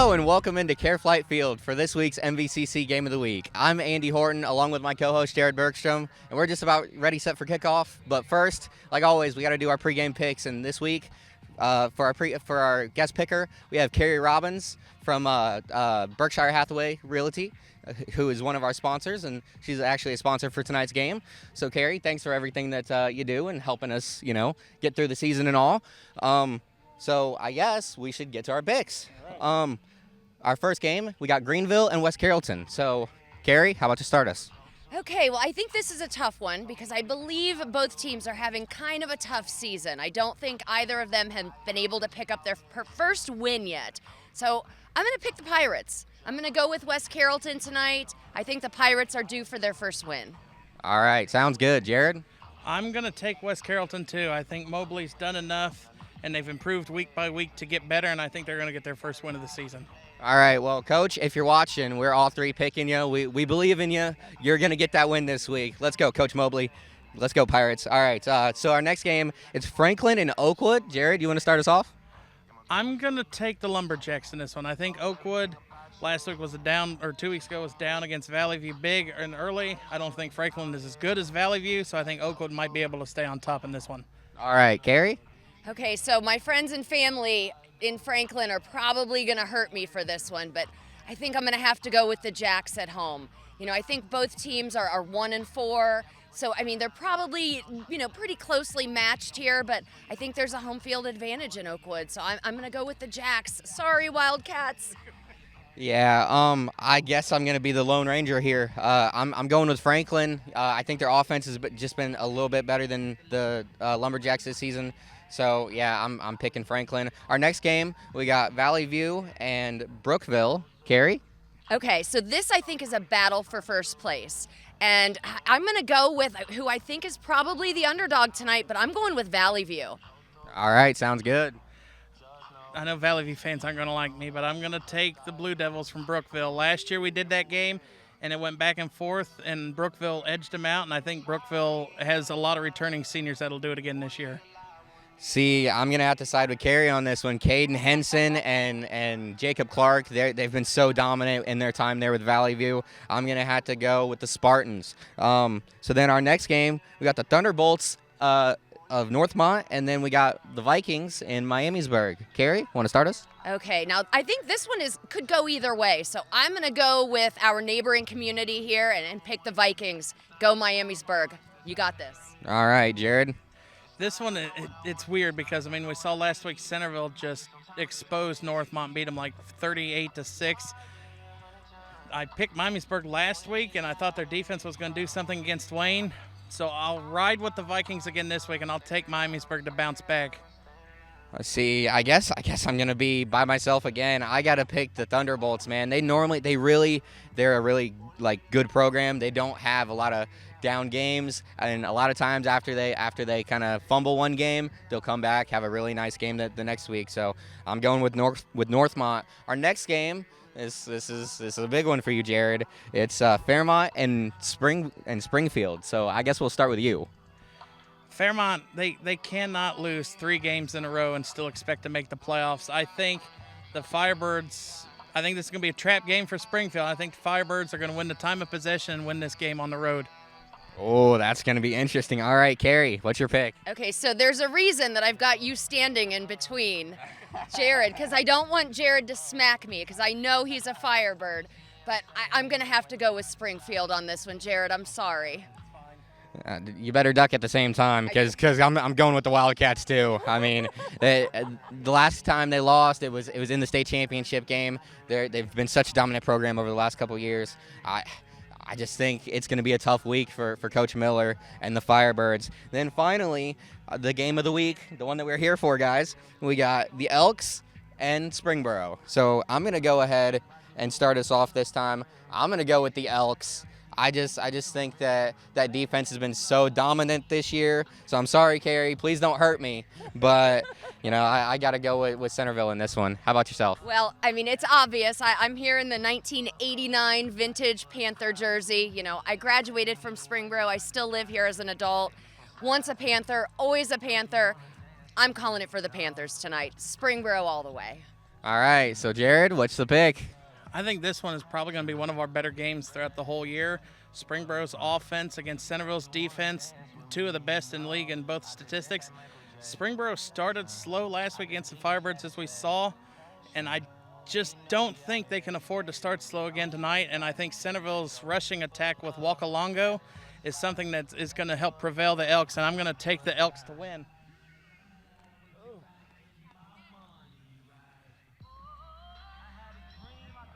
Hello and welcome into Care Flight Field for this week's MVCC Game of the Week. I'm Andy Horton along with my co-host Jared Bergstrom, and we're just about ready set for kickoff. But first, like always, we got to do our pregame picks, and this week for our guest picker, we have Carrie Robbins from Berkshire Hathaway Realty, who is one of our sponsors, and she's actually a sponsor for tonight's game. So Carrie, thanks for everything that you do and helping us, get through the season and all. So I guess we should get to our picks. Our first game, we got Greenville and West Carrollton. So, Carrie, how about you start us? Okay, well, I think this is a tough one because I believe both teams are having kind of a tough season. I don't think either of them have been able to pick up their first win yet. So I'm going to pick the Pirates. I'm going to go with West Carrollton tonight. I think the Pirates are due for their first win. All right, sounds good. Jared? I'm going to take West Carrollton, too. I think Mobley's done enough, and they've improved week by week to get better, and I think they're going to get their first win of the season. All right, well, Coach, if you're watching, we're all three picking you. We believe in you. You're going to get that win this week. Let's go, Coach Mobley. Let's go, Pirates. All right, so our next game, it's Franklin and Oakwood. Jared, you want to start us off? I'm going to take the Lumberjacks in this one. I think Oakwood last week was 2 weeks ago was down against Valley View big and early. I don't think Franklin is as good as Valley View, so I think Oakwood might be able to stay on top in this one. All right, Carrie? Okay, so my friends and family in Franklin are probably going to hurt me for this one, but I think I'm going to have to go with the Jacks at home. I think both teams are 1-4, so, they're probably, pretty closely matched here, but I think there's a home field advantage in Oakwood, so I'm going to go with the Jacks. Sorry, Wildcats. Yeah, I guess I'm going to be the Lone Ranger here. I'm going with Franklin. I think their offense has just been a little bit better than the Lumberjacks this season. So, yeah, I'm picking Franklin. Our next game, we got Valley View and Brookville. Carrie? Okay, so this, I think, is a battle for first place. And I'm going to go with who I think is probably the underdog tonight, but I'm going with Valley View. All right, sounds good. I know Valley View fans aren't going to like me, but I'm going to take the Blue Devils from Brookville. Last year we did that game, and it went back and forth, and Brookville edged them out, and I think Brookville has a lot of returning seniors that'll do it again this year. See, I'm going to have to side with Carrie on this one. Caden Henson and Jacob Clark, they've been so dominant in their time there with Valley View. I'm going to have to go with the Spartans. So then our next game, we got the Thunderbolts of Northmont, and then we got the Vikings in Miamisburg. Carrie, want to start us? Okay, now I think this one could go either way. So I'm going to go with our neighboring community here and pick the Vikings. Go Miamisburg. You got this. All right, Jared. This one, it's weird because, we saw last week Centerville just expose Northmont, beat them like 38-6. I picked Miamisburg last week, and I thought their defense was going to do something against Wayne. So I'll ride with the Vikings again this week, and I'll take Miamisburg to bounce back. Let's see. I guess I'm gonna be by myself again. I gotta pick the Thunderbolts, man. They're a really good program. They don't have a lot of down games, and a lot of times after they kind of fumble one game, they'll come back, have a really nice game the next week. So I'm going with Northmont. Our next game this is a big one for you, Jared. It's Fairmont and Springfield. So I guess we'll start with you. Fairmont, they cannot lose 3 games in a row and still expect to make the playoffs. I think the Firebirds, I think this is going to be a trap game for Springfield. I think the Firebirds are going to win the time of possession and win this game on the road. Oh, that's going to be interesting. All right, Carrie, what's your pick? Okay, so there's a reason that I've got you standing in between Jared, because I don't want Jared to smack me, because I know he's a Firebird. But I'm going to have to go with Springfield on this one, Jared. I'm sorry. You better duck at the same time, because I'm going with the Wildcats too. The last time they lost, it was in the state championship game. They've been such a dominant program over the last couple of years. I just think it's going to be a tough week for Coach Miller and the Firebirds. Then finally, the game of the week, the one that we're here for, guys. We got the Elks and Springboro. So I'm going to go ahead and start us off this time. I'm going to go with the Elks. I just think that defense has been so dominant this year. So I'm sorry, Carrie. Please don't hurt me. But, I got to go with Centerville in this one. How about yourself? Well, it's obvious. I'm here in the 1989 vintage Panther jersey. I graduated from Springboro. I still live here as an adult. Once a Panther, always a Panther. I'm calling it for the Panthers tonight. Springboro all the way. All right, so Jared, what's the pick? I think this one is probably going to be one of our better games throughout the whole year. Springboro's offense against Centerville's defense, two of the best in the league in both statistics. Springboro started slow last week against the Firebirds, as we saw, and I just don't think they can afford to start slow again tonight. And I think Centerville's rushing attack with Wakalongo is something that is going to help prevail the Elks, and I'm going to take the Elks to win.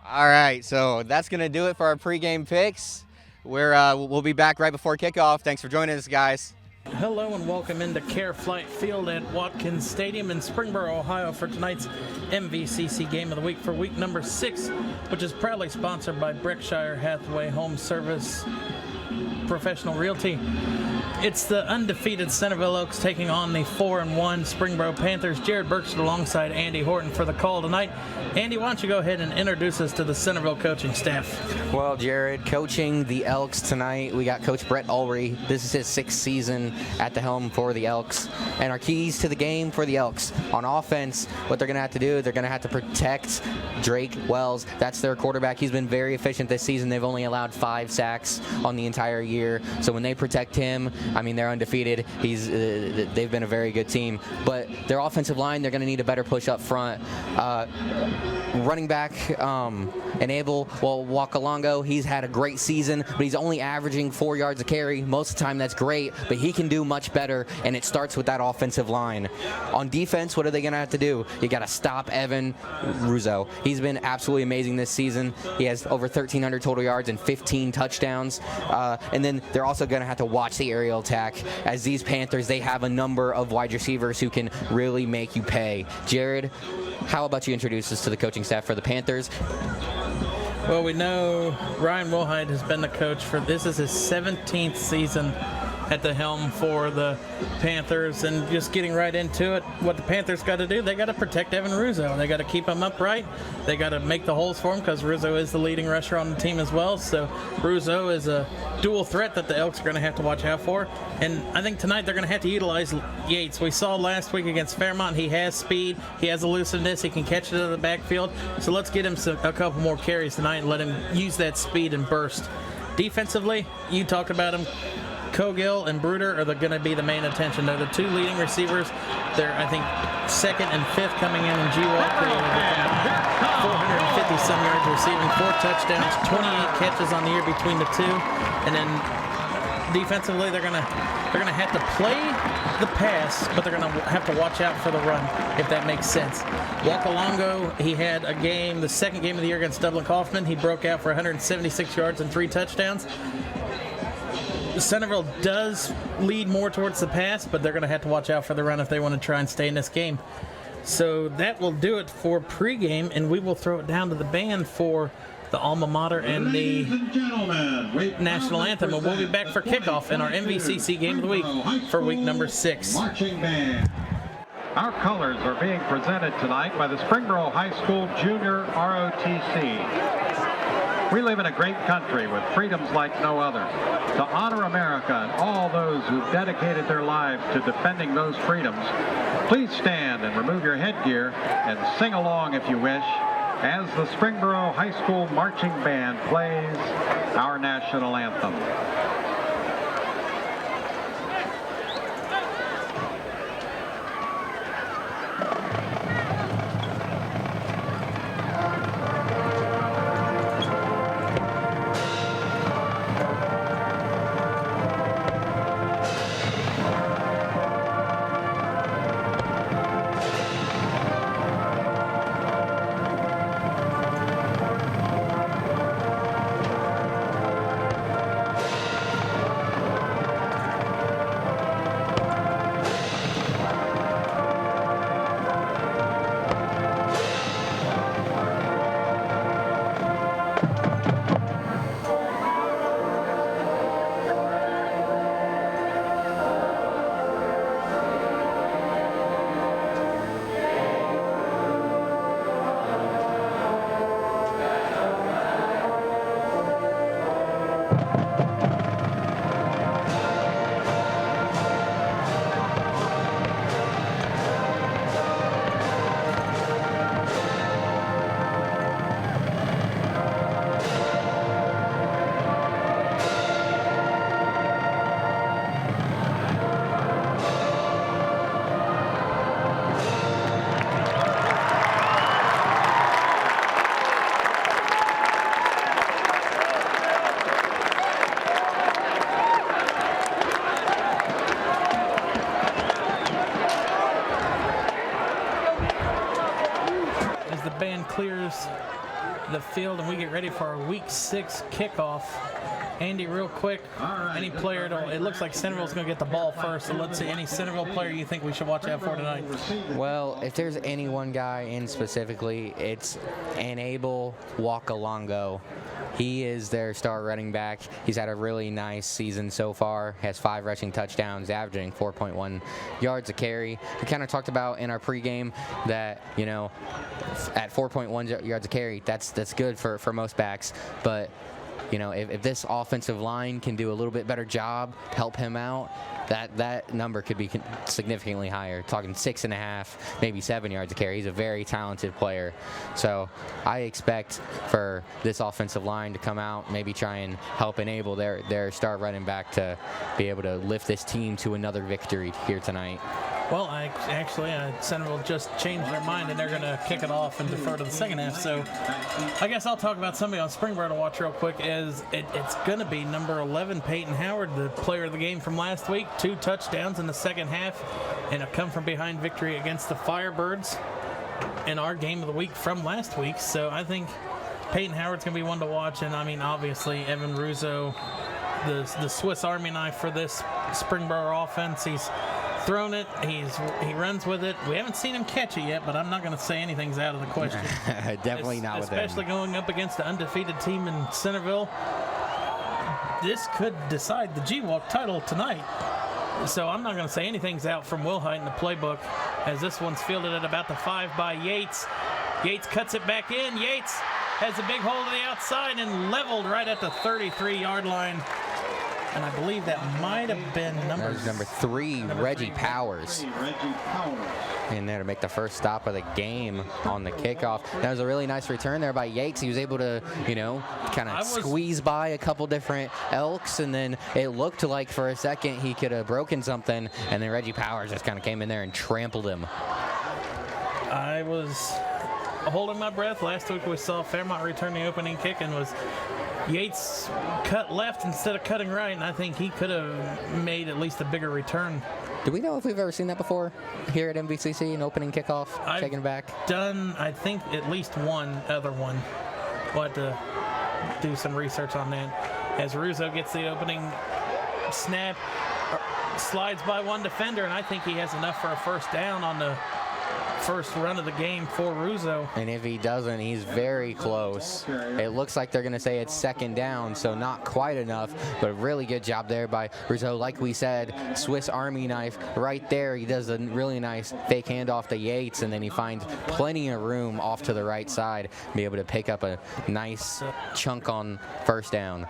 All right, so that's going to do it for our pregame picks. We'll be back right before kickoff. Thanks for joining us, guys. Hello and welcome into Care Flight Field at Watkins Stadium in Springboro, Ohio for tonight's MVCC Game of the Week for week number 6, which is proudly sponsored by Berkshire Hathaway Home Service Professional Realty. It's the undefeated Centerville Oaks taking on the 4-1 Springboro Panthers. Jared Berkshire alongside Andy Horton for the call tonight. Andy, why don't you go ahead and introduce us to the Centerville coaching staff? Well, Jared, coaching the Elks tonight, we got Coach Brett Ulrey. This is his 6th season at the helm for the Elks. And our keys to the game for the Elks. On offense, what they're going to have to do, they're going to have to protect Drake Wells. That's their quarterback. He's been very efficient this season. They've only allowed 5 sacks on the entire year. So when they protect him, I mean, they're undefeated. They've been a very good team. But their offensive line, they're going to need a better push up front. Running back, Wakalongo, he's had a great season, but he's only averaging 4 yards a carry. Most of the time, that's great, but he can do much better, and it starts with that offensive line. On defense, what are they going to have to do? You got to stop Evan Russo. He's been absolutely amazing this season. He has over 1,300 total yards and 15 touchdowns. And then they're also going to have to watch the aerial attack, as these Panthers, they have a number of wide receivers who can really make you pay. Jared, how about you introduce us to the coaching staff for the Panthers? Well, we know Ryan Wilhite has been the coach for, this is his 17th season at the helm for the Panthers, and just getting right into it, what the Panthers got to do, they got to protect Evan Russo. They got to keep him upright. They got to make the holes for him, because Russo is the leading rusher on the team as well. So Russo is a dual threat that the Elks are going to have to watch out for. And I think tonight they're going to have to utilize Yates. We saw last week against Fairmont, he has speed, he has elusiveness, he can catch it out of the backfield. So let's get him a couple more carries tonight and let him use that speed and burst. Defensively, you talked about him. Cogill and Bruder are going to be the main attention. They're the 2 leading receivers. They're, I think, 2nd and 5th coming in G-Walk. 450-some yards receiving, 4 touchdowns, 28 catches on the year between the 2. And then defensively, they're going to have to play the pass, but they're going to have to watch out for the run, if that makes sense. Wakalongo, he had a game, the 2nd game of the year against Dublin Kaufman. He broke out for 176 yards and 3 touchdowns. Centerville does lead more towards the pass, but they're going to have to watch out for the run if they want to try and stay in this game. So that will do it for pregame, and we will throw it down to the band for the alma mater and the national anthem. And we'll be back for kickoff in our MVCC Game of the Week for week number 6. Marching band. Our colors are being presented tonight by the Springboro High School Junior ROTC. We live in a great country with freedoms like no other. To honor America and all those who've dedicated their lives to defending those freedoms, please stand and remove your headgear and sing along if you wish as the Springboro High School Marching Band plays our national anthem. the field and we get ready for our Week 6 kickoff. Andy, real quick, any player, it looks like Centerville's going to get the ball first, so let's see, any Centerville player you think we should watch out for tonight? Well, if there's any one guy in specifically, it's Enable Wakalongo. He is their star running back. He's had a really nice season so far. Has 5 rushing touchdowns, averaging 4.1 yards a carry. We kind of talked about in our pregame that, you know, at 4.1 yards a carry, that's good for most backs. But, you know, if this offensive line can do a little bit better job, help him out, that number could be significantly higher. Talking 6.5, maybe 7 yards a carry. He's a very talented player. So I expect for this offensive line to come out, maybe try and help enable their star running back to be able to lift this team to another victory here tonight. Well, Centerville just changed their mind, and they're going to kick it off and defer to the second half. So I guess I'll talk about somebody on Springboro to watch real quick. It's going to be number 11, Peyton Howard, the player of the game from last week. 2 touchdowns in the second half, and a come-from-behind victory against the Firebirds in our game of the week from last week. So I think Peyton Howard's going to be one to watch. And, I mean, obviously, Evan Russo, the Swiss Army knife for this Springboro offense. He's thrown it. He runs with it. We haven't seen him catch it yet, but I'm not going to say anything's out of the question. Definitely not with him. Especially going up against the undefeated team in Centerville. This could decide the G-Walk title tonight. So I'm not going to say anything's out from Wilhite in the playbook, as this one's fielded at about the 5 by Yates. Yates cuts it back in. Yates has a big hole to the outside and leveled right at the 33-yard line. And I believe that might have been number 3, Reggie Powers. In there to make the first stop of the game on the kickoff. That was a really nice return there by Yates. He was able to, you know, kind of squeeze by a couple different Elks, and then it looked like for a second he could have broken something, and then Reggie Powers just kind of came in there and trampled him. I was holding my breath. Last week we saw Fairmont return the opening kick, and was Yates cut left instead of cutting right, and I think he could have made at least a bigger return. Do we know if we've ever seen that before here at MVCC, an opening kickoff, taken back? Done, I think, at least one other one. We'll have to do some research on that. As Russo gets the opening snap, slides by one defender, and I think he has enough for a first down on the first run of the game for Russo. And if he doesn't, he's very close. It looks like they're going to say it's second down, so not quite enough, but a really good job there by Russo. Like we said, Swiss Army knife right there. He does a really nice fake handoff to Yates, and then he finds plenty of room off to the right side to be able to pick up a nice chunk on first down.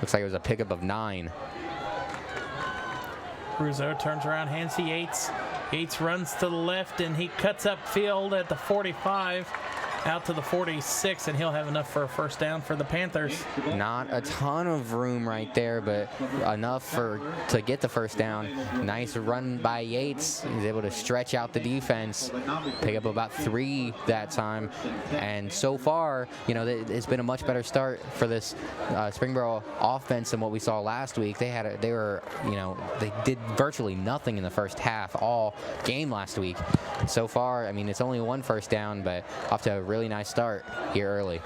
Looks like it was a pickup of 9. Russo turns around, hands to Yates. Yates runs to the left, and he cuts up field at the 45, out to the 46, and he'll have enough for a first down for the Panthers. Not a ton of room right there, but enough to get the first down. Nice run by Yates. He's able to stretch out the defense, pick up about 3 that time. And so far, you know, it's been a much better start for this Springboro offense than what we saw last week. They did virtually nothing in the first half all game last week. So far, I mean, it's only 1 first down, but off to a really nice start here early.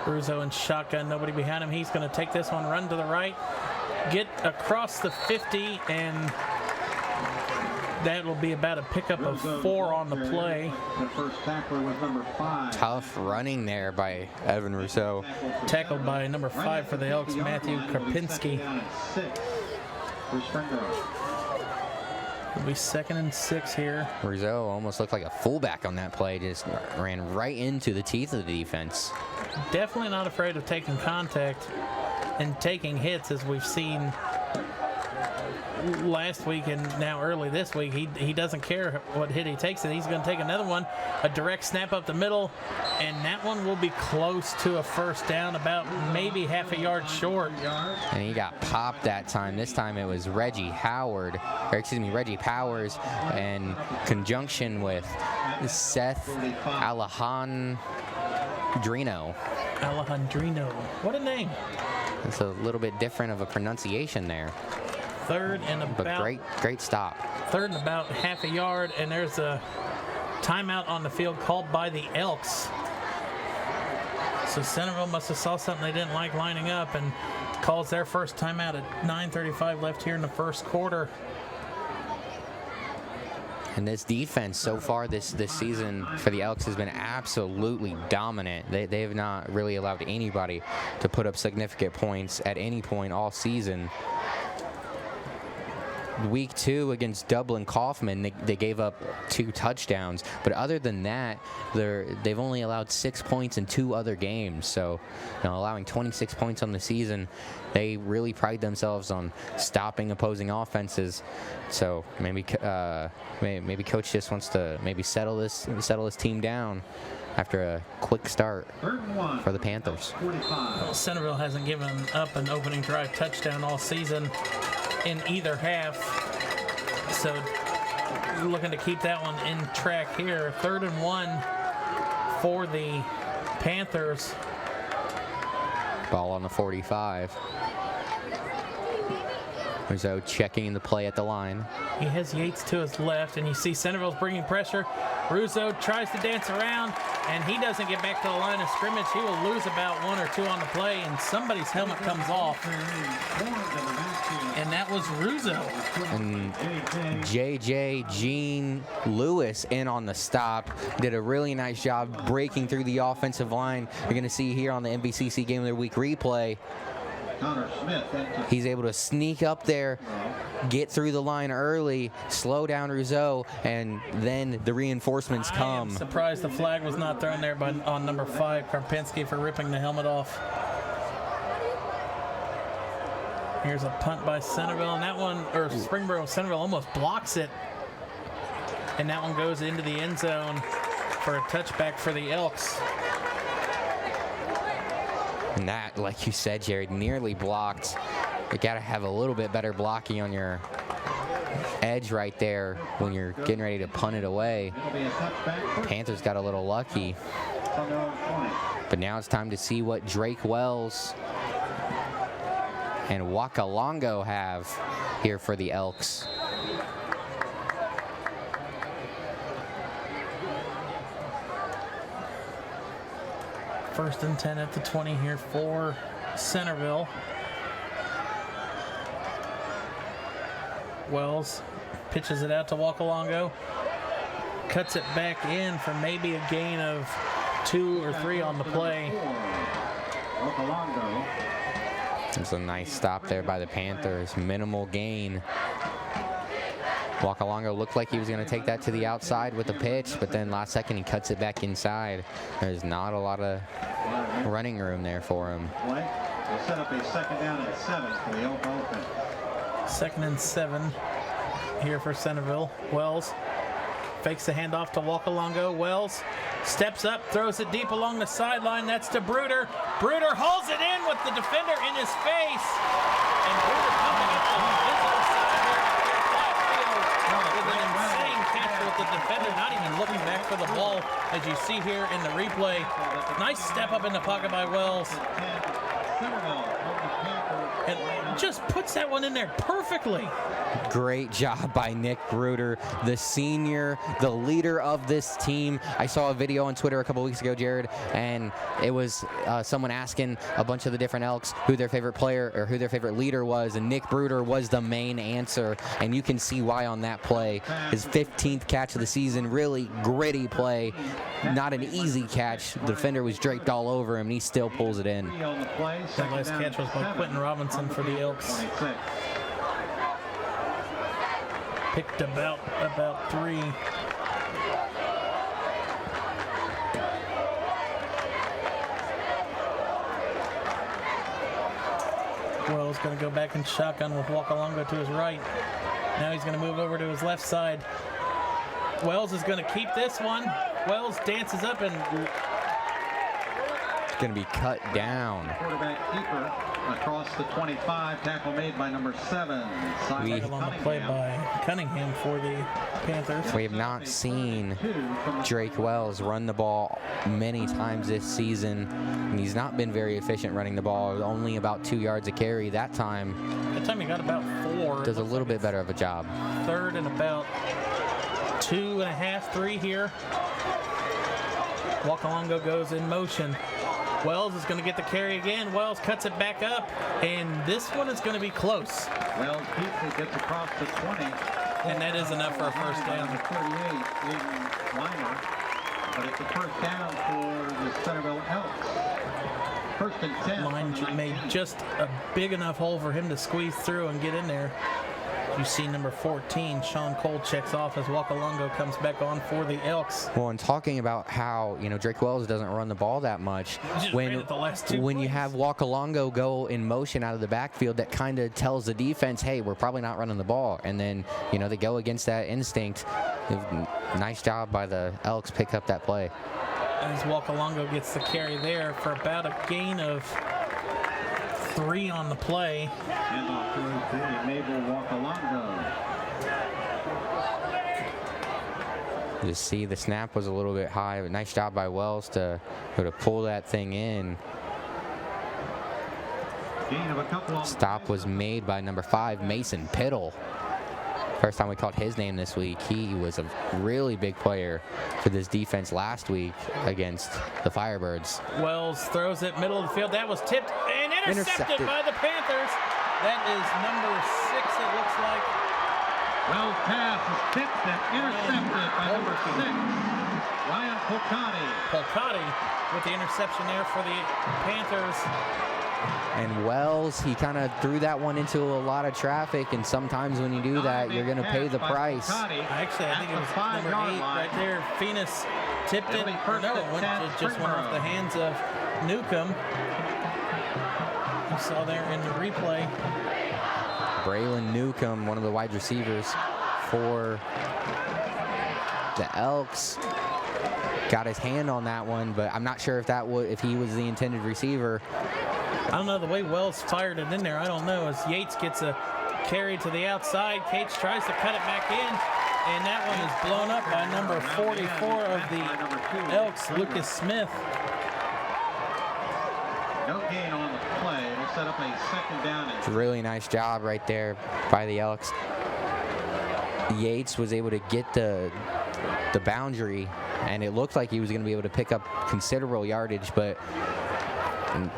Russo in shotgun, nobody behind him. He's going to take this one, run to the right, get across the 50, and that will be about a pickup of 4 on the play. The first tackler was number 5. Tough running there by Evan Russo. Tackled by number 5 for the Elks, Matthew Karpinski. It'll be 2nd and 6 here. Russo almost looked like a fullback on that play, just ran right into the teeth of the defense. Definitely not afraid of taking contact and taking hits, as we've seen last week and now early this week. He doesn't care what hit he takes, and he's going to take another one, a direct snap up the middle, and that one will be close to a first down, about maybe half a yard short. And he got popped that time. This time it was Reggie Powers in conjunction with Seth Alejandrino. What a name. It's a little bit different of a pronunciation there. Third and But about great stop. third and about half a yard, and there's a timeout on the field called by the Elks. So Centerville must have saw something they didn't like lining up and calls their first timeout at 9:35 left here in the first quarter. And this defense so far this season for the Elks has been absolutely dominant. They have not really allowed anybody to put up significant points at any point all season. Week 2 against Dublin Kaufman, they gave up 2 touchdowns. But other than that, they've only allowed 6 points in 2 other games. So, allowing 26 points on the season, they really pride themselves on stopping opposing offenses. So maybe coach just wants to maybe settle this team down after a quick start for the Panthers. Well, Centerville hasn't given up an opening drive touchdown all season in either half, so looking to keep that one in track here. 3rd and 1 for the Panthers. Ball on the 45. Rizzo checking the play at the line. He has Yates to his left, and you see Centerville's bringing pressure. Russo tries to dance around, and he doesn't get back to the line of scrimmage. He will lose about 1 or 2 on the play, and somebody's helmet comes off. And that was Russo. And JJ Gene Lewis in on the stop. Did a really nice job breaking through the offensive line. You're going to see here on the MVCC Game of the Week replay. He's able to sneak up there, get through the line early, slow down Rousseau, and then the reinforcements come. I'm surprised the flag was not thrown there on number 5, Karpinski, for ripping the helmet off. Here's a punt by Centerville, and that one, or Springboro, Centerville almost blocks it. And that one goes into the end zone for a touchback for the Elks. And that, like you said, Jared, nearly blocked. You got to have a little bit better blocking on your edge right there when you're getting ready to punt it away. Panthers got a little lucky. But now it's time to see what Drake Wells and Wakalongo have here for the Elks. First and 10 at the 20 here for Centerville. Wells pitches it out to Wakalongo. Cuts it back in for maybe a gain of 2 or 3 on the play. It's a nice stop there by the Panthers. Minimal gain. Wakalongo looked like he was going to take that to the outside with the pitch, but then last second he cuts it back inside. There's not a lot of running room there for him. We'll set up a 2nd down and 7 for the Elk offense. 2nd and 7 here for Centerville. Wells fakes the handoff to Wakalongo. Wells steps up, throws it deep along the sideline. That's to Bruder. Bruder hauls it in with the defender in his face. And Bruder coming up on the visitor side here with an insane catch with the defender not even looking back for the ball, as you see here in the replay. Nice step up in the pocket by Wells. And just puts that one in there perfectly. Great job by Nick Bruder, the senior, the leader of this team. I saw a video on Twitter a couple weeks ago, Jared, and it was someone asking a bunch of the different Elks who their favorite player or who their favorite leader was, and Nick Bruder was the main answer, and you can see why on that play. His 15th catch of the season, really gritty play, not an easy catch. The defender was draped all over him, and he still pulls it in. That last catch was by Quentin Robinson for the Elks. Picked about 3. Wells going to go back in shotgun with Wakalongo to his right. Now he's going to move over to his left side. Wells is going to keep this one. Wells dances up and It's going to be cut down. Quarterback keeper across the 25. Tackle made by number 7. We on the play by Cunningham for the Panthers. We have not seen Drake Wells run the ball many times this season, and he's not been very efficient running the ball. Only about 2 yards a carry that time. That time he got about 4. Does a little bit better of a job. Third and about 2.5, 3 here. Wakalongo goes in motion. Wells is going to get the carry again. Wells cuts it back up, and this one is going to be close. Wells keeps it, gets across the 20. And that is enough for a first down. The 38, Aiden Weimer. But it's a first down for the Centerville Elks. First and 10. Line made just a big enough hole for him to squeeze through and get in there. You see number 14, Sean Cole checks off as Wakalongo comes back on for the Elks. Well, and talking about how, Drake Wells doesn't run the ball that much. When you have Wakalongo go in motion out of the backfield, that kind of tells the defense, hey, we're probably not running the ball. And then, they go against that instinct. Nice job by the Elks pick up that play. As Wakalongo gets the carry there for about a gain of 3 on the play. Handoff to Mabel Wakalongo. You see the snap was a little bit high, but nice job by Wells to pull that thing in. Gain of a couple on Stop was made by number 5, Mason Piddle. First time we called his name this week. He was a really big player for this defense last week against the Firebirds. Wells throws it middle of the field. That was tipped and intercepted by the Panthers. That is number 6, it looks like. Wells' pass is tipped and intercepted by number 6, Ryan Polcati. Polcati with the interception there for the Panthers. And Wells, he kind of threw that one into a lot of traffic, and sometimes when you do that, you're going to pay the price. Actually, I think it was number 8 right there. Phoenix tipped it. No, it just went off the hands of Newcomb. You saw there in the replay. Braylon Newcomb, one of the wide receivers for the Elks, got his hand on that one, but I'm not sure if he was the intended receiver. I don't know, the way Wells fired it in there, I don't know. As Yates gets a carry to the outside, Cates tries to cut it back in, and that one is blown up by number 44 of the Elks, Lucas Smith. No gain on the play. It'll set up a second down. It's a really nice job right there by the Elks. Yates was able to get the boundary, and it looked like he was going to be able to pick up considerable yardage, but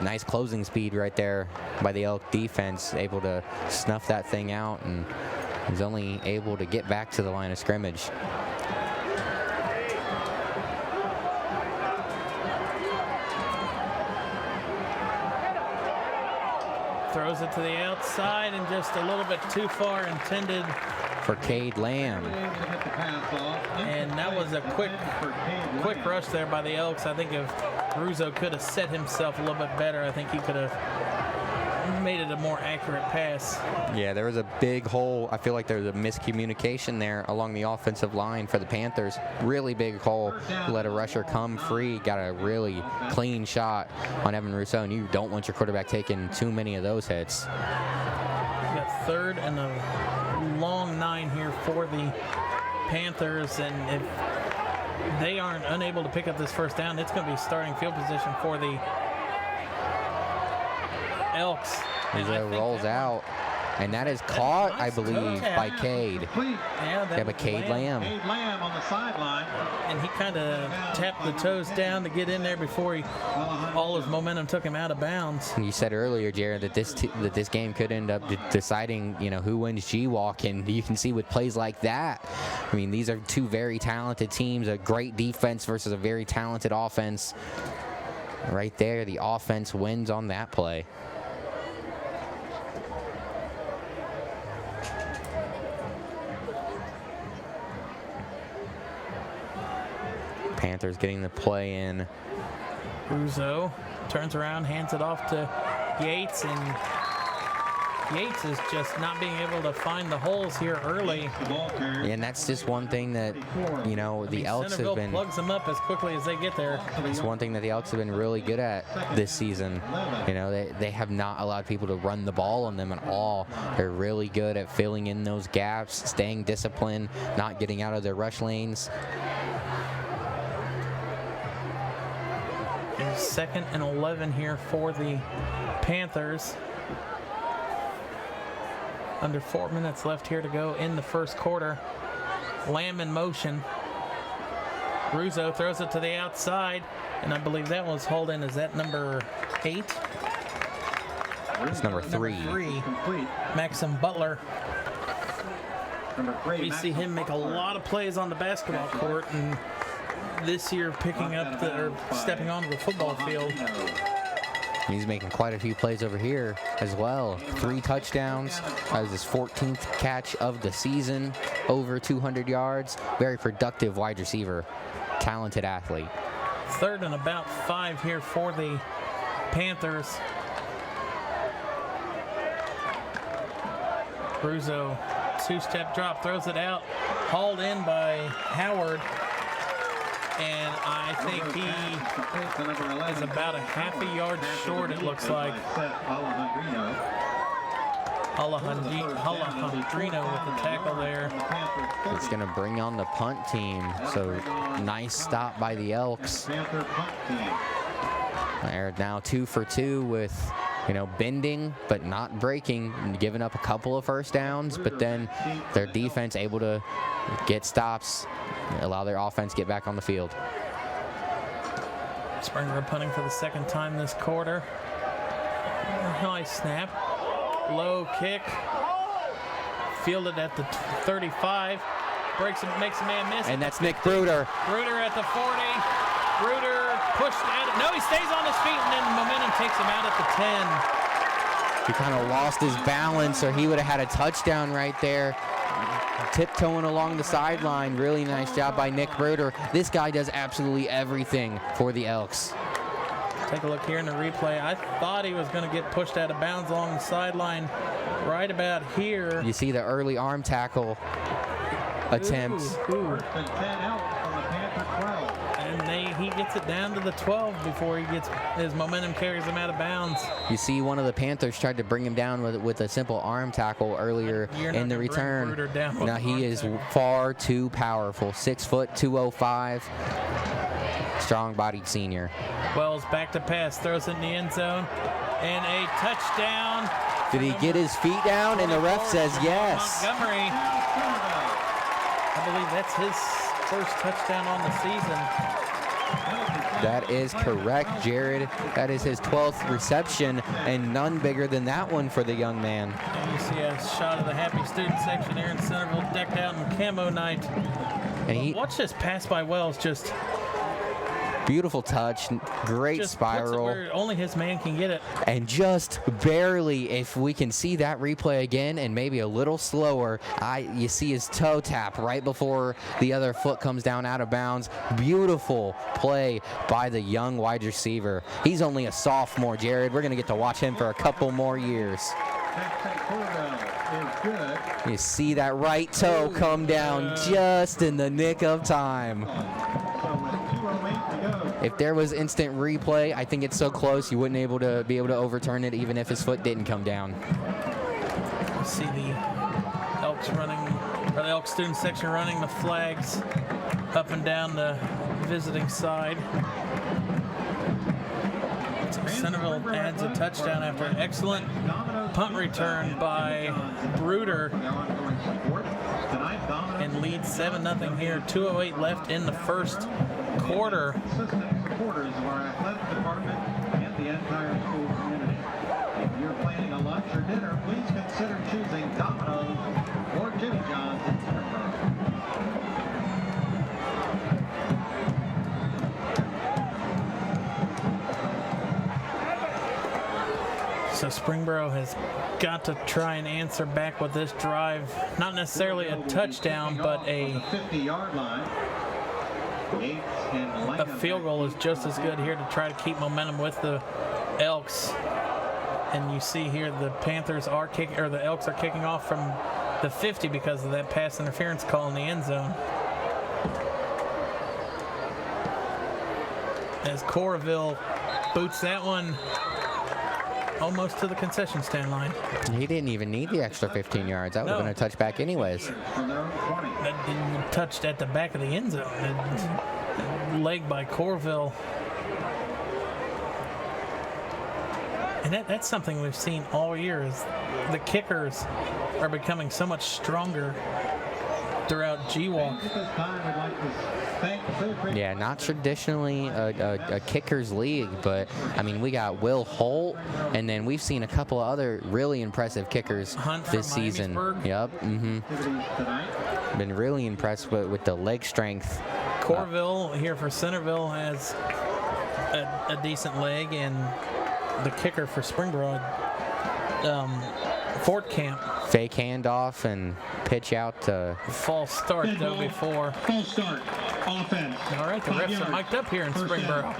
nice closing speed right there by the Elk defense, able to snuff that thing out, and was only able to get back to the line of scrimmage. Throws it to the outside and just a little bit too far intended for Cade Lamb. And that was a quick rush there by the Elks. I think if Russo could have set himself a little bit better, I think he could have made it a more accurate pass. Yeah, there was a big hole. I feel like there was a miscommunication there along the offensive line for the Panthers. Really big hole. Let a rusher come free. Got a really clean shot on Evan Rousseau, and you don't want your quarterback taking too many of those hits. We got third and a long 9 here for the Panthers, and if they aren't unable to pick up this first down, it's going to be starting field position for the Elks. Rizzo rolls out, and that is caught, I believe, by Cade. Yeah, but Cade Lamb. Cade Lamb on the sideline. And he kind of tapped the toes down to get in there before all his momentum took him out of bounds. And you said earlier, Jared, that this game could end up deciding, who wins G-Walk, and you can see with plays like that. I mean, these are two very talented teams, a great defense versus a very talented offense. Right there, the offense wins on that play. Panthers getting the play in. Russo turns around, hands it off to Yates, and Yates is just not being able to find the holes here early. And that's just one thing that, the Elks have Centerville been. plugs them up as quickly as they get there. It's one thing that the Elks have been really good at this season. They have not allowed people to run the ball on them at all. They're really good at filling in those gaps, staying disciplined, not getting out of their rush lanes. And 2nd and 11 here for the Panthers. Under 4 minutes left here to go in the first quarter. Lamb in motion. Russo throws it to the outside, and I believe that was hauled in. Is that number 8? It's number 3. Maxim Butler. Number 3. We see him make a lot of plays on the basketball court, and this year picking up or stepping onto the football field. He's making quite a few plays over here as well. 3 touchdowns. That was his 14th catch of the season. Over 200 yards. Very productive wide receiver. Talented athlete. 3rd and about 5 here for the Panthers. Russo, 2-step drop, throws it out. Hauled in by Howard. And I think he is about a half a yard short, it looks like. Alejandrino with the tackle there. It's going to bring on the punt team. So nice stop by the Elks. They're now 2 for 2 with, bending but not breaking, and giving up a couple of first downs, but then their defense able to get stops, allow their offense get back on the field. Springboro punting for the 2nd time this quarter. High snap. Low kick. Fielded at the 35. Breaks and makes a man miss. And that's Nick Bruder. Bruder at the 40. Bruder pushed at it. No, he stays on his feet, and then momentum takes him out at the 10. He kind of lost his balance, or he would have had a touchdown right there. Tiptoeing along the sideline. Really nice job by Nick Bruder. This guy does absolutely everything for the Elks. Take a look here in the replay. I thought he was going to get pushed out of bounds along the sideline right about here. You see the early arm tackle attempt. Ooh. And he gets it down to the 12 before his momentum carries him out of bounds. You see one of the Panthers tried to bring him down with a simple arm tackle earlier in the return. Now he is far too powerful. 6 foot, 205. Strong-bodied senior. Wells back to pass, throws it in the end zone, and a touchdown. Did he get his feet down? And the ref says yes. Montgomery. I believe that's his first touchdown on the season. That is correct, Jared. That is his 12th reception, and none bigger than that one for the young man. And you see a shot of the happy student section here in Centerville, decked out in camo night. And watch this pass by Wells, just beautiful touch, great just spiral. Puts it where only his man can get it. And just barely, if we can see that replay again and maybe a little slower, you see his toe tap right before the other foot comes down out of bounds. Beautiful play by the young wide receiver. He's only a sophomore, Jared. We're going to get to watch him for a couple more years. You see that right toe come down just in the nick of time. If there was instant replay, I think it's so close you wouldn't be able to overturn it even if his foot didn't come down. You see the Elks the Elks student section running the flags up and down the visiting side. Centerville adds a touchdown after an excellent punt return by Bruder and leads 7-0 here. 2:08 left in the first quarter. Supporters of our athletic department and the entire school community. If you're planning a lunch or dinner, please consider choosing Domino's or Jimmy John's in Centerville. So Springboro has got to try and answer back with this drive. Not necessarily a touchdown, but a 50-yard line. A field goal is just as good here to try to keep momentum with the Elks. And you see here the Panthers are kicking, or the Elks are kicking off from the 50 because of that pass interference call in the end zone. As Coralville boots that one almost to the concession stand line. He didn't even need the extra 15 yards. That would have been a touchback anyways. That didn't touched at the back of the end zone. Leg by Coralville. And that's something we've seen all year is the kickers are becoming so much stronger throughout GWalk. Yeah, not traditionally a kickers league, but I mean we got Will Holt, and then we've seen a couple of other really impressive kickers this season. Yep. Been really impressed with the leg strength. Coralville here for Centerville has a decent leg, and the kicker for Springboro, Fort Camp. Fake handoff and pitch out to... False start though before. False start. Offense. All right, the refs are mic'd up here in Springboro.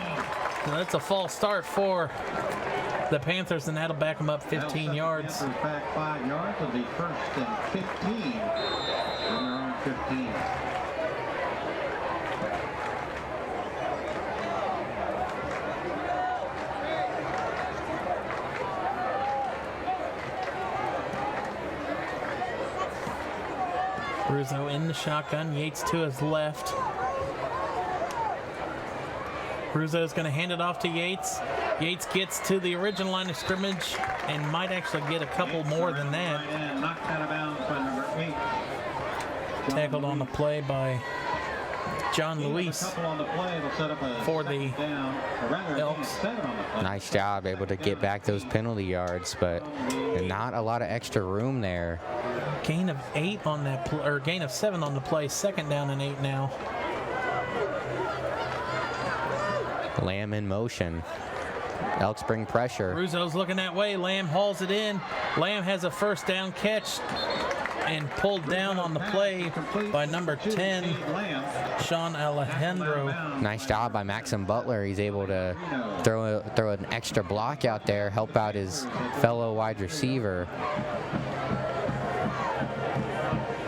So that's a false start for the Panthers, and that'll back them up 15 yards. Panthers back 5 yards. It'll be 1st and 15 from their own 15. Russo in the shotgun. Yates to his left. Russo's going to hand it off to Yates. Yates gets to the original line of scrimmage and might actually get a couple more than that. Knocked out of bounds by number 8. Tackled on the play by John Luis for the Elks. Nice job, able to get back those penalty yards, but not a lot of extra room there. Gain of 8 on that, or gain of 7 on the play. 2nd down and 8 now. Lamb in motion. Elks bring pressure. Russo's looking that way. Lamb hauls it in. Lamb has a 1st down catch and pulled down on the play by number 10, Sean Alejandro. Nice job by Maxim Butler. He's able to throw an extra block out there, help out his fellow wide receiver.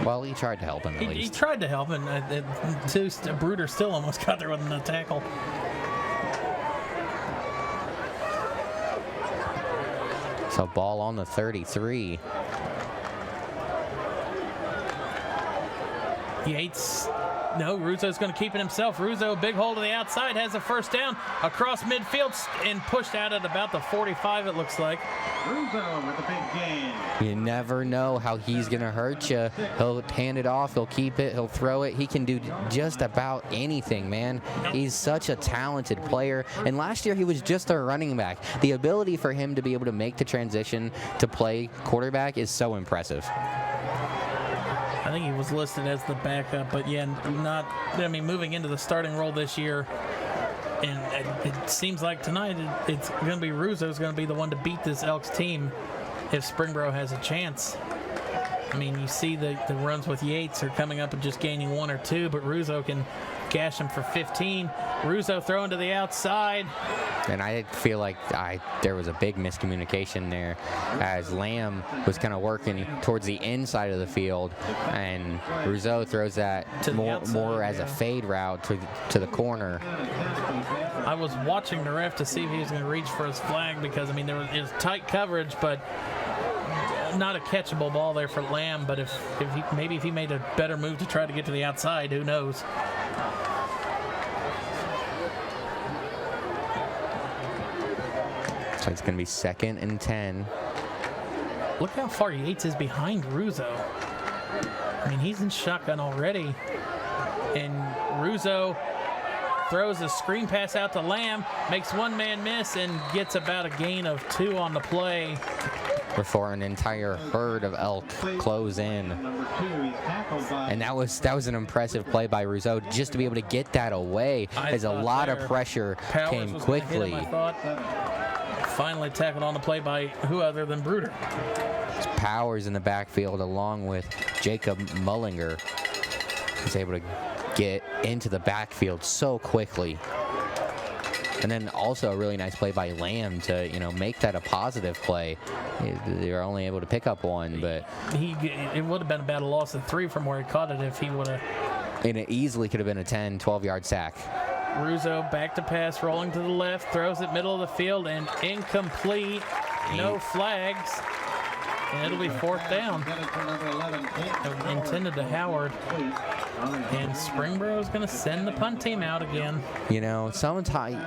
Well, he tried to help him at least. He tried to help him. Bruder still almost got there with a tackle. So ball on the 33. Yates, no, Russo's going to keep it himself. Russo, big hole to the outside, has a 1st down across midfield and pushed out at about the 45, it looks like. Russo with a big gain. You never know how he's going to hurt you. He'll hand it off, he'll keep it, he'll throw it. He can do just about anything, man. He's such a talented player. And last year he was just a running back. The ability for him to be able to make the transition to play quarterback is so impressive. I think he was listed as the backup, but yeah, moving into the starting role this year. And it seems like tonight it's going to be Russo's going to be the one to beat this Elks team if Springboro has a chance. I mean, you see the runs with Yates are coming up and just gaining 1 or 2, but Russo can gash him for 15. Russo throwing to the outside. And I feel like there was a big miscommunication there as Lamb was kind of working towards the inside of the field, and Russo throws that more as a fade route to the corner. I was watching the ref to see if he was going to reach for his flag because, I mean, it was tight coverage, but not a catchable ball there for Lamb. But if he made a better move to try to get to the outside, who knows? So it's going to be 2nd and 10. Look how far Yates is behind Russo. I mean, he's in shotgun already. And Russo throws a screen pass out to Lamb, makes one man miss, and gets about a gain of 2 on the play. Before an entire herd of elk close in. And that was an impressive play by Russo just to be able to get that away as a lot of pressure came quickly. Finally tackled on the play by who other than Bruder. Powers in the backfield along with Jacob Mullinger. He's able to get into the backfield so quickly. And then also a really nice play by Lamb to, make that a positive play. They were only able to pick up one, but it would have been about a loss of 3 from where he caught it if he would have. And it easily could have been a 10, 12-yard sack. Russo back to pass, rolling to the left, throws it middle of the field, and incomplete. No flags. And it'll be 4th down. Intended to Howard. And Springboro is going to send the punt team out again. Sometimes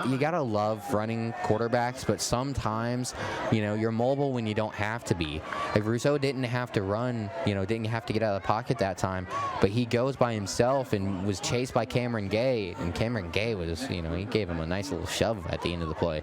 you got to love running quarterbacks, but sometimes, you're mobile when you don't have to be. Like Russo didn't have to run, didn't have to get out of the pocket that time, but he goes by himself and was chased by Cameron Gay. And Cameron Gay was, he gave him a nice little shove at the end of the play.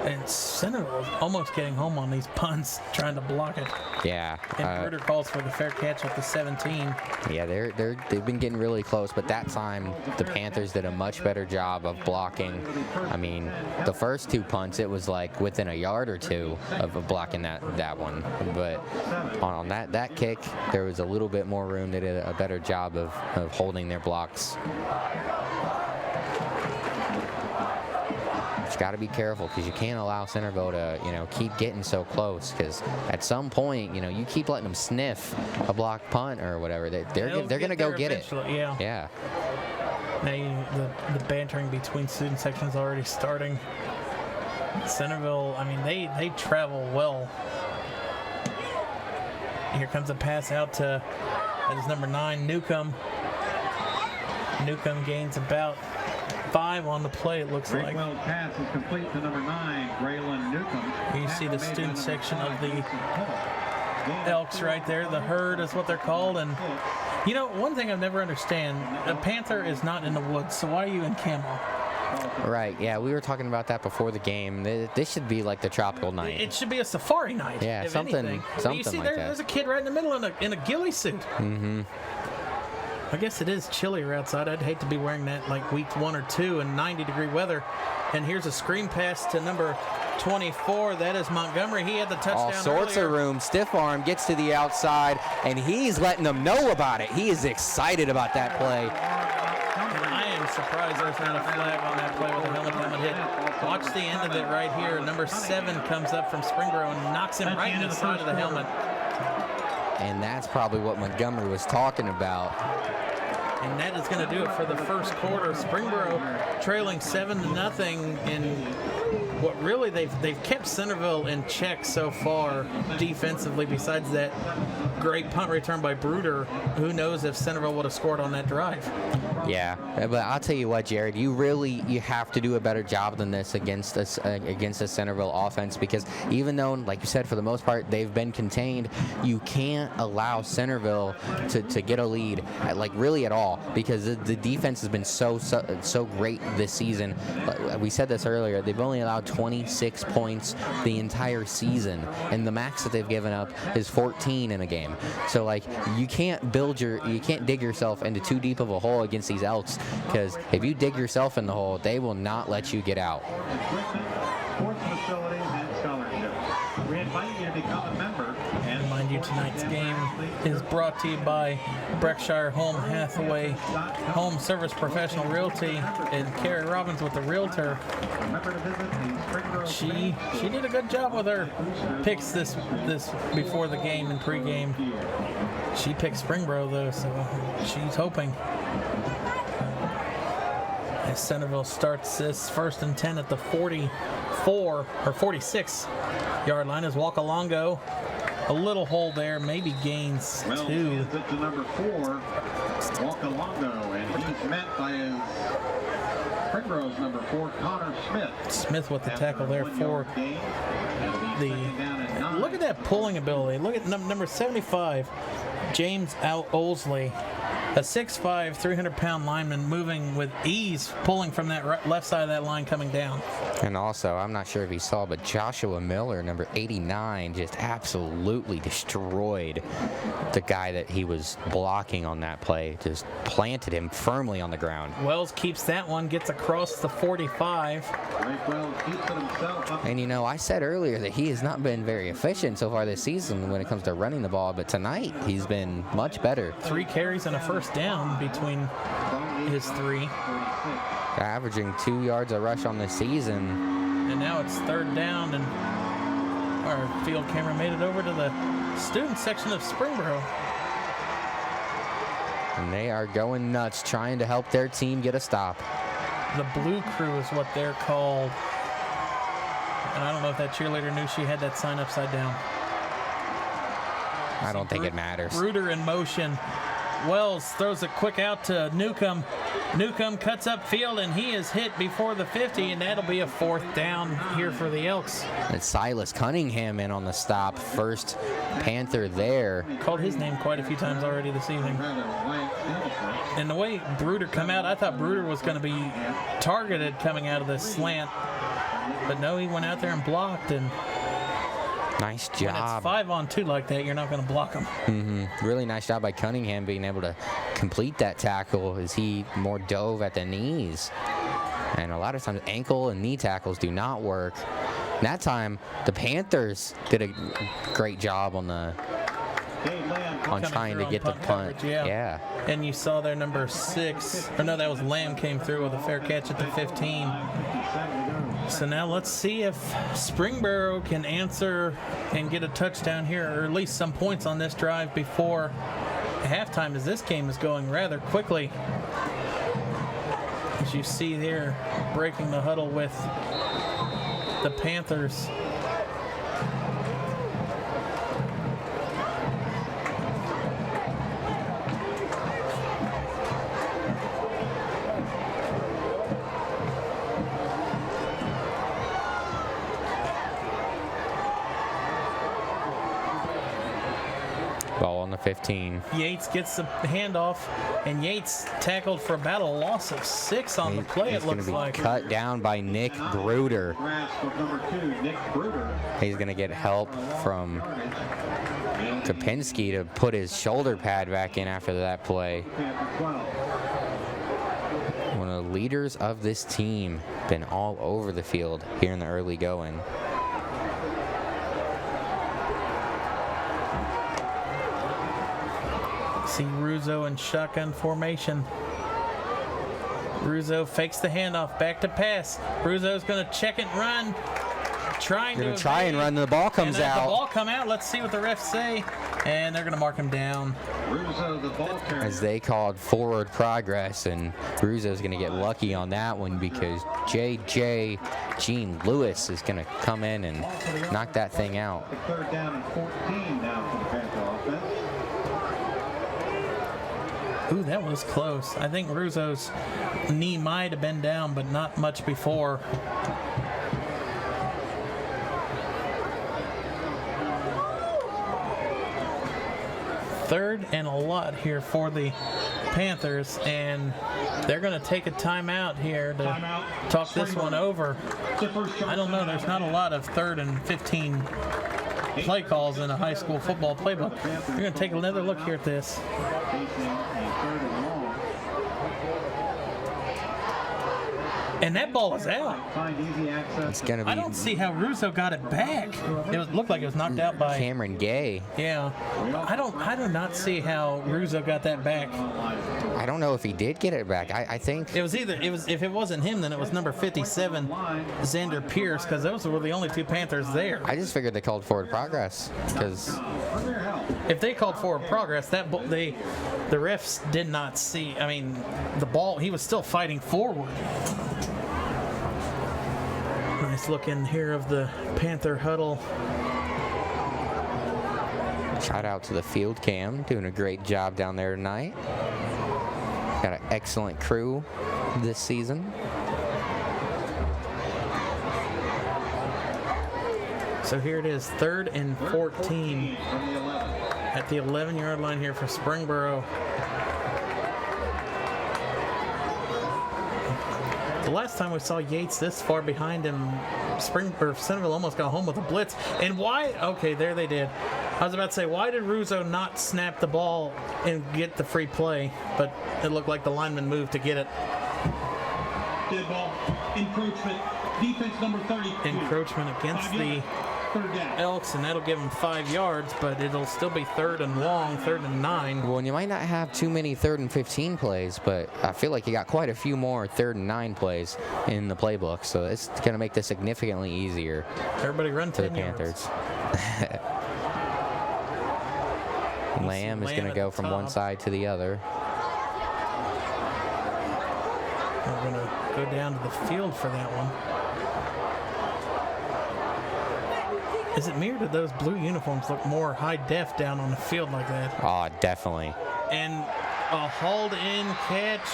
And Centerville is almost getting home on these punts, trying to block it. Yeah. And Bruder calls for the fair catch at the 17. Yeah, they've been getting really close, but that time the Panthers did a much better job of blocking. I mean, the first 2 punts, it was like within a yard or 2 of blocking that one. But on that kick, there was a little bit more room. They did a better job of holding their blocks. Got to be careful because you can't allow Centerville to, keep getting so close, because at some point, you keep letting them sniff a block punt or whatever. They're going to go get it. Yeah. Now the bantering between student sections already starting. Centerville, I mean, they travel well. Here comes a pass out to, that is number 9, Newcomb. Newcomb gains about 5 on the play, it looks like. Well, pass is complete to number 9, Braylon Newcomb. You see the student section of the Elks right there. The herd is what they're called. And, one thing I've never understand, a panther is not in the woods, so why are you in camo? Right, yeah, we were talking about that before the game. This should be like the tropical night. It should be a safari night. Yeah, something like that. There's a kid right in the middle in a ghillie suit. Mm-hmm. I guess it is chillier outside. I'd hate to be wearing that like week 1 or 2 in 90-degree weather. And here's a screen pass to number 24. That is Montgomery. He had the touchdown All sorts earlier. of room. Stiff arm gets to the outside, and he's letting them know about it. He is excited about that play. And I am surprised there's not a flag on that play with a helmet hit. Watch the end of it right here. Number 7 comes up from Springboro and knocks him right in the side of the helmet. And that's probably what Montgomery was talking about. And that is going to do it for the first quarter. Springboro trailing 7-0, and what really they've kept Centerville in check so far defensively. Besides that great punt return by Bruder, who knows if Centerville would have scored on that drive. Yeah, but I'll tell you what, Jared, you have to do a better job than this against the Centerville offense, because even though, like you said, for the most part they've been contained, you can't allow Centerville to get a lead really at all, because the defense has been so great this season. We said this earlier, they've only allowed 26 points the entire season, and the max that they've given up is 14 in a game. So you can't dig yourself into too deep of a hole against these Elks, because if you dig yourself in the hole, they will not let you get out. Sports facilities and scholarships. We invite you to become a member. And mind you, tonight's game is brought to you by Breckshire Home Hathaway Home Service Professional Realty, and Carrie Robbins with the Realtor. Remember to visit the Springboro. She did a good job with her picks this before the game and pregame. She picked Springboro though, so she's hoping. As Centerville starts this 1st and 10 at the 44 or 46 yard line, as Wakalongo, a little hole there, maybe gains 2. Well, he is at the number 4, Wakalongo, and he's met by his Springboro's number 4, Connor Smith. Smith with the tackle there for look at that pulling ability. Look at number 75, James Owsley. A 6'5", 300-pound lineman moving with ease, pulling from that left side of that line coming down. And also, I'm not sure if you saw, but Joshua Miller, number 89, just absolutely destroyed the guy that he was blocking on that play. Just planted him firmly on the ground. Wells keeps that one, gets across the 45. And, you know, I said earlier that he has not been very efficient so far this season when it comes to running the ball, but tonight he's been much better. 3 carries and a first down between his 3. Averaging 2 yards a rush on the season. And now it's 3rd down, and our field camera made it over to the student section of Springboro. And they are going nuts trying to help their team get a stop. The Blue Crew is what they're called. And I don't know if that cheerleader knew she had that sign upside down. I don't think it matters. Bruder in motion. Wells throws it quick out to Newcomb. Newcomb cuts up field, and he is hit before the 50, and that'll be a 4th down here for the Elks. It's Silas Cunningham in on the stop. First Panther there. Called his name quite a few times already this evening. And the way Bruder come out, I thought Bruder was going to be targeted coming out of the slant. But no, he went out there and blocked, and nice job. When it's 5-on-2 like that, you're not going to block him. Really nice job by Cunningham being able to complete that tackle as he more dove at the knees. And a lot of times ankle and knee tackles do not work. And that time, the Panthers did a great job on trying to get the punt. Coverage, yeah. And you saw their number 6, or no, that was Lamb came through with a fair catch at the 15. So now let's see if Springboro can answer and get a touchdown here, or at least some points on this drive before halftime, as this game is going rather quickly. As you see here, breaking the huddle with the Panthers. Ball on the 15. Yates gets the handoff, and Yates tackled for about a loss of 6 on the play, it looks like. He's going to be cut down by Nick Bruder. He's going to get help from Kopinski to put his shoulder pad back in after that play. One of the leaders of this team, been all over the field here in the early going. See Russo in shotgun formation. Russo fakes the handoff, back to pass. Russo's going to check and run. Try and run. The ball comes out. The ball come out. Let's see what the refs say. And they're going to mark him down. As they called forward progress, and Russo's going to get lucky on that one because J.J. Gene Lewis is going to come in and knock that thing out. 3rd down and 14 now for the Panther offense. Ooh, that was close. I think Russo's knee might have been down, but not much before. Third and a lot here for the Panthers, and they're going to take a timeout here to talk this one over. I don't know. There's not a lot of 3rd and 15 play calls in a high school football playbook. We're going to take another look here at this. And that ball is out. It's gonna be. I don't see how Russo got it back. It looked like it was knocked out by Cameron Gay. Yeah, I do not see how Russo got that back. I don't know if he did get it back. I think It was if it wasn't him, then it was number 57, Xander Pierce, because those were the only 2 Panthers there. I just figured they called forward progress because If they called forward progress, the refs did not see. I mean, the ball, he was still fighting forward. Nice look in here of the Panther huddle. shout out to the field cam, doing a great job down there tonight. Got an excellent crew this season. So here it is, 3rd and 14 at the 11-yard line here for Springboro. The last time we saw Yates this far behind him, Centerville almost got home with a blitz. And why? Okay, there they did. I was about to say, why did Russo not snap the ball and get the free play? But it looked like the lineman moved to get it. Dead ball. Encroachment. Defense number 30. Encroachment against the Elks, and that'll give them 5 yards, but it'll still be 3rd and long, 3rd and 9. Well, and you might not have too many 3rd and 15 plays, but I feel like you got quite a few more 3rd and 9 plays in the playbook, so it's going to make this significantly easier. Everybody run for 10 the Panthers. Lamb is going to go from one side to the other. We're going to go down to the field for that one. Is it me or did those blue uniforms look more high def down on the field like that? Oh, definitely. And a hauled in catch.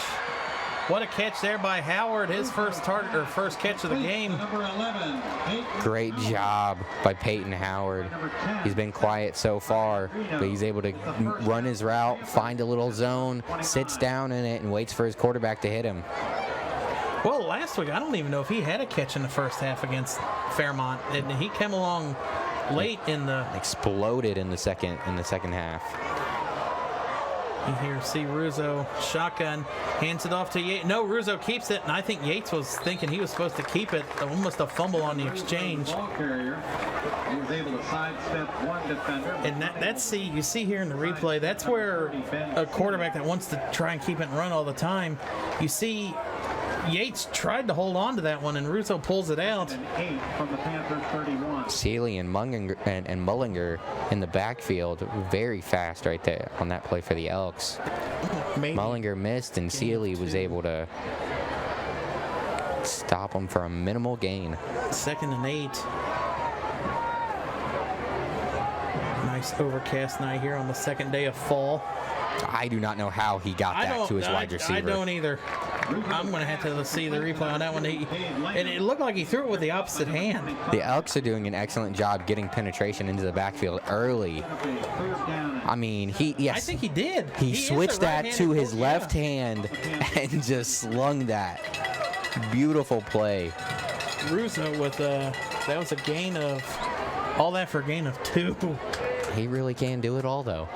What a catch there by Howard. His first target or first catch of the game. Great job by Peyton Howard. He's been quiet so far, but he's able to run his route, find a little zone, sits down in it, and waits for his quarterback to hit him. Well, last week, I don't even know if he had a catch in the first half against Fairmont. And he came along late in the... Exploded in the second half. You hear see Russo, shotgun, hands it off to Yates. No, Russo keeps it, and I think Yates was thinking he was supposed to keep it. Almost a fumble on the exchange. Ball carrier. He was able to sidestep one defender. And you see here in the replay, that's where a quarterback that wants to try and keep it and run all the time, you see Yates tried to hold on to that one, and Russo pulls it out. From the Panthers 31. Sealy and Mullinger in the backfield, very fast right there on that play for the Elks. Maybe. Mullinger missed, and Sealy was able to stop him for a minimal gain. 2nd and 8. Nice overcast night here on the 2nd day of fall. I do not know how he got that to his wide receiver. I don't either. I'm going to have to see the replay on that one. And it looked like he threw it with the opposite hand. The Elks are doing an excellent job getting penetration into the backfield early. I mean, I think he did. He switched that to his left hand and just slung that. Beautiful play. Russo with that was a gain of all that for a gain of 2. He really can do it all, though.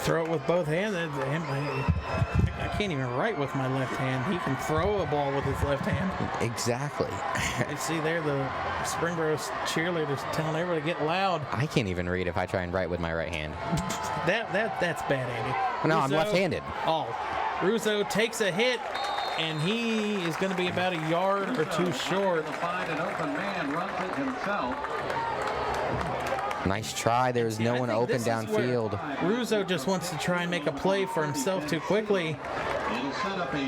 Throw it with both hands. I can't even write with my left hand. He can throw a ball with his left hand. Exactly. You see there the Springboro cheerleaders telling everybody to get loud. I can't even read if I try and write with my right hand. That's bad, Andy. No, Russo, I'm left-handed. Oh, Russo takes a hit, and he is going to be about a yard or 2 short. Find an open man, runs it himself. Nice try. There was no one open downfield. Russo just wants to try and make a play for himself too quickly.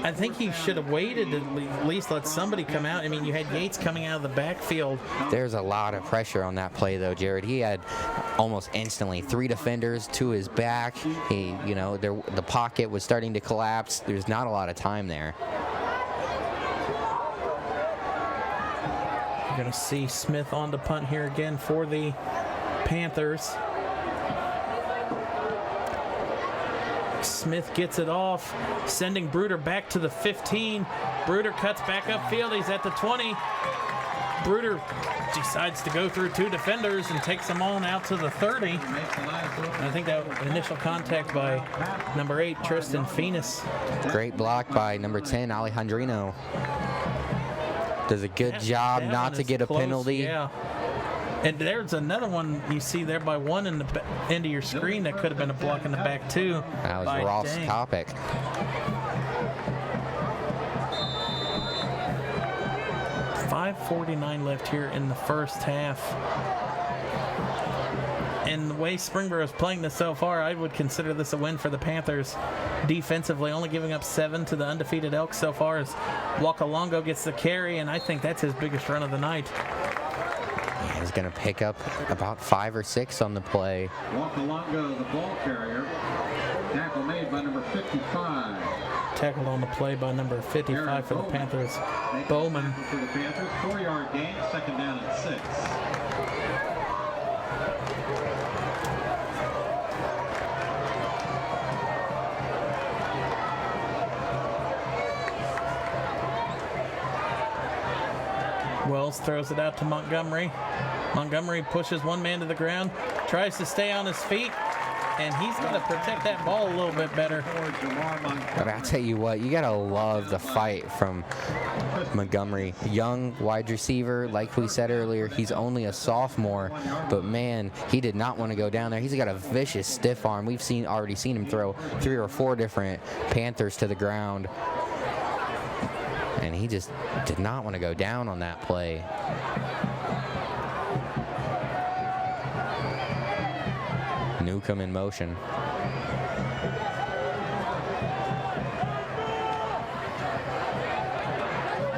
I think he should have waited to at least let somebody come out. I mean, you had Yates coming out of the backfield. There's a lot of pressure on that play, though, Jared. He had almost instantly 3 defenders to his back. The pocket was starting to collapse. There's not a lot of time there. You're going to see Smith on the punt here again for the Panthers. Smith gets it off, sending Bruder back to the 15. Bruder cuts back upfield. He's at the 20. Bruder decides to go through 2 defenders and takes them on out to the 30. I think that initial contact by number 8, Tristan Phoenix. Great block by number 10, Alejandrino. Does a good job not to get a penalty. Yeah. And there's another one you see there by 1 in the end of your screen that could have been a block in the back too. That was Ross Topic. .549 left here in the first half. And the way Springboro is playing this so far, I would consider this a win for the Panthers defensively, only giving up 7 to the undefeated Elks so far as Wakalongo gets the carry, and I think that's his biggest run of the night. He's going to pick up about 5 or 6 on the play. Wakalongo, the ball carrier. Tackle made by number 55. Tackled on the play by number 55 for the Panthers. Bowman. For the Panthers, 4-yard gain, 2nd down and 6. Wells throws it out to Montgomery. Montgomery pushes one man to the ground, tries to stay on his feet, and he's going to protect that ball a little bit better. But I'll tell you what, you got to love the fight from Montgomery. Young wide receiver, like we said earlier, he's only a sophomore, but man, he did not want to go down there. He's got a vicious stiff arm. We've already seen him throw 3 or 4 different Panthers to the ground, and he just did not want to go down on that play. Newcomb in motion.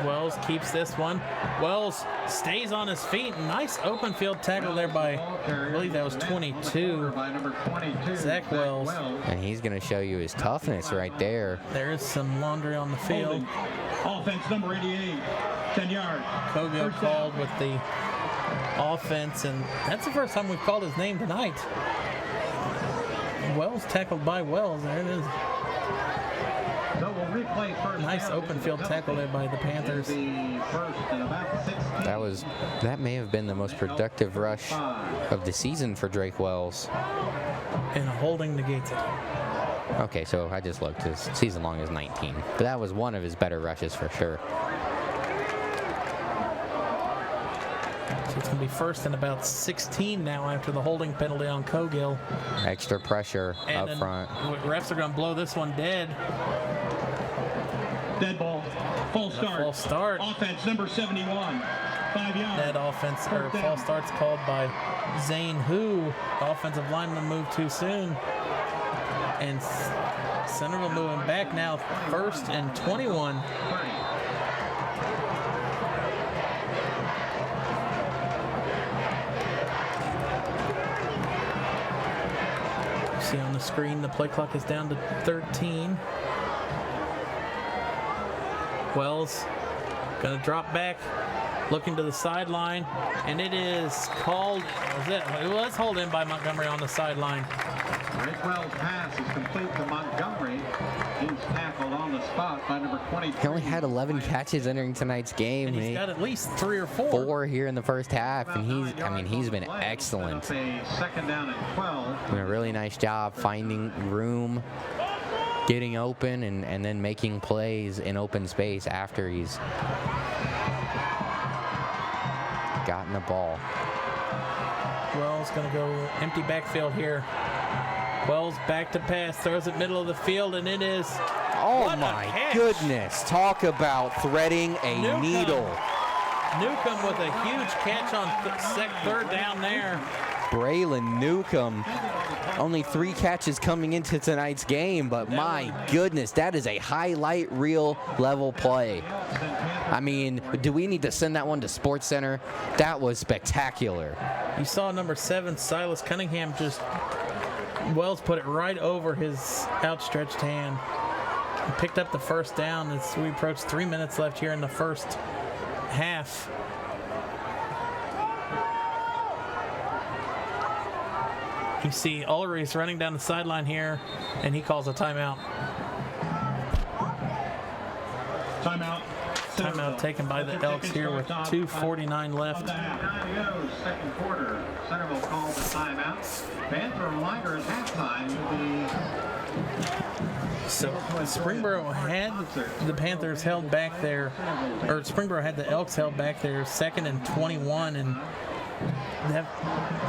Wells keeps this one. Wells stays on his feet. Nice open field tackle there by, I believe that was 22, Zach Wells. And he's going to show you his toughness right there. There is some laundry on the field. Offense number 88, 10 yards. Cogill called with the offense, and that's the first time we've called his name tonight. Wells tackled by Wells. There it is. Nice open field tackle there by the Panthers. That may have been the most productive rush of the season for Drake Wells. And a holding negates it. Okay, so I just looked. His season long is 19, but that was one of his better rushes for sure. So it's going to be first and about 16 now after the holding penalty on Cogill. Extra pressure and up front. Refs are going to blow this one dead. Dead ball. Full start. Full start. Offense number 71. 5 yards. That offense or false start's called by Zane Hu. Offensive lineman moved too soon. And Centerville moving back now, first and 21. See on the screen, the play clock is down to 13. Wells gonna drop back, looking to the sideline, and it is called. It was hauled in by Montgomery on the sideline. Drake Wells' pass is complete to Montgomery. He's tackled on the spot by number 23. He only had 11 catches entering tonight's game. And he's got at least 3 or 4. 4 here in the first half, and he's been excellent. Second down and 12. Doing a really nice job finding room, getting open, and then making plays in open space after he's gotten the ball. Wells gonna go empty backfield here. Wells back to pass, throws it middle of the field, and it is. Oh my goodness! Talk about threading a needle. Newcomb with a huge catch on third down there. Braylon Newcomb, only 3 catches coming into tonight's game, but my goodness, that is a highlight reel level play. I mean, do we need to send that one to Sports Center? That was spectacular. You saw number 7, Silas Cunningham, just Wells put it right over his outstretched hand. He picked up the first down as we approach 3 minutes left here in the first half. You see Ulrich's running down the sideline here, and he calls a timeout. Timeout. Timeout taken by the Elks here with 2:49 left. Second quarter. Centerville calls a timeout. Panther reminder at halftime will be. So Springboro had the Panthers held back there, or Springboro had the Elks held back there, 2nd and 21, and that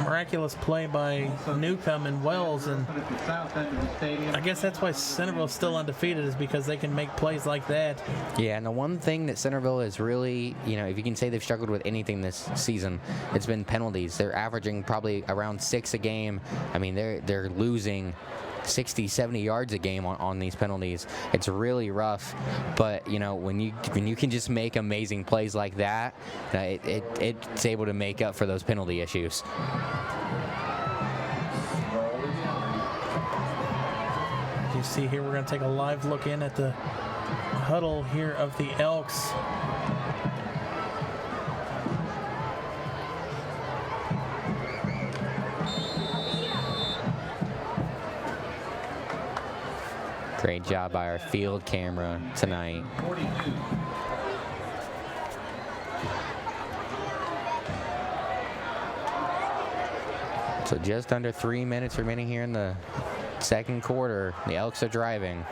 miraculous play by Newcomb and Wells, and I guess that's why Centerville's still undefeated, is because they can make plays like that. Yeah, and the one thing that Centerville is really, if you can say they've struggled with anything this season, it's been penalties. They're averaging probably around 6 a game. I mean, they're losing 60, 70 yards a game on these penalties. It's really rough, but when you can just make amazing plays like that, it's able to make up for those penalty issues. You see here, we're going to take a live look in at the huddle here of the Elks. Great job by our field camera tonight. So just under 3 minutes remaining here in the second quarter. The Elks are driving.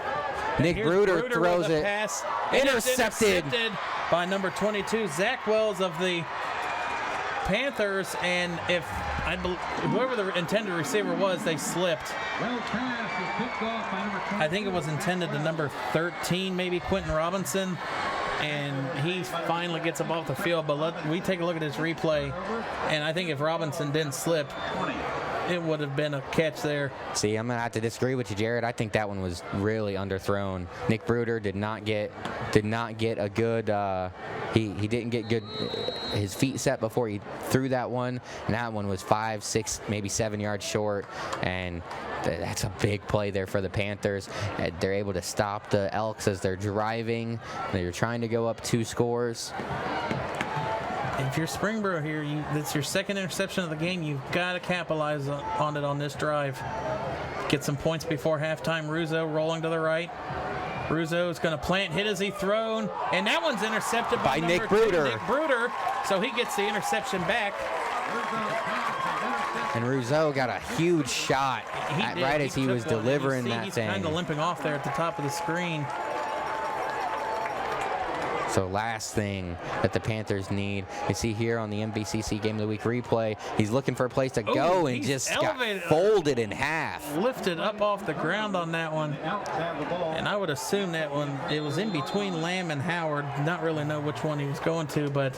Nick Bruder throws it. Pass. Intercepted by number 22, Zach Wells of the Panthers. And whoever the intended receiver was, they slipped. I think it was intended to number 13, maybe Quentin Robinson. And he finally gets up off the field. But we take a look at his replay. And I think if Robinson didn't slip, it would have been a catch there. See, I'm going to have to disagree with you, Jared. I think that one was really underthrown. Nick Bruder did not get a good he didn't get good his feet set before he threw that one. And that one was 5, 6, maybe 7 yards short. And that's a big play there for the Panthers. They're able to stop the Elks as they're driving. They're trying to go up 2 scores. If you're Springboro here, it's your second interception of the game. You've got to capitalize on it on this drive. Get some points before halftime. Russo rolling to the right. Russo is going to plant, hit as he thrown, and that one's intercepted by Nick Bruder. Nick Bruder, so he gets the interception back. And Russo got a huge shot right as he was delivering that thing. He's kind of limping off there at the top of the screen. So last thing that the Panthers need, you see here on the MVCC Game of the Week replay, he's looking for a place to go and just got folded in half. Lifted up off the ground on that one. And I would assume that one, it was in between Lamb and Howard. Not really know which one he was going to, but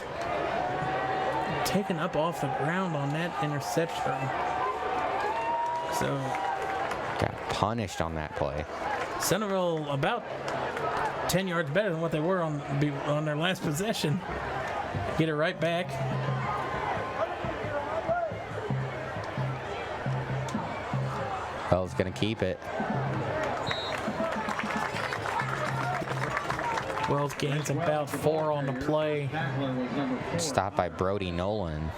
taken up off the ground on that interception. So got punished on that play. Centerville about 10 yards better than what they were on their last possession. Get it right back. Bell's going to keep it. Wells gains about 4 on the play. Stopped by Brody Nolan.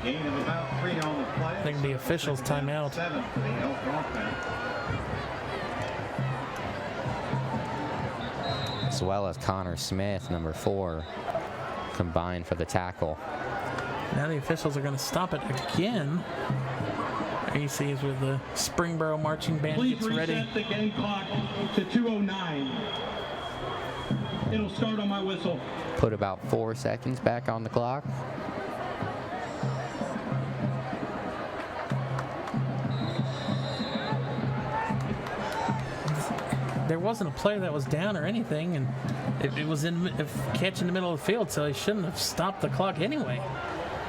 I think the officials timeout. As well as Connor Smith, number 4, combined for the tackle. Now the officials are going to stop it again. AC's with the Springboro marching band gets ready. Please reset the game clock to 2:09. It'll start on my whistle. Put about 4 seconds back on the clock. There wasn't a player that was down or anything, and it was in catch in the middle of the field, so he shouldn't have stopped the clock anyway.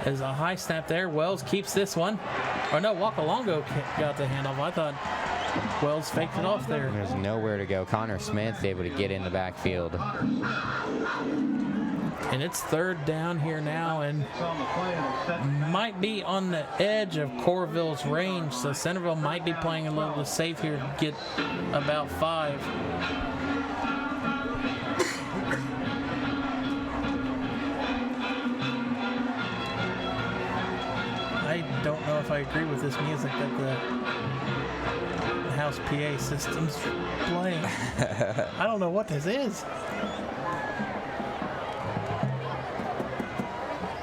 There's a high snap there. Wells keeps this one. Or no, Wakalongo got the handoff. I thought Wells faked it off there. There's nowhere to go. Connor Smith able to get in the backfield. And it's 3rd down here now, and might be on the edge of Coralville's range, so Centerville might be playing a little bit safe here to get about 5. I don't know if I agree with this music that the house PA system's playing. I don't know what this is.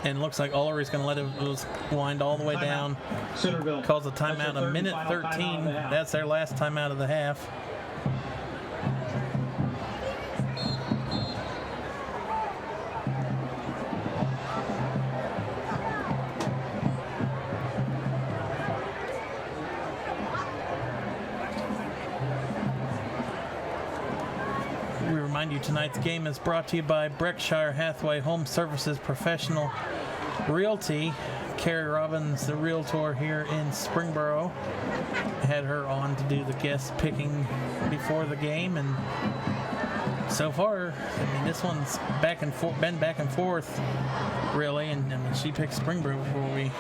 And looks like Ullery's going to let it wind all the way down. Centerville Calls a timeout, a minute 13. That's their last timeout of the half. We remind you tonight's game is brought to you by Breckshire Hathaway Home Services Professional Realty. Carrie Robbins, the realtor here in Springboro, had her on to do the guest picking before the game, and so far, I mean, this one's been back and forth, really, and I mean, she picked Springboro before we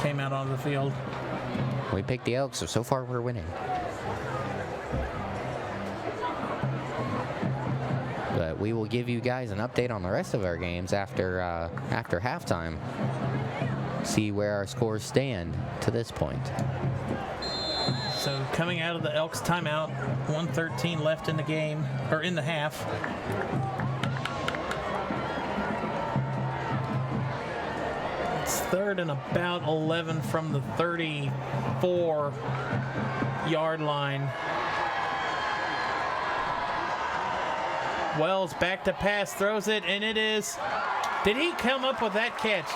came out onto the field. We picked the Elks, so far we're winning. But we will give you guys an update on the rest of our games after halftime. See where our scores stand to this point. So coming out of the Elks timeout, 1:13 left in the game, or in the half. It's 3rd and about 11 from the 34-yard line. Wells back to pass, throws it, and it is. Did he come up with that catch?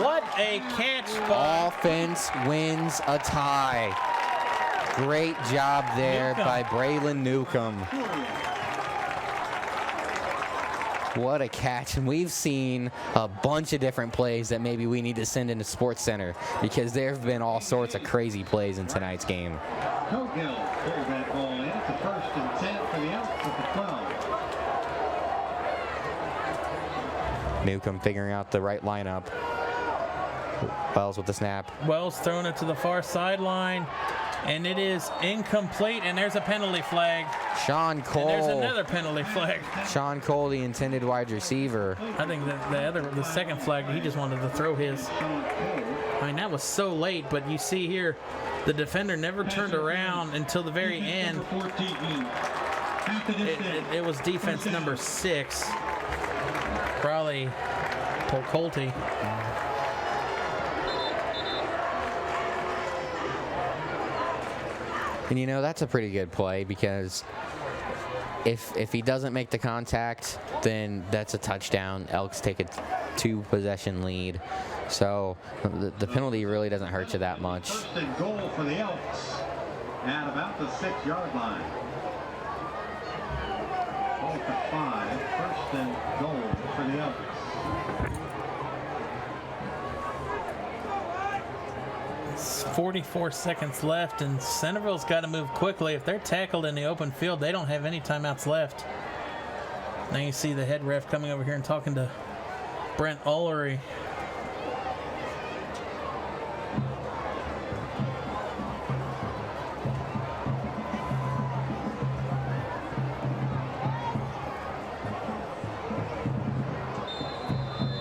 What a catch by Offense wins a tie. Great job there by Braylon Newcomb. What a catch. And we've seen a bunch of different plays that maybe we need to send into Sports Center, because there have been all sorts of crazy plays in tonight's game. Cogill pulls that ball in. It's a 1st and 10 for the Elks at the 12. Newcomb figuring out the right lineup. Wells with the snap. Wells throwing it to the far sideline, and it is incomplete, and there's a penalty flag. Sean Cole. And there's another penalty flag. Sean Cole, the intended wide receiver. I think the second flag, he just wanted to throw his. I mean, that was so late, but you see here, the defender never turned around until the very end. It was defense number 6. Probably Polcolti. And you know, that's a pretty good play, because if he doesn't make the contact, then that's a touchdown. Elks take a 2-possession lead. So the penalty really doesn't hurt you that much. 1st and goal for the Elks at about the 6-yard line. Ball for 5. 1st and goal for the Elks. It's 44 seconds left, and Centerville's got to move quickly. If they're tackled in the open field, they don't have any timeouts left. Now you see the head ref coming over here and talking to Brent Ullery.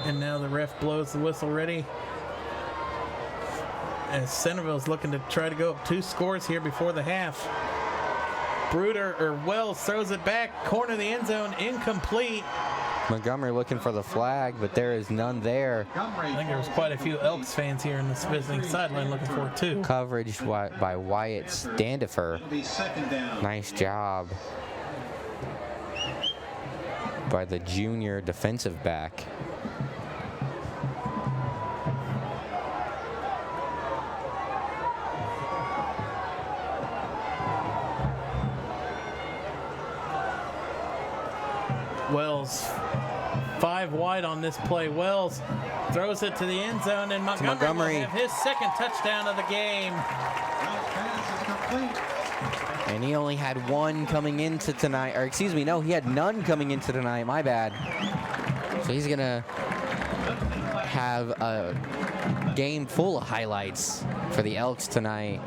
And now the ref blows the whistle ready. As Centerville's looking to try to go up 2 scores here before the half. Wells throws it back, corner of the end zone, incomplete. Montgomery looking for the flag, but there is none there. I think there was quite a few Elks fans here in this visiting sideline looking for it too. Coverage by Wyatt Standifer. Nice job by the junior defensive back. Wells 5 wide on this play. Wells throws it to the end zone, and Montgomery will have his 2nd touchdown of the game. And he only had 1 coming into tonight, or excuse me, no, he had none coming into tonight, my bad. So he's gonna have a game full of highlights for the Elks tonight.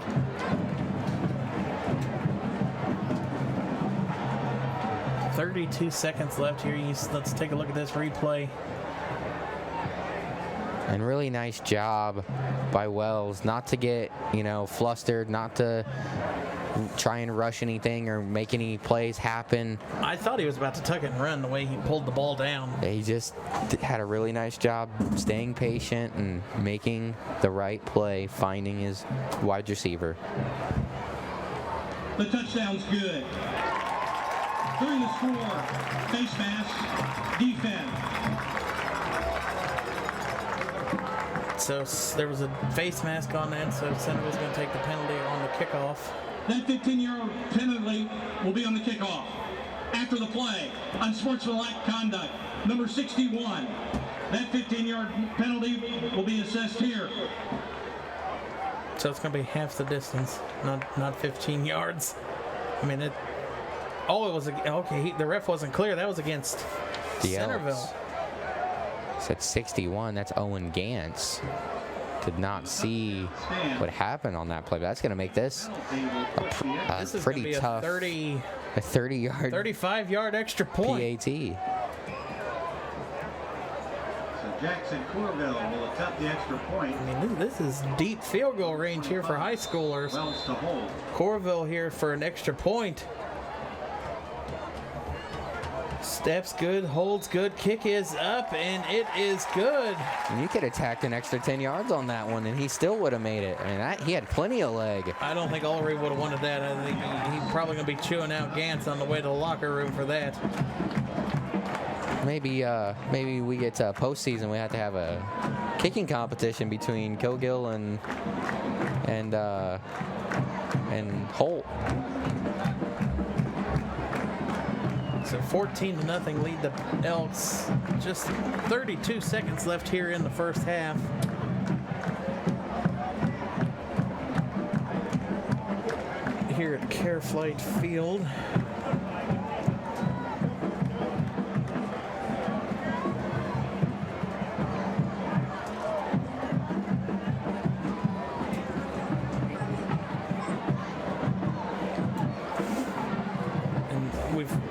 .32 seconds left here. Let's take a look at this replay. And really nice job by Wells not to get, flustered, not to try and rush anything or make any plays happen. I thought he was about to tuck it and run the way he pulled the ball down. He just had a really nice job staying patient and making the right play, finding his wide receiver. The touchdown's good. During the score, face mask, defense. So there was a face mask on that, so Centerville's going to take the penalty on the kickoff. That 15-yard penalty will be on the kickoff. After the play, unsportsmanlike conduct, number 61. That 15-yard penalty will be assessed here. So it's going to be half the distance, not 15 yards. I mean, the ref wasn't clear. That was against the Centerville. Elks. It's at 61. That's Owen Gantz. Did not see what happened on that play, but that's going to make this a pretty tough. A 30-yard, 35-yard extra point. PAT. Jackson Corville will attempt the extra point. I mean, this is deep field goal range here for high schoolers. Wells to hold. Corville here for an extra point. Steps good, holds good, kick is up, and it is good. And you could have tacked an extra 10 yards on that one, and he still would have made it. I mean, he had plenty of leg. I don't think Ulrey would have wanted that. I think he's probably going to be chewing out Gantz on the way to the locker room for that. Maybe we get to postseason. We have to have a kicking competition between Cogill and Holt. So 14-0 lead the Elks. Just 32 seconds left here in the first half. Here at Careflight Field.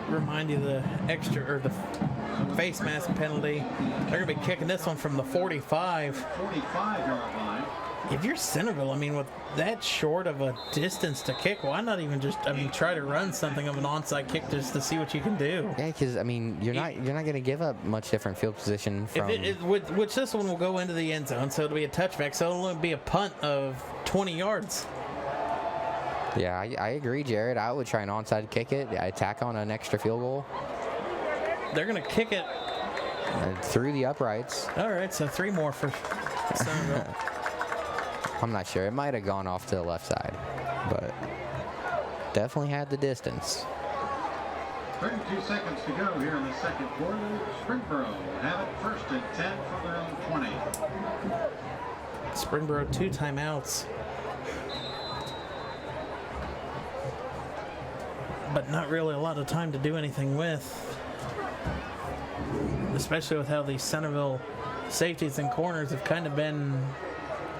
Remind you the face mask penalty. They're going to be kicking this one from the 45. 45-yard line. If you're Centerville, I mean, with that short of a distance to kick, why not even just, try to run something of an onside kick just to see what you can do? Yeah, because, you're not going to give up much different field position from... Which this one will go into the end zone, so it'll be a touchback. So it'll be a punt of 20 yards. Yeah, I agree, Jared. I would try an onside kick it. I'd tack on an extra field goal. They're going to kick it. Through the uprights. All right, so 3 more for Centerville. I'm not sure. It might have gone off to the left side, but definitely had the distance. 32 seconds to go here in the second quarter. Springboro have it first and 10 from their own 20. Springboro 2 timeouts. But not really a lot of time to do anything with, especially with how these Centerville safeties and corners have kind of been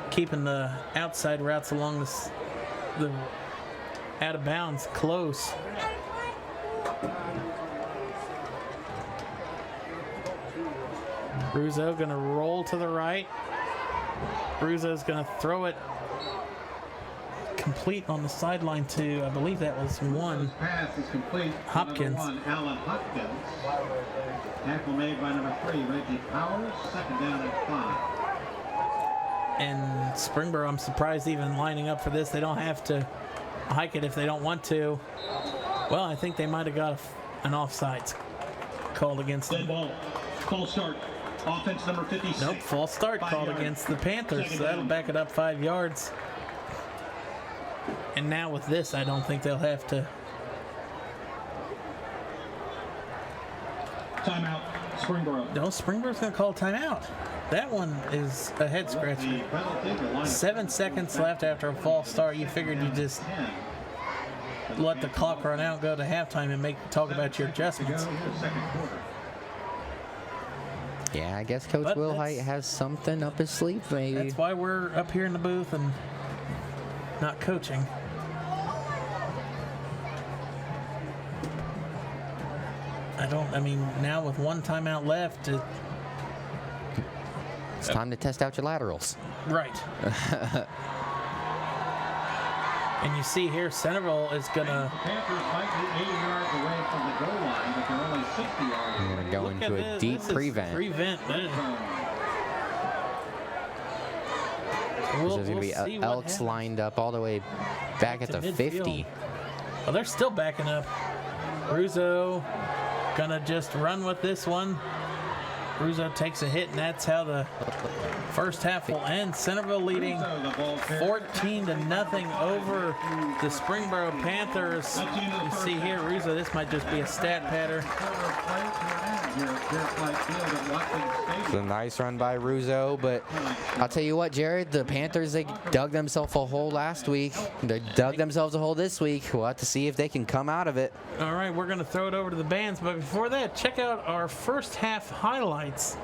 keeping the outside routes along the out of bounds close. Russo going to roll to the right. Russo's going to throw it complete on the sideline to, I believe that was one. Pass is complete. Hopkins. Number 1, Alan Hopkins. Tackle made by number 3, Reggie Powers. Second down and 5. And Springboro, I'm surprised even lining up for this. They don't have to hike it if they don't want to. Well, I think they might have got an offsides called against them. Dead ball. False start. Offense number 56. Nope, false start 5 called yards. against the Panthers. So that'll back it up 5 yards. And now with this, I don't think they'll have to. Timeout. Springboro. No, Springboro's going to call timeout. That one is a head scratcher. 7 seconds left after a false start. You figured you just let the clock run out, go to halftime, and talk about your adjustments. Yeah, I guess Coach But Wilhite has something up his sleeve, maybe. That's why we're up here in the booth and not coaching. Now with 1 timeout left, It's time to test out your laterals. right. And you see here, Centerville is going to... Panthers might be 80 yards away from the goal line, but they're only 60 yards We're going to go into a deep prevent. Prevent. There's going to be Elks lined up all the way back at the 50. Well, they're still backing up. Russo gonna just run with this one. Russo takes a hit, and that's how the first half will end. Centerville leading 14-0 over the Springboro Panthers. You see here, Russo, this might just be a stat pattern. It's a nice run by Russo, but I'll tell you what, Jared, the Panthers, they dug themselves a hole last week. They dug themselves a hole this week. We'll have to see if they can come out of it. All right, we're going to throw it over to the bands, but before that, check out our first half highlights.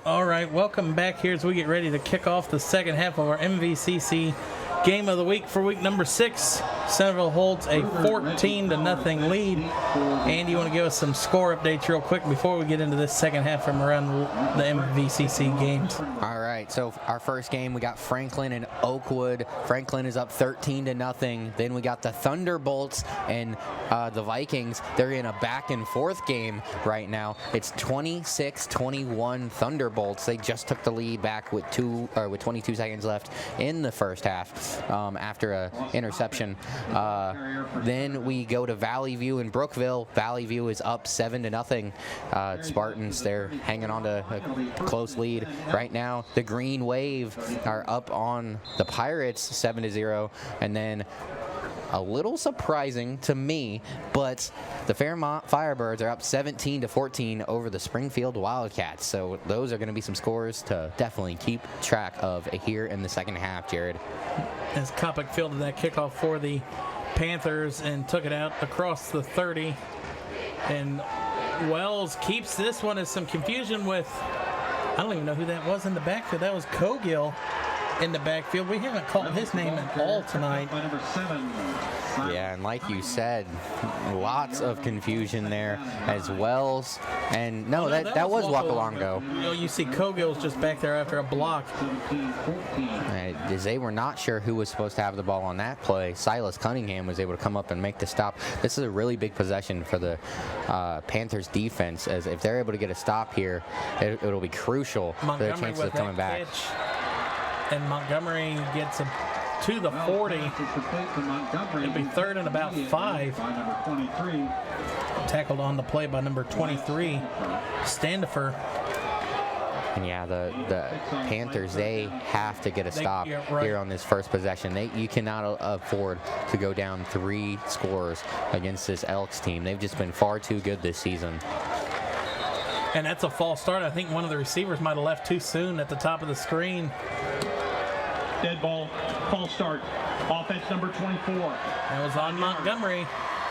All right, welcome back here as we get ready to kick off the second half of our MVCC game of the week for week number 6. Centerville holds a 14-0 lead. Andy, you want to give us some score updates real quick before we get into this second half from around the MVCC games? All right, so our first game, we got Franklin and Oakwood. Franklin is up 13-0. Then we got the Thunderbolts and the Vikings. They're in a back and forth game right now. It's 26-21 Thunderbolts. They just took the lead back with 22 seconds left in the first half after an interception. Then we go to Valley View and Brookville. Valley View is up 7-0. Spartans, they're hanging on to a close lead right now. The Green Wave are up on the Pirates 7-0, and then a little surprising to me, but the Fairmont Firebirds are up 17-14 over the Springfield Wildcats. So those are going to be some scores to definitely keep track of here in the second half, Jared. As Kopic fielded that kickoff for the Panthers and took it out across the 30. And Wells keeps this one as some confusion with, I don't even know who that was in the backfield. That was Cogill in the backfield. We haven't called his name at all tonight. Yeah, and like you said, lots of confusion there as Wells. And no, that was Wakalongo. You know, you see Cogill's just back there after a block. As they were not sure who was supposed to have the ball on that play. Silas Cunningham was able to come up and make the stop. This is a really big possession for the Panthers defense, as if they're able to get a stop here, it'll be crucial for their chances of coming back. Pitch. And Montgomery gets him to the 40. It'll be third and about 5. Tackled on the play by number 23, Standifer. And yeah, the Panthers, they have to get a stop here on this first possession. You cannot afford to go down 3 scores against this Elks team. They've just been far too good this season. And that's a false start. I think one of the receivers might have left too soon at the top of the screen. Dead ball, false start. Offense number 24. That was on Montgomery.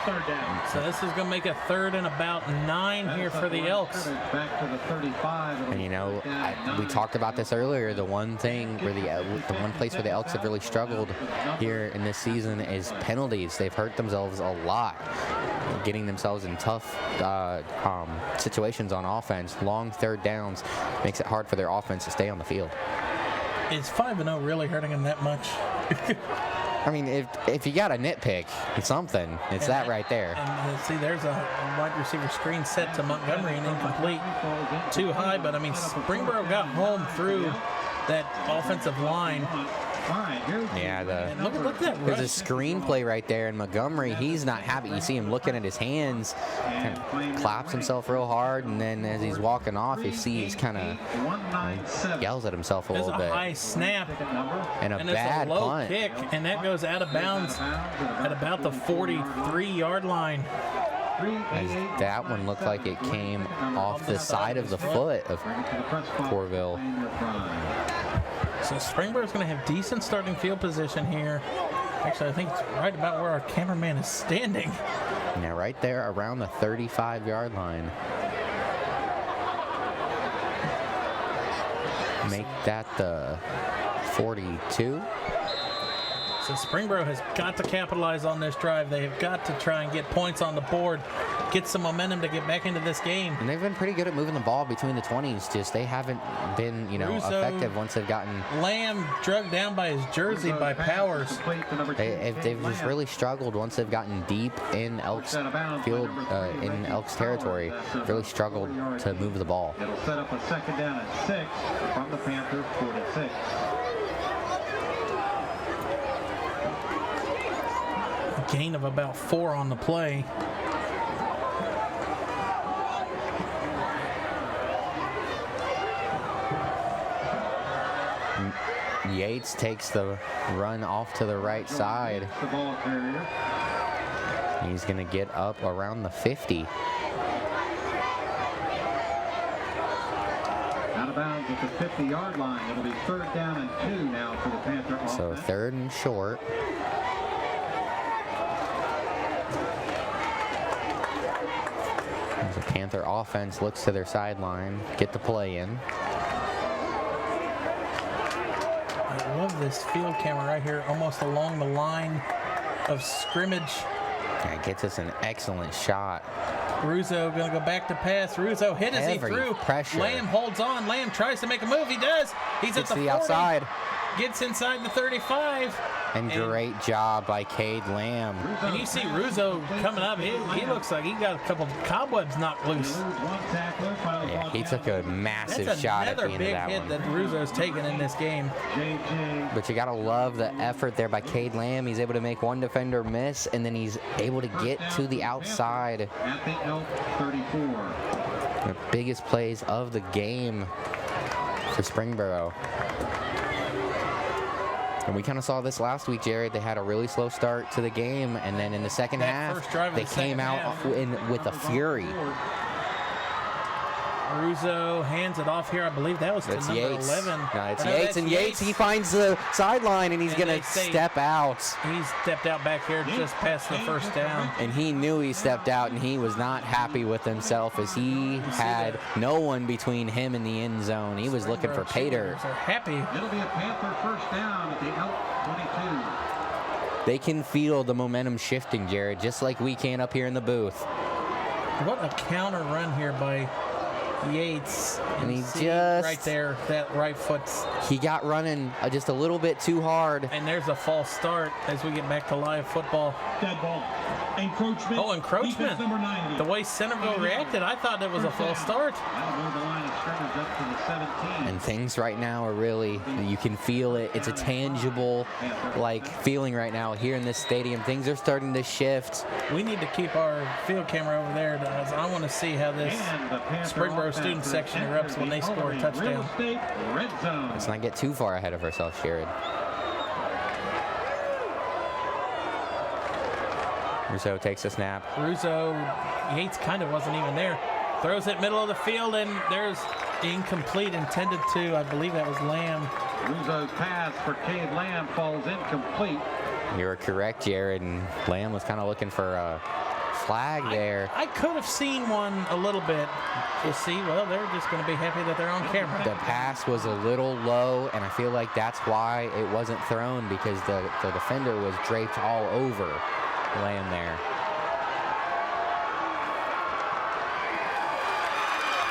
Third down. So this is going to make a third and about 9 here for the Elks. Back to the 35. And you know, we talked about this earlier. The one thing where the one place where the Elks have really struggled here in this season is penalties. They've hurt themselves a lot, getting themselves in tough situations on offense. Long third downs makes it hard for their offense to stay on the field. Is 5-0 really hurting them that much? I mean, if you got a nitpick, it's something. It's that right there. And see, there's a wide receiver screen set to Montgomery and incomplete. Too high, but I mean, Springboro got home through that offensive line. Yeah, look at that. There's a screenplay right there, and Montgomery, he's not happy. You see him looking at his hands, kind of claps himself real hard, and then as he's walking off, you see he's kind of yells at himself a little bit. There's a high snap and a bad low punt. Kick, and that goes out of bounds at about the 43-yard line. As that one looked like it came off the side of the foot of Corville. So Springboro's going to have decent starting field position here. Actually, I think it's right about where our cameraman is standing. Yeah, right there around the 35-yard line. Make that the 42. So Springboro has got to capitalize on this drive. They have got to try and get points on the board, get some momentum to get back into this game. And they've been pretty good at moving the ball between the 20s. Just they haven't been, Russo, effective once they've gotten. Lamb drugged down by his jersey by Powers. They've just really struggled once they've gotten deep in Elks field, in Elks territory. Really struggled to move the ball. It'll set up a second down and 6 from the Panthers 46. Gain of about 4 on the play. Yates takes the run off to the right side. The ball carrier. He's going to get up around the 50. Out of bounds at the 50-yard line. It'll be 3rd down and 2 now for the Panther offense. So 3rd and short. As the Panther offense looks to their sideline, get the play in. I love this field camera right here, almost along the line of scrimmage. That gets us an excellent shot. Russo going to go back to pass. Russo hit as he threw. Pressure. Lamb holds on. Lamb tries to make a move. He does. He's at the 40. Outside. Gets inside the 35. And great job by Cade Lamb. And you see Russo coming up. He looks like he got a couple cobwebs knocked loose. Yeah, he took a massive shot at the end of that one. That's another big hit that Russo's taken in this game. But you got to love the effort there by Cade Lamb. He's able to make one defender miss, and then he's able to get to the outside. At the Elk 34. The biggest plays of the game for Springboro. And we kind of saw this last week, Jared. They had a really slow start to the game, and then in the second half, they came out with a fury. Russo hands it off here. I believe that was to number Yates. 11. No, it's Yates, and Yates, he finds the sideline, and he's going to step out. He stepped out back here just past the 1st down. And he knew he stepped out, and he was not happy with himself as he had no one between him and the end zone. He was looking for pay dirt. Happy. It'll be a Panther 1st down at the Elk 22. They can feel the momentum shifting, Jared, just like we can up here in the booth. What a counter run here by Yates. And he right there, that right foot. He got running just a little bit too hard. And there's a false start as we get back to live football. Dead ball. Encroachment. Oh, encroachment. Number 90. The way Centerville reacted, I thought it was a false start. That'll move the line of scrimmage up to the 17. And things right now are really, you can feel it. It's a tangible, feeling right now here in this stadium. Things are starting to shift. We need to keep our field camera over there, guys. I want to see how this Springboro student section erupts when they score a touchdown. Let's not get too far ahead of ourselves, Jared. Russo takes a snap. Russo, Yates kind of wasn't even there. Throws it middle of the field, and there's incomplete, intended to, I believe that was Lamb. Russo's pass for Cade Lamb falls incomplete. You're correct, Jared, and Lamb was kind of looking for a flag there. I could have seen one a little bit. You see, well, they're just going to be happy that they're on camera. The pass was a little low, and I feel like that's why it wasn't thrown, because the defender was draped all over Lamb there.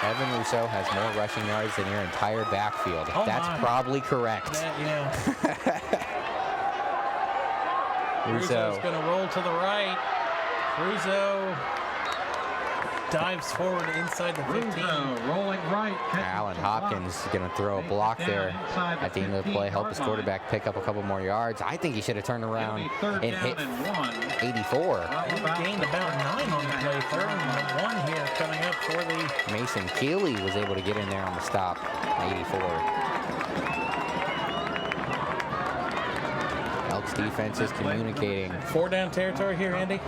Evan Russo has more rushing yards than your entire backfield. Oh, that's probably correct. Yeah. Russo's going to roll to the right. Russo dives forward inside the 15. Russo rolling right. Allen Hopkins is going to throw a block there at the end of the play, help his quarterback pick up a couple more yards. I think he should have turned around and hit 84. He gained about 9 on the play. 3rd and 1 here coming up for the... Mason Keeley was able to get in there on the stop, 84. Elks defense is communicating. 4 down territory here, Andy.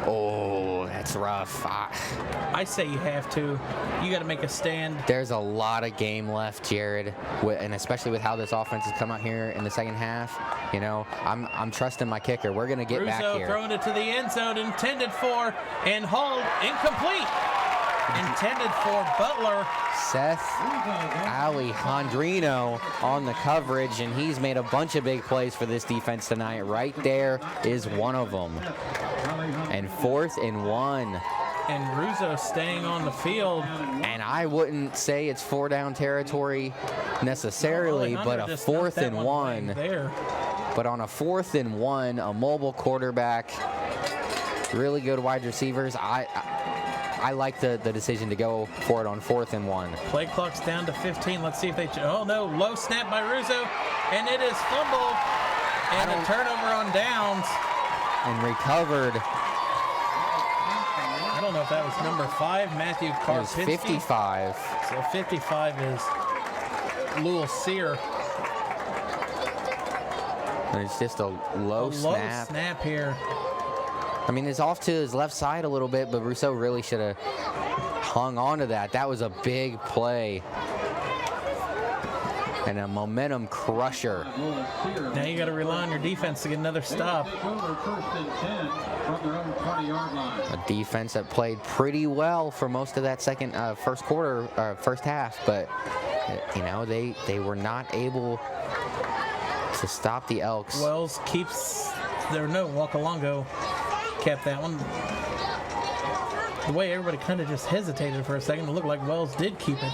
Oh, that's rough. I say you have to. You got to make a stand. There's a lot of game left, Jared, and especially with how this offense has come out here in the second half. You know, I'm trusting my kicker. We're going to get Russo back here. Throwing it to the end zone, intended for, and hauled, incomplete. intended for Butler. Seth Alejandrino on the coverage, and he's made a bunch of big plays for this defense tonight. Right there is one of them. And 4th and 1. And Russo staying on the field. And I wouldn't say it's 4-down territory necessarily, but a 4th and 1. There. But on a 4th and 1, a mobile quarterback, really good wide receivers. I like the decision to go for it on 4th and 1. Play clock's down to 15. Let's see if they. Oh no! Low snap by Russo, and it is fumbled, and a turnover on downs. And recovered. I don't know if that was number 5, Matthew Karpinski. It was 55. So 55 is Lewis Sear. And it's just a low snap. Low snap here. I mean, it's off to his left side a little bit, but Rousseau really should have hung on to that. That was a big play. And a momentum crusher. Now you got to rely on your defense to get another stop. A defense that played pretty well for most of that first half, but you know, they were not able to stop the Elks. Wells keeps Wakalongo kept that one. The way everybody kind of just hesitated for a second, it looked like Wells did keep it.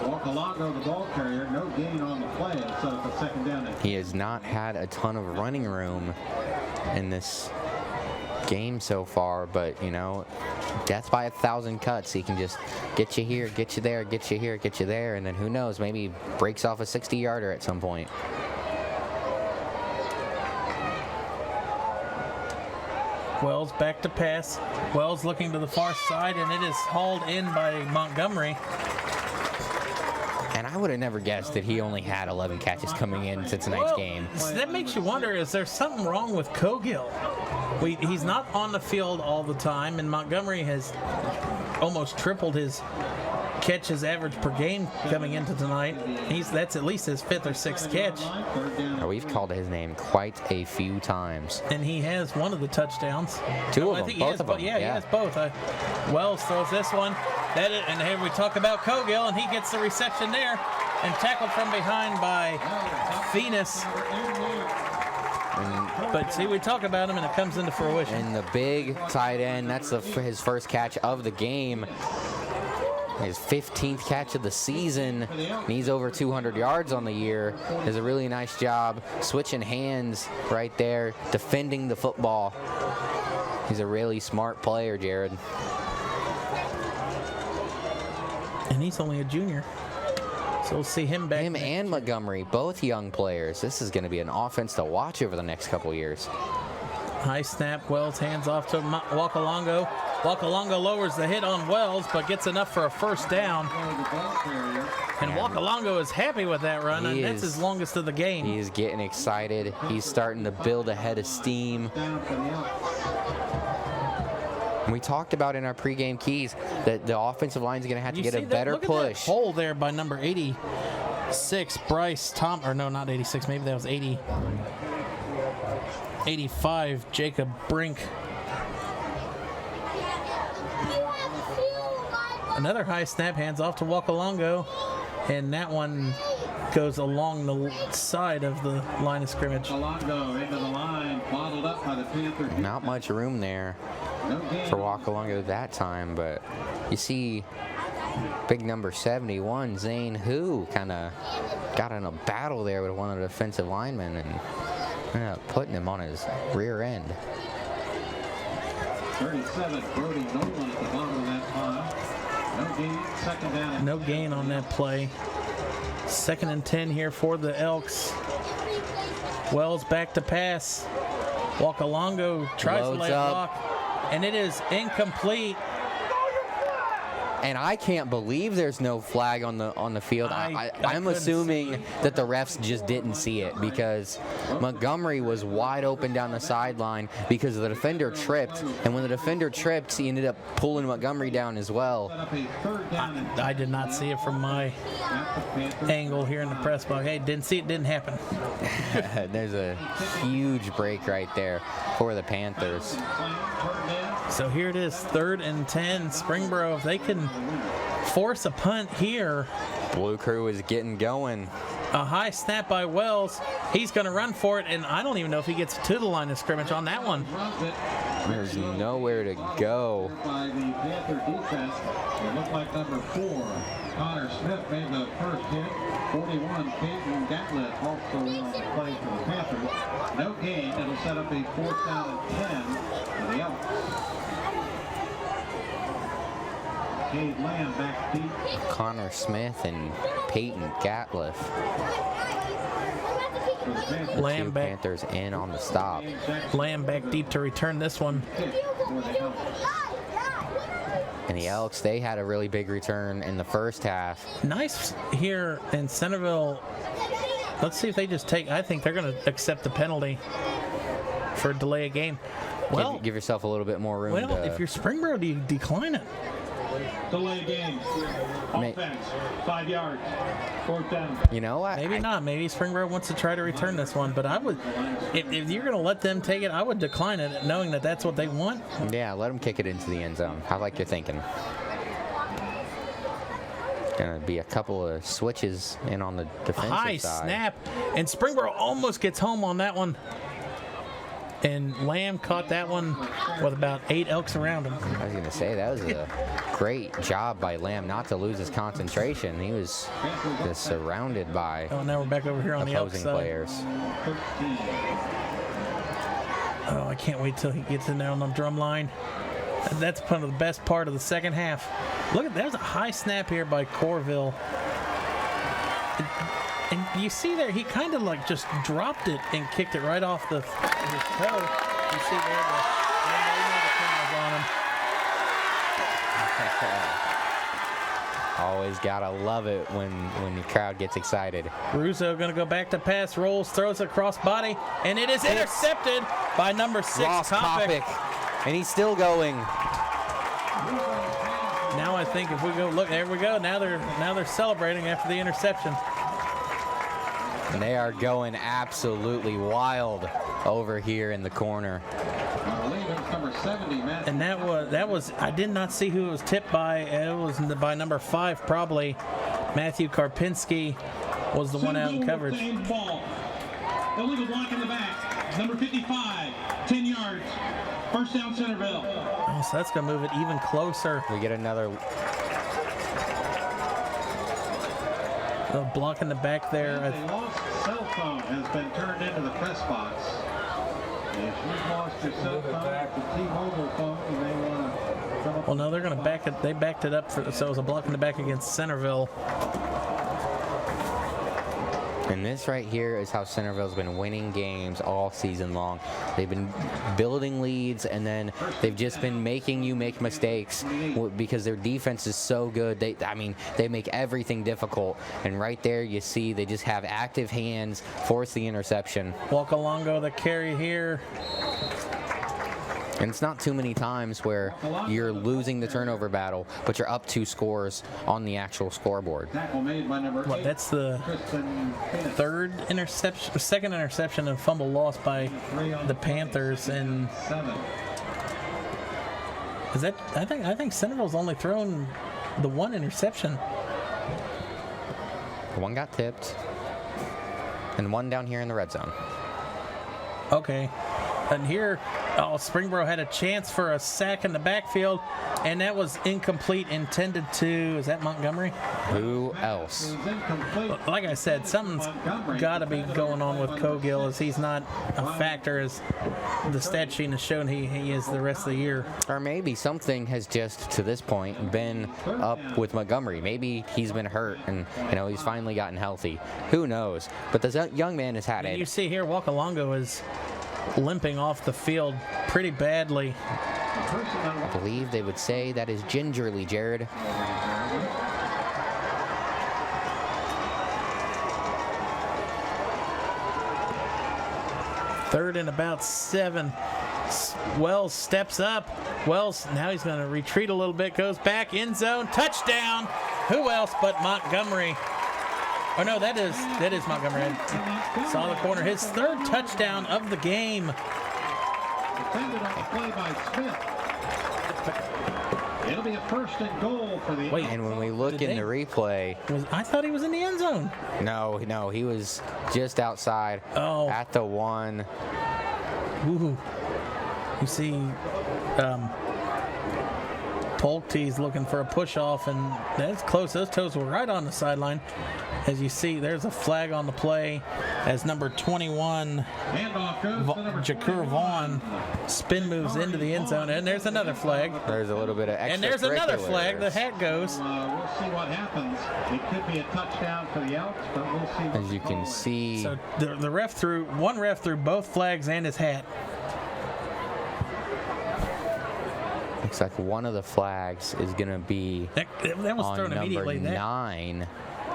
Wakalongo, the ball carrier, no gain on the play, and set up a 2nd down. He has not had a ton of running room in this game so far, but you know, death by 1,000 cuts. He can just get you here, get you there, get you here, get you there, and then who knows, maybe breaks off a 60-yarder at some point. Wells back to pass. Wells looking to the far side, and it is hauled in by Montgomery. And I would have never guessed that he only had 11 catches coming into tonight's game. So that makes you wonder, is there something wrong with Cogill? He's not on the field all the time, and Montgomery has almost tripled his catches average per game coming into tonight. That's at least his 5th or 6th catch. We've called his name quite a few times. And he has one of the touchdowns. Two of them, both of them. Yeah, he has both. Wells throws this one. And here we talk about Cogill, and he gets the reception there and tackled from behind by Venus. But see, we talk about him, and it comes into fruition. And the big tight end, that's his first catch of the game. His 15th catch of the season, and he's over 200 yards on the year. Does a really nice job switching hands right there, defending the football. He's a really smart player, Jared. And he's only a junior. So we'll see him back. Him and Montgomery, both young players. This is going to be an offense to watch over the next couple years. High snap, Wells hands off to Wakalongo. Wakalongo lowers the hit on Wells, but gets enough for a 1st down. And Wakalongo is happy with that run, and that's his longest of the game. He's getting excited. He's starting to build a head of steam. And we talked about in our pregame keys that the offensive line is going to have to get a better push. Look at that hole there by number 86, Bryce Tom, or no, not 86, maybe that was 80. 85, Jacob Brink. Another high snap, hands off to Wakalongo, and that one goes along the side of the line of scrimmage. Wakalongo into the line, bottled up by the Panthers. Not much room there for Wakalongo that time, but you see big number 71, Zane, who kind of got in a battle there with one of the defensive linemen and ended up putting him on his rear end. 37, Brody Nolan at the bottom of that pile. No gain, 2nd down. No gain on that play. 2nd and 10 here for the Elks. Wells back to pass. Wakalongo tries to lay a block, and it is incomplete. And I can't believe there's no flag on the field. I'm assuming that the refs just didn't see it because Montgomery was wide open down the sideline because the defender tripped. And when the defender tripped, he ended up pulling Montgomery down as well. I did not see it from my angle here in the press box. Hey, didn't see it, didn't happen. There's a huge break right there for the Panthers. So here it is, 3rd and 10. Springboro, if they can force a punt here. Blue Crew is getting going. A high snap by Wells. He's going to run for it, and I don't even know if he gets to the line of scrimmage on that one. There's nowhere to go. By the Panther defense, it looked like number 4, Connor Smith, made the first hit. 41, Peyton Gatlett also on the play for the Panthers. No gain. It'll set up a 4th down and 10 for the Elks. Cade Lamb back deep. Connor Smith and Peyton Gatliff. Lamb back. Panthers in on the stop. Lamb back deep to return this one. And the Elks, they had a really big return in the first half. Nice here in Centerville. Let's see if they just take, I think they're going to accept the penalty for delay of game. Well, Give yourself a little bit more room. well, if you're Springboro, do you decline it? Delay game. Offense, 5 yards. 4th down. You know what? Maybe not. Maybe Springboro wants to try to return this one. But I would, if you're going to let them take it, I would decline it, knowing that that's what they want. Yeah, let them kick it into the end zone. I like your thinking. Gonna be a couple of switches in on the defensive High side. snap, and Springboro almost gets home on that one. And Lamb caught that one with about 8 Elks around him. I was gonna say that was a great job by Lamb not to lose his concentration. He was just surrounded by Oh, now we're back over here on the Elks opposing side. players. Oh, I can't wait till he gets in there on the drum line. That's one of the best part of the second half. Look at that, was a high snap here by Corville. And you see there, he kind of like just dropped it and kicked it right off his toe. You see there, the camera's on him. Always gotta love it when the crowd gets excited. Russo going to go back to pass, rolls, throws it across body, and it is intercepted by number 6, Ross Kopic. Kopic, and he's still going. Now I think if we go look, there we go. Now they're celebrating after the interception. And they are going absolutely wild over here in the corner. And that was I did not see who it was tipped by. It was by number 5 probably. Matthew Karpinski was the one out in coverage. Ball. Illegal block in the back. Number 55, 10 yards. 1st down Centerville. Oh, so that's going to move it even closer. We get another. The block in the back there. A lost cell phone has been turned into the press box. If you've lost your cell phone, the T-Mobile phone, you may want to come up. Well, no, they're going to back it. They backed it up, so it was a block in the back against Centerville. And this right here is how Centerville's been winning games all season long. They've been building leads, and then they've just been making you make mistakes because their defense is so good. They make everything difficult. And right there you see they just have active hands, force the interception. Walkalongo the carry here. And it's not too many times where you're losing the turnover battle, but you're up 2 scores on the actual scoreboard. Tackle made by number 8. That's the second interception and fumble lost by the Panthers. And is that? I think Centerville's only thrown the 1 interception. One got tipped, and 1 down here in the red zone. Okay. And here, Springboro had a chance for a sack in the backfield, and that was incomplete, intended to, is that Montgomery? Who else? Like I said, something's got to be going on with Cogill, as he's not a factor, as the stat sheet has shown he is the rest of the year. Or maybe something has just, to this point, been up with Montgomery. Maybe he's been hurt, and he's finally gotten healthy. Who knows? But the young man has had it. You see here, Walkalongo is limping off the field pretty badly. I believe they would say that is gingerly, Jared. Third and about 7. Wells steps up. Wells, now he's going to retreat a little bit, goes back, end zone, touchdown. Who else but Montgomery? Oh, no, that is Montgomery. I saw the corner. His 3rd touchdown of the game. Defended on the play by Smith. It'll be a 1st and goal for the. And when we look in the replay, I thought he was in the end zone. no, he was just outside at the 1. Ooh. You see, Polkte's looking for a push off, and that's close. Those toes were right on the sideline. As you see, there's a flag on the play as number 21, Jakur Vaughn, spin moves into the end zone, and there's another flag. There's a little bit of extra. And there's another flag. The hat goes. We'll see what happens. It could be a touchdown for the Elks, but we'll see. As you can see. So the ref threw both flags and his hat. Looks like one of the flags is going to be that was on thrown number immediately. 9.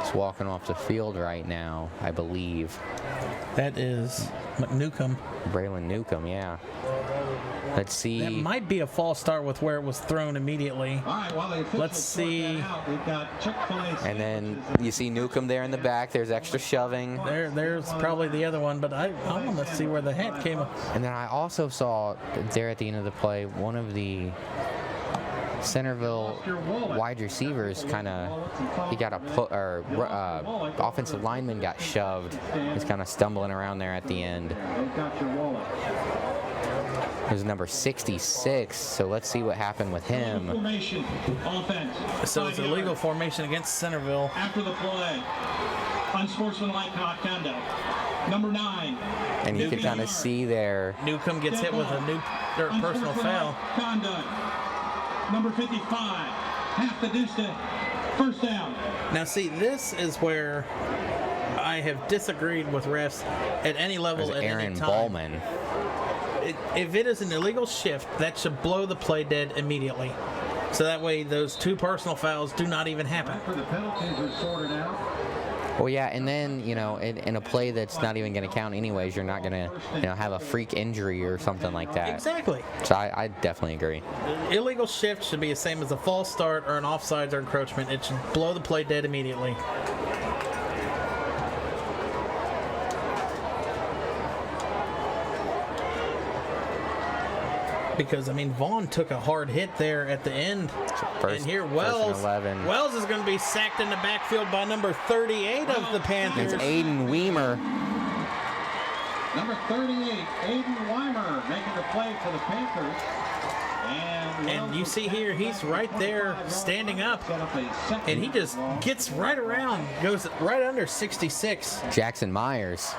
He's walking off the field right now, I believe. That is Newcomb. Braylon Newcomb, yeah. Let's see. That might be a false start with where it was thrown immediately. All right, well, let's see. We've got and then you see Newcomb there in the back. There's extra shoving. There's probably the other one, but I want to see where the hat came up. And then I also saw there at the end of the play, one of the Centerville wide receivers he got offensive lineman got shoved. He's kind of stumbling around there at the end. It was number 66, so let's see what happened with him. So it's illegal formation against Centerville. After the play, unsportsmanlike conduct. Number 9. And you can kind of see there. Newcomb gets hit with a new personal foul. Conduct. Number 55, half the distance, 1st down. Now see, this is where I have disagreed with refs at any level at Aaron any time. Ballman. If it is an illegal shift, that should blow the play dead immediately. So that way those 2 personal fouls do not even happen. After the penalties are sorted out. Well, yeah, and then, in a play that's not even going to count anyways, you're not going to, have a freak injury or something like that. Exactly. So I definitely agree. Illegal shift should be the same as a false start or an offsides or encroachment. It should blow the play dead immediately. Because, Vaughn took a hard hit there at the end. And here Wells is going to be sacked in the backfield by number 38 of the Panthers. It's Aiden Weimer. Number 38, Aiden Weimer, making the play for the Panthers. And you see here, he's right there standing up. And he just gets right around, goes right under 66. Jackson Myers.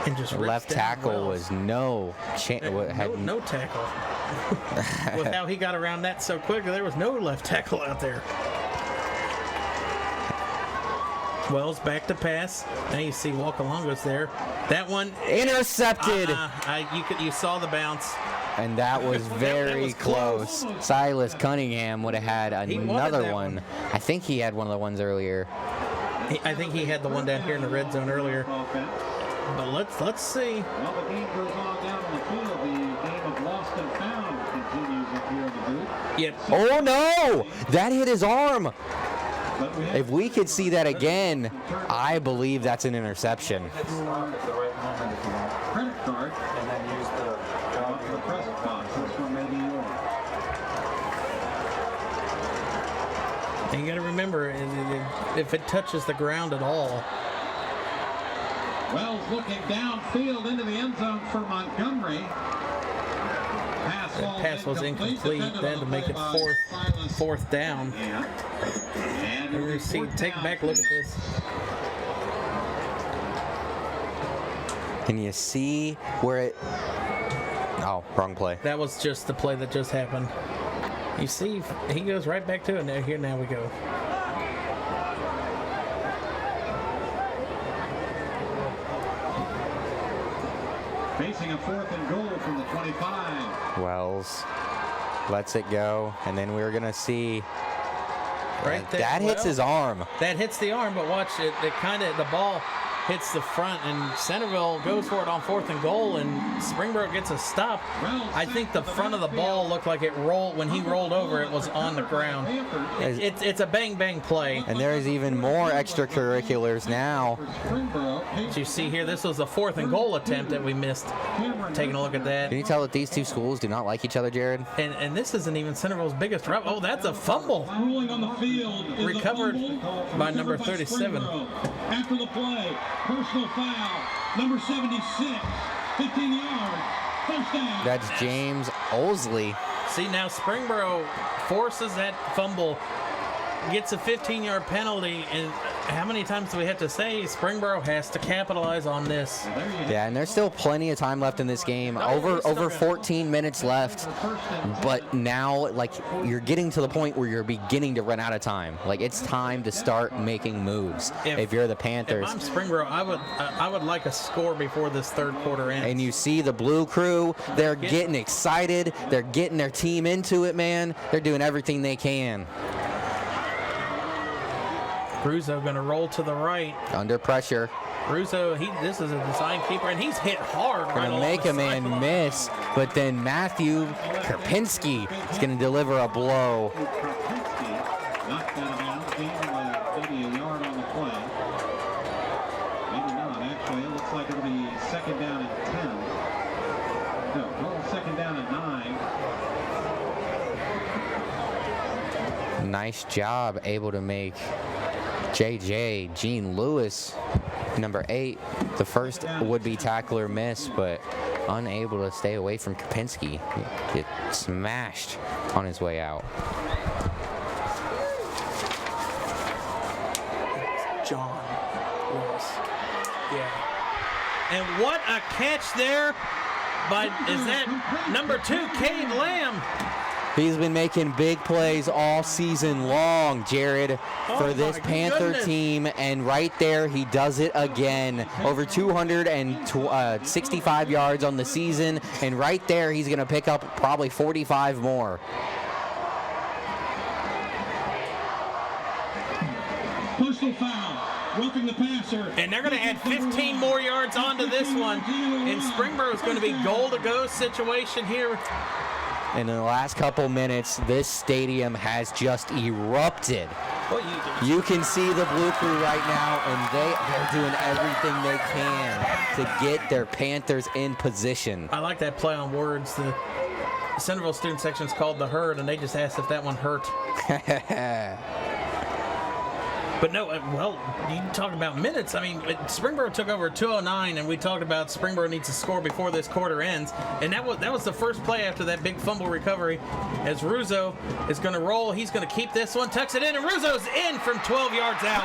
And just left tackle was no tackle. With how he got around that so quickly, there was no left tackle out there. Wells back to pass. Now you see Wakalongo's there. That one intercepted. You saw the bounce. And that was very close. Silas Cunningham would have had another one. I think he had one of the ones earlier. I think he had the one down here in the red zone earlier. But let's see. Well, the game goes on down on the field. The game of lost and found continues up here in the booth. Yep. Oh no! That hit his arm. If we could see that again, I believe that's an interception. Credit card, and then use the present box. This one may be yours. And you got to remember, if it touches the ground at all. Wells looking downfield into the end zone for Montgomery. Pass was incomplete. Then to make it fourth down. Yeah. And we're going to see. Take a back look at this. Can you see where it? Oh, wrong play. That was just the play that just happened. You see, he goes right back to it. Now here, now we go. Facing a 4th and goal from the 25. Wells lets it go, and then we're gonna see. Right there. That hits his arm. That hits the arm, but watch it. The ball hits the front, and Centerville goes for it on 4th and goal, and Springboro gets a stop. I think the front of the ball looked like it rolled. When he rolled over, it was on the ground. It's a bang-bang play. And there's even more extracurriculars now. As you see here, this was the 4th and goal attempt that we missed. Taking a look at that. Can you tell that these two schools do not like each other, Jared? And this isn't even Centerville's biggest run. Oh, that's a fumble. Ruling on the field is Recovered a fumble by number 37. After the play, personal foul, number 76, 15 yards, first down. That's James Olsley. See, now Springboro forces that fumble, gets a 15-yard penalty, and how many times do we have to say Springboro has to capitalize on this? Yeah, and there's still plenty of time left in this game. Over 14 minutes left. But now, like, you're getting to the point where you're beginning to run out of time. Like, it's time to start making moves if you're the Panthers. If I'm Springboro, I would like a score before this third quarter ends. And you see the blue crew, they're getting excited. They're getting their team into it, man. They're doing everything they can. Russo going to roll to the right. Under pressure. Russo, this is a design keeper, and he's hit hard. Going to make a man miss, but then Matthew Karpinski is going to deliver a blow. Knocked out of bounds, maybe a yard on the play. Maybe not, actually. It looks like it'll be second down and 10. No, total second down and 9. Nice job, able to make JJ, Gene Lewis, number 8. The first would-be tackler miss, but unable to stay away from Kapinski. Get smashed on his way out. John Lewis. Yeah. And what a catch there by, is that number 2, Cade Lamb? He's been making big plays all season long, Jared, for this Panther team, and right there he does it again. Over 265 yards on the season, and right there he's going to pick up probably 45 more. Personal foul, roughing the passer. And they're going to add 15 more yards onto this one, and Springboro is going to be goal-to-go situation here. And in the last couple minutes, this stadium has just erupted. You can see the blue crew right now, and they're doing everything they can to get their Panthers in position. I like that play on words. The Centerville student section is called the herd, and they just asked if that one hurt. But no, well, you talk about minutes. I mean, Springboro took over at 2:09, and we talked about Springboro needs to score before this quarter ends. And that was the first play after that big fumble recovery. As Russo is going to roll, he's going to keep this one, tucks it in, and Russo's in from 12 yards out.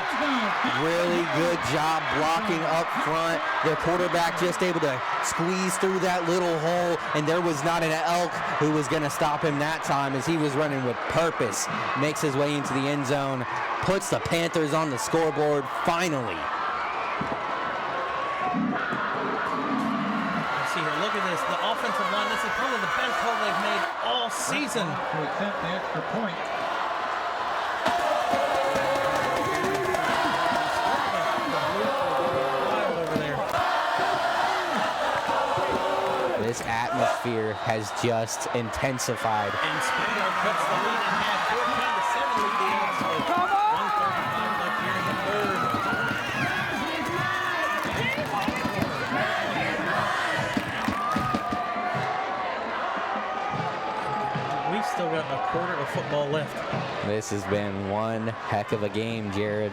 Really good job blocking up front. The quarterback just able to squeeze through that little hole, and there was not an elk who was going to stop him that time as he was running with purpose. Makes his way into the end zone, puts the Panthers on the scoreboard finally. See here, look at this. The offensive line, this is probably the best call they've made all season. To accept the extra point. This atmosphere has just intensified. And Springboro cuts the lead in half, 14-7 lead the Elks with 1:35 left here in the third. We've still got a quarter of football left. This has been one heck of a game, Jared.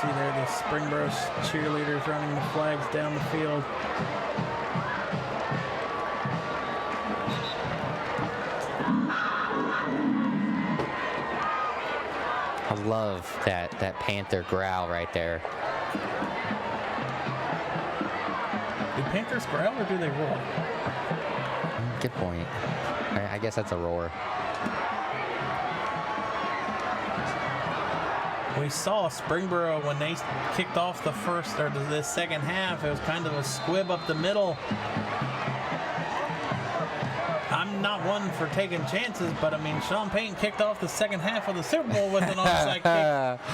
See there the Springboro cheerleaders running the flags down the field. I love that Panther growl right there. Do Panthers growl or do they roar? Good point. I guess that's a roar. We saw Springboro when they kicked off the first or the second half. It was kind of a squib up the middle. I'm I'm not one for taking chances, but I mean, Sean Payton kicked off the second half of the Super Bowl with an onside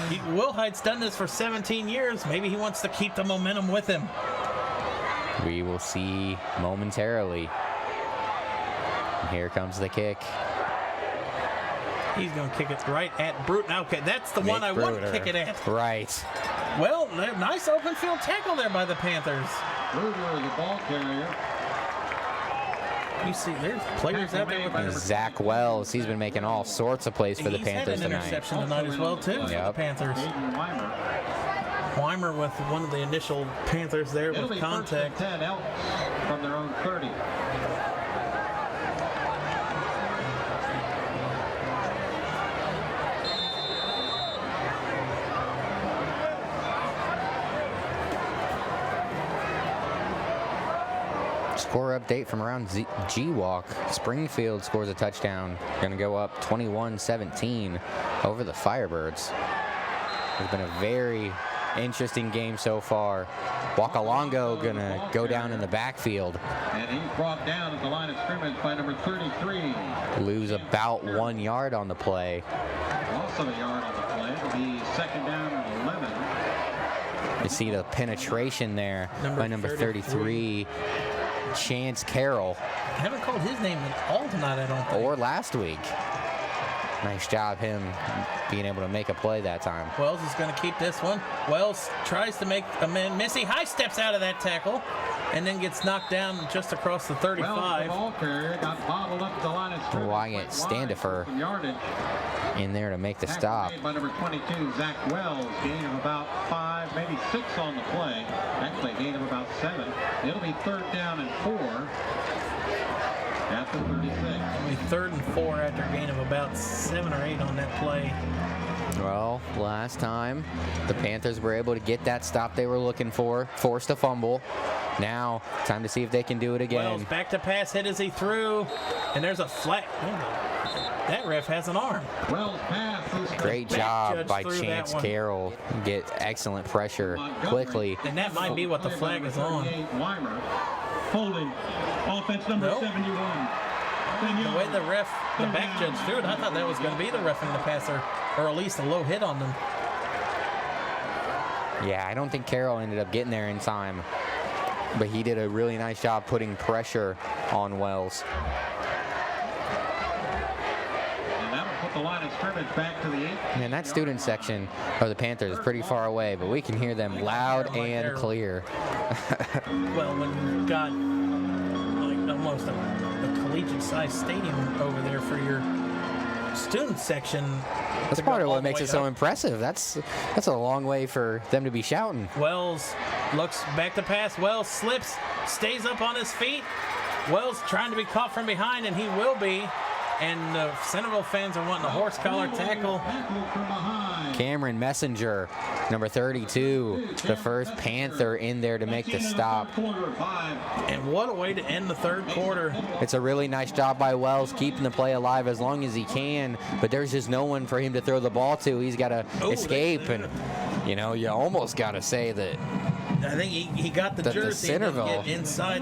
kick. Wilhide's done this for 17 years. Maybe he wants to keep the momentum with him. We will see momentarily. And here comes the kick. He's going to kick it right at Bruton. Okay, that's the one I want to kick it at. Right. Well, nice open field tackle there by the Panthers. Bruder is the ball carrier. You see, there's players out there with Zach Wells, he's been making all sorts of plays for the Panthers had an tonight. interception tonight as well, too, for the Panthers. Weimer with one of the initial Panthers there with contact. 10 out from their own 30. Score update from around G-Walk. Springfield scores a touchdown. Going to go up 21-17 over the Firebirds. It's been a very interesting game so far. Wakalongo going to go down in the backfield. And he's brought down at the line of scrimmage by number 33. Lose about 1 yard on the play. Loss of a yard on the play. It'll be second down and 11. You see the penetration there by number 33. Chance Carroll. I haven't called his name at all tonight, I don't think. Or last week. Nice job him being able to make a play that time. Wells is going to keep this one. Wells tries to make a man miss. He high steps out of that tackle and then gets knocked down just across the 35. Well, the ball carrier got bobbled up the line of scrimmage. Wyatt Standifer in there to make the stop. By number 22, Zach Wells, gain of about 5, maybe 6 on the play. Actually, a gain of about 7. It'll be third down and 4 at the 36. It'll be third and 4 after a gain of about 7 or 8 on that play. Well, last time the Panthers were able to get that stop they were looking for, forced a fumble. Now, time to see if they can do it again. Wells back to pass hit as he threw, and there's a flag. That ref has an arm. Wells pass. Great job by Chance Carroll. Get excellent pressure quickly. And that might be what the flag is on. Weimer. Holding. Offense number 71. The way the back judge threw it, I thought that was going to be the roughing the passer, or at least a low hit on them. Yeah, I don't think Carroll ended up getting there in time, but he did a really nice job putting pressure on Wells. And that will put the line of scrimmage back to the 8. Man, that student section of the Panthers is pretty far away, but we can hear them loud and clear. Well, when you've got like almost a collegiate-sized stadium over there for your student section. That's part of what makes it so impressive. That's a long way for them to be shouting. Wells looks back to pass. Wells slips, stays up on his feet. Wells trying to be caught from behind, and he will be. And the Centerville fans are wanting a horse collar tackle. Cameron Messenger, number 32, the first Panther in there to make the stop. And what a way to end the third quarter. It's a really nice job by Wells keeping the play alive as long as he can, but there's just no one for him to throw the ball to. He's got to escape, and you know, you almost got to say that. I think he got the jersey Centerville inside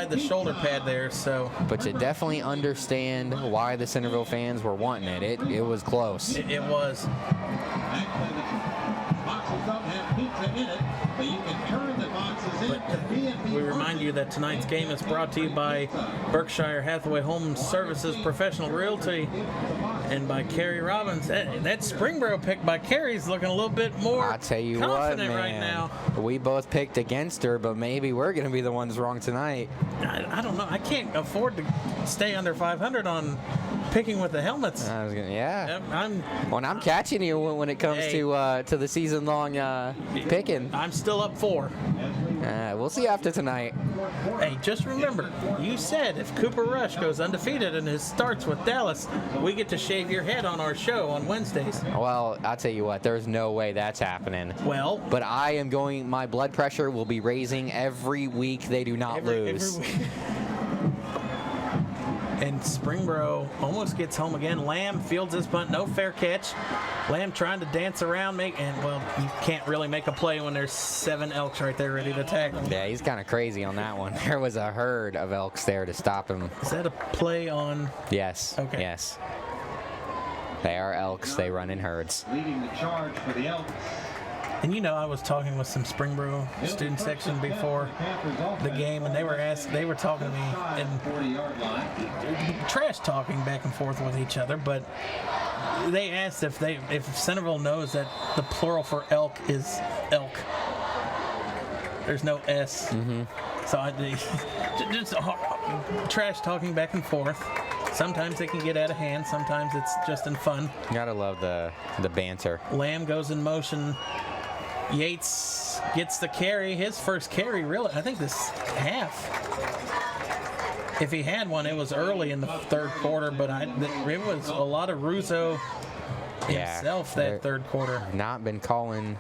the shoulder pad there. So, but you definitely understand why the Centerville fans were wanting it. It was close. It was. Actually, the boxes don't have pizza in it, but you can turn the boxes in to B&B. We remind you that tonight's game is brought to you by Berkshire Hathaway Home Services Professional Realty and by Kerry Robbins. That Springboro pick by Kerry's looking a little bit more I'll tell you confident what, man. right now. We both picked against her, but maybe we're going to be the ones wrong tonight. I don't know. I can't afford to stay under 500 on picking with the helmets. I'm catching you when it comes to the season-long picking. I'm still up 4. We'll see after tonight. Hey, just remember, you said if Cooper Rush goes undefeated in his starts with Dallas, we get to shave your head on our show on Wednesdays. Well, I'll tell you what, there's no way that's happening. Well, but I am going, my blood pressure will be raising every week they do not lose. Every week. And Springboro almost gets home again. Lamb fields his punt, no fair catch. Lamb trying to dance around, you can't really make a play when there's 7 Elks right there ready to tackle. Yeah, he's kind of crazy on that one. There was a herd of Elks there to stop him. Is that a play on? Yes. Okay. Yes. They are Elks. They run in herds. Leading the charge for the Elks. And I was talking with some Springboro student section before the game, and they were talking to me and trash talking back and forth with each other, but they asked if Centerville knows that the plural for elk is elk. There's no S. Mm-hmm. So just trash talking back and forth. Sometimes they can get out of hand. Sometimes it's just in fun. You gotta love the banter. Lamb goes in motion. Yates gets the carry, his first carry, really, I think this half. If he had one, it was early in the third quarter, but it was a lot of Russo himself that third quarter. Not been calling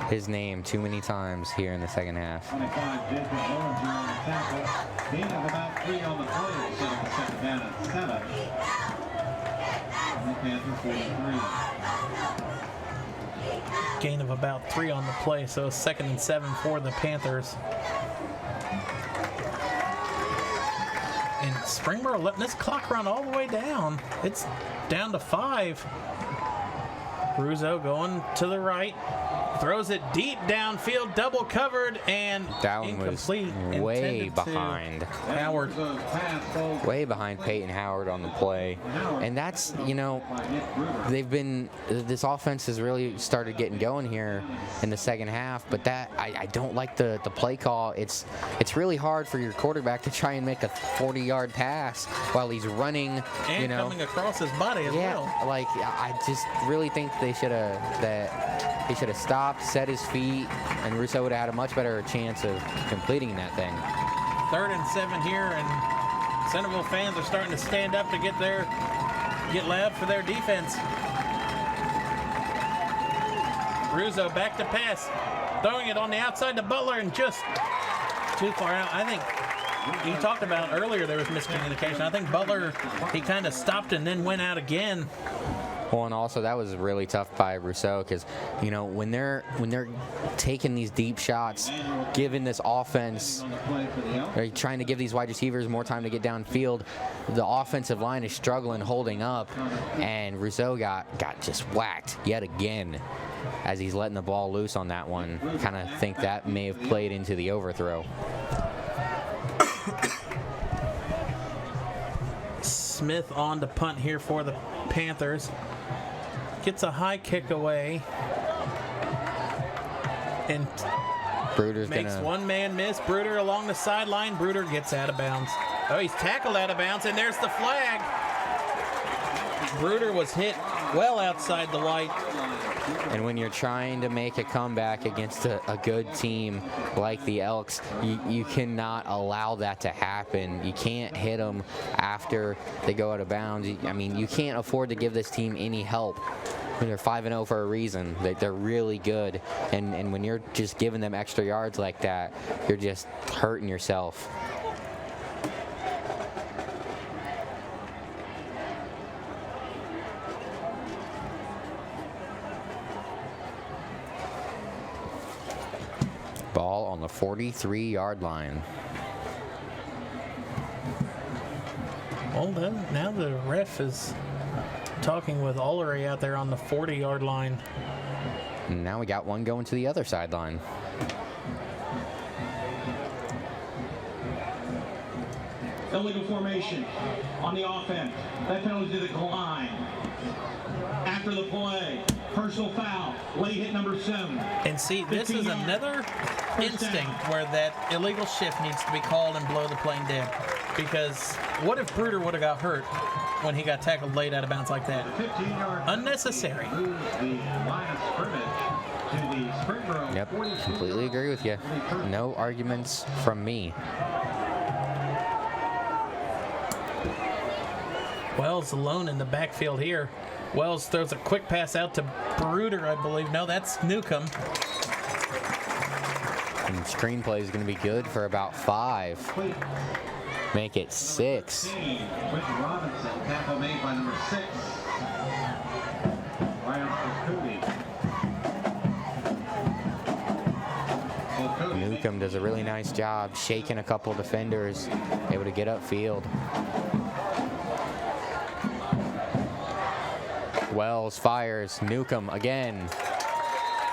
his name too many times here in the second half. 25 Jacob Bollinger on the tackle. Gain of about 3 on the play, setting the second down at 7. And the Panther 43. Gain of about 3 on the play, so 2nd and 7 for the Panthers. And Springboro letting this clock run all the way down. It's down to 5. Russo going to the right. Throws it deep downfield, double covered, and that one incomplete. Was way behind Howard. Way behind Peyton Howard on the play. And that's, this offense has really started getting going here in the second half, but I don't like the play call. It's really hard for your quarterback to try and make a 40-yard pass while he's running, and coming across his body as well. I just really think they should have stopped, set his feet, and Russo would have had a much better chance of completing that thing. 3rd and 7 here, and Centerville fans are starting to stand up to get loud for their defense. Russo back to pass, throwing it on the outside to Butler, and just too far out. I think you talked about earlier there was miscommunication. I think Butler, he kind of stopped and then went out again. Well, and also that was really tough by Rousseau because, when they're taking these deep shots, giving this offense, they're trying to give these wide receivers more time to get downfield. The offensive line is struggling, holding up, and Rousseau got just whacked yet again as he's letting the ball loose on that one. Kind of think that may have played into the overthrow. Smith on to punt here for the Panthers. Gets a high kick away. And Bruder's makes one man miss. Bruder along the sideline. Bruder gets out of bounds. Oh, he's tackled out of bounds, and there's the flag. Bruder was hit well outside the light. And when you're trying to make a comeback against a good team like the Elks, you cannot allow that to happen. You can't hit them after they go out of bounds. You can't afford to give this team any help. They're 5-0 for a reason. They're really good. And when you're just giving them extra yards like that, you're just hurting yourself. Ball on the 43-yard line. Well, now the ref is talking with Ullery out there on the 40-yard line. And now we got one going to the other sideline. Illegal formation on the offense. That penalty to the line. After the play, personal foul, late hit number 7. And see, this is another instinct where that illegal shift needs to be called and blow the plane dead. Because what if Bruder would have got hurt when he got tackled late out of bounds like that? Unnecessary. Yep, completely agree with you. No arguments from me. Wells alone in the backfield here. Wells throws a quick pass out to Bruder, I believe. No, that's Newcomb. And screenplay is going to be good for about 5. make it 6. Which Robinson, tackle made by number 6. Newcomb does a really nice job shaking a couple defenders, able to get upfield. Wells fires. Newcomb again.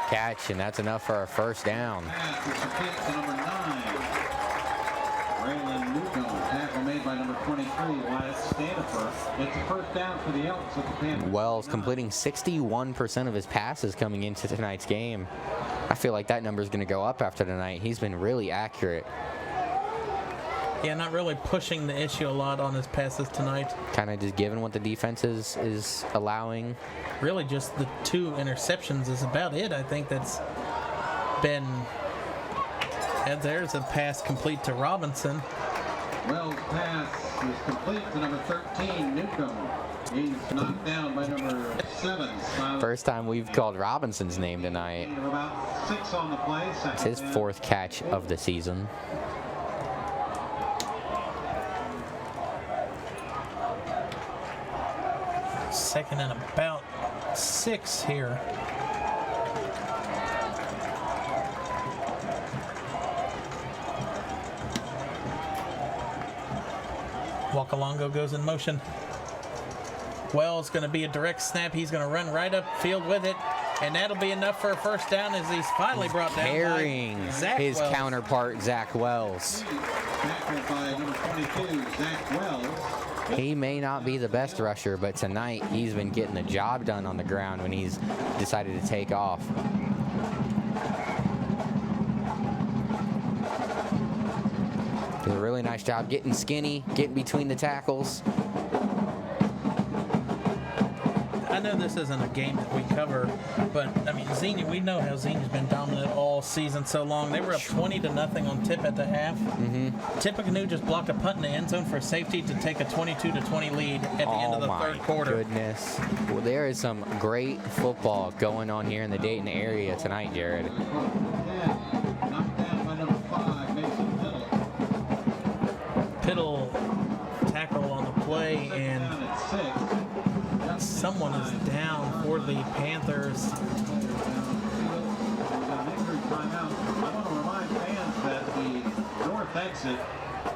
Catch, and that's enough for a first down. Pass is complete to number 9. Raylan Newcomb, tackle made by number 23, Wyatt Stanifer. It's a first down for the Elks at the Panthers. Wells completing 61% of his passes coming into tonight's game. I feel like that number is going to go up after tonight. He's been really accurate. Yeah, not really pushing the issue a lot on his passes tonight. Kind of just given what the defense is allowing. Really just the 2 interceptions is about it. I think that's been... And there's a pass complete to Robinson. Wells' pass is complete to number 13, Newcomb. He's knocked down by number 7. First time we've called Robinson's name tonight. About 6 on the play. It's his 4th catch of the season. Second and about 6 here. Wakalongo goes in motion. Wells going to be a direct snap. He's going to run right up field with it, and that'll be enough for a first down as he's finally brought down Carrying by Zach his Wells. counterpart, Zach Wells. Tackled by number 22, Zach Wells. He may not be the best rusher, but tonight he's been getting the job done on the ground when he's decided to take off. Does a really nice job getting skinny, getting between the tackles. I know this isn't a game that we cover, but I mean, Xenia, we know how Xenia's been dominant all season so long. They were up 20-0 on tip at the half. Tippecanoe just blocked a punt in the end zone for safety to take a 22-20 lead at the end of the third quarter. Oh my goodness. Well, there is some great football going on here in the Dayton area tonight, Jared. Knocked down by number 5, Mason Piddle. Piddle tackle on the play, and Down at 6. someone is down for the Panthers. An injury timeout. I want to remind fans that the north exit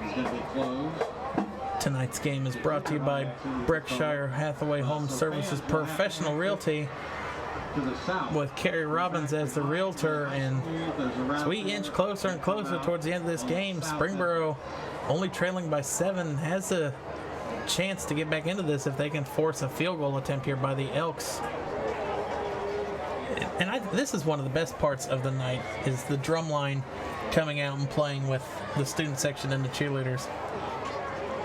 is going to be closed. Tonight's game is brought to you by Berkshire Hathaway Home Services Professional Realty, To the south. with Kerry Robbins as the realtor. And as we inch closer and closer towards the end of this game, Springboro, only trailing by 7, has a chance to get back into this if they can force a field goal attempt here by the Elks. And this is one of the best parts of the night, is the drum line coming out and playing with the student section and the cheerleaders.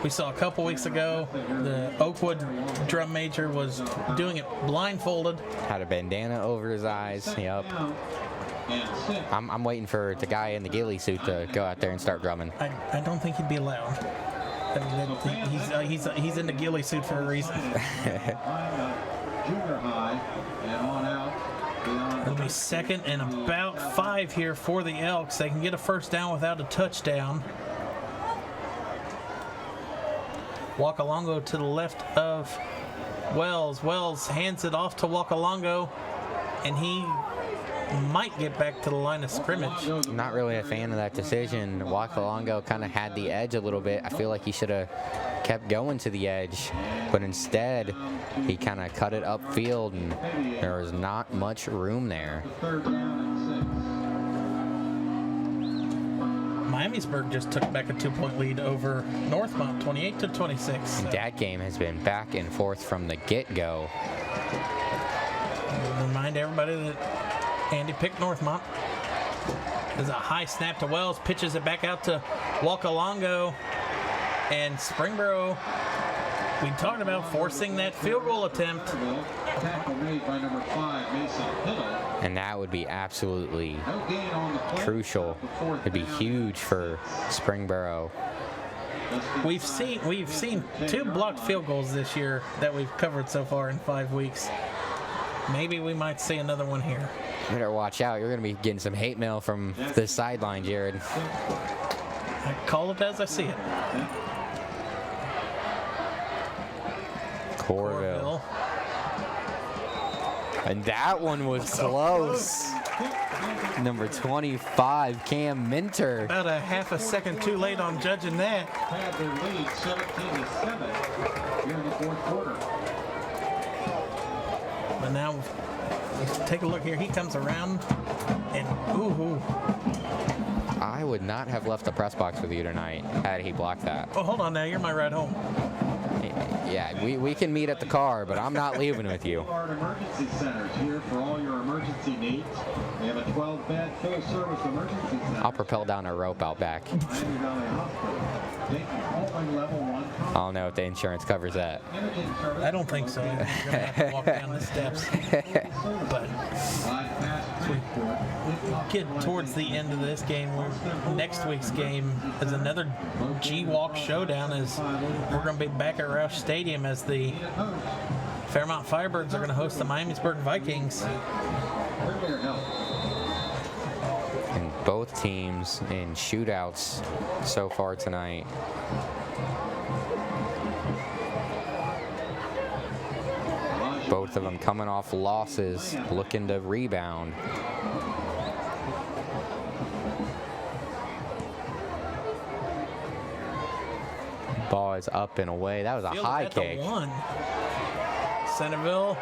We saw a couple weeks ago, the Oakwood drum major was doing it blindfolded. Had a bandana over his eyes. Yep. I'm waiting for the guy in the ghillie suit to go out there and start drumming. I don't think he'd be allowed. I mean, he's in the ghillie suit for a reason. Junior high and on out. It'll be second and about 5 here for the Elks. They can get a first down without a touchdown. Wakalongo to the left of Wells. Wells hands it off to Wakalongo, and he might get back to the line of scrimmage. Not really a fan of that decision. Wakalongo kind of had the edge a little bit. I feel like he should have kept going to the edge, but instead he kind of cut it upfield, and there was not much room there. Third down Miamisburg just took back a 2-point lead over Northmont, 28-26. And that game has been back and forth from the get-go. Remind everybody that Andy picked Northmont. There's a high snap to Wells, pitches it back out to Wakalongo, and Springboro, we talked about forcing that field goal attempt. tackle made by number 5, Mason Piddle. And that would be absolutely No gain on the play. crucial. It'd be huge for Springboro. We've seen 2 blocked field goals this year that we've covered so far in 5 weeks. Maybe we might see another one here. You better watch out. You're going to be getting some hate mail from the sideline, Jared. I call it as I see it. Corville. And that one was close. Number 25, Cam Minter. About a half a second too late on judging that. Had their lead 17-7 here in the fourth quarter. But now, take a look here. He comes around and ooh. I would not have left the press box with you tonight had he blocked that. Oh, hold on now. You're my ride home. Yeah, we can meet at the car, but I'm not leaving with you. Our emergency centers here for all your emergency needs. We have a 12-bed full-service emergency center. I'll propel down a rope out back. Miami Valley Hospital. Dayton level 1. I don't know if the insurance covers that. Imaging service. I don't think so. You're going to have to walk down the steps. But as we get towards the end of this game, next week's game is another G-Walk showdown as we're going to be back at Roush Stadium as the Fairmont Firebirds are going to host the Miamisburg Vikings. And both teams in shootouts so far tonight. Both of them coming off losses, looking to rebound. Ball is up and away. That was a high kick. Centerville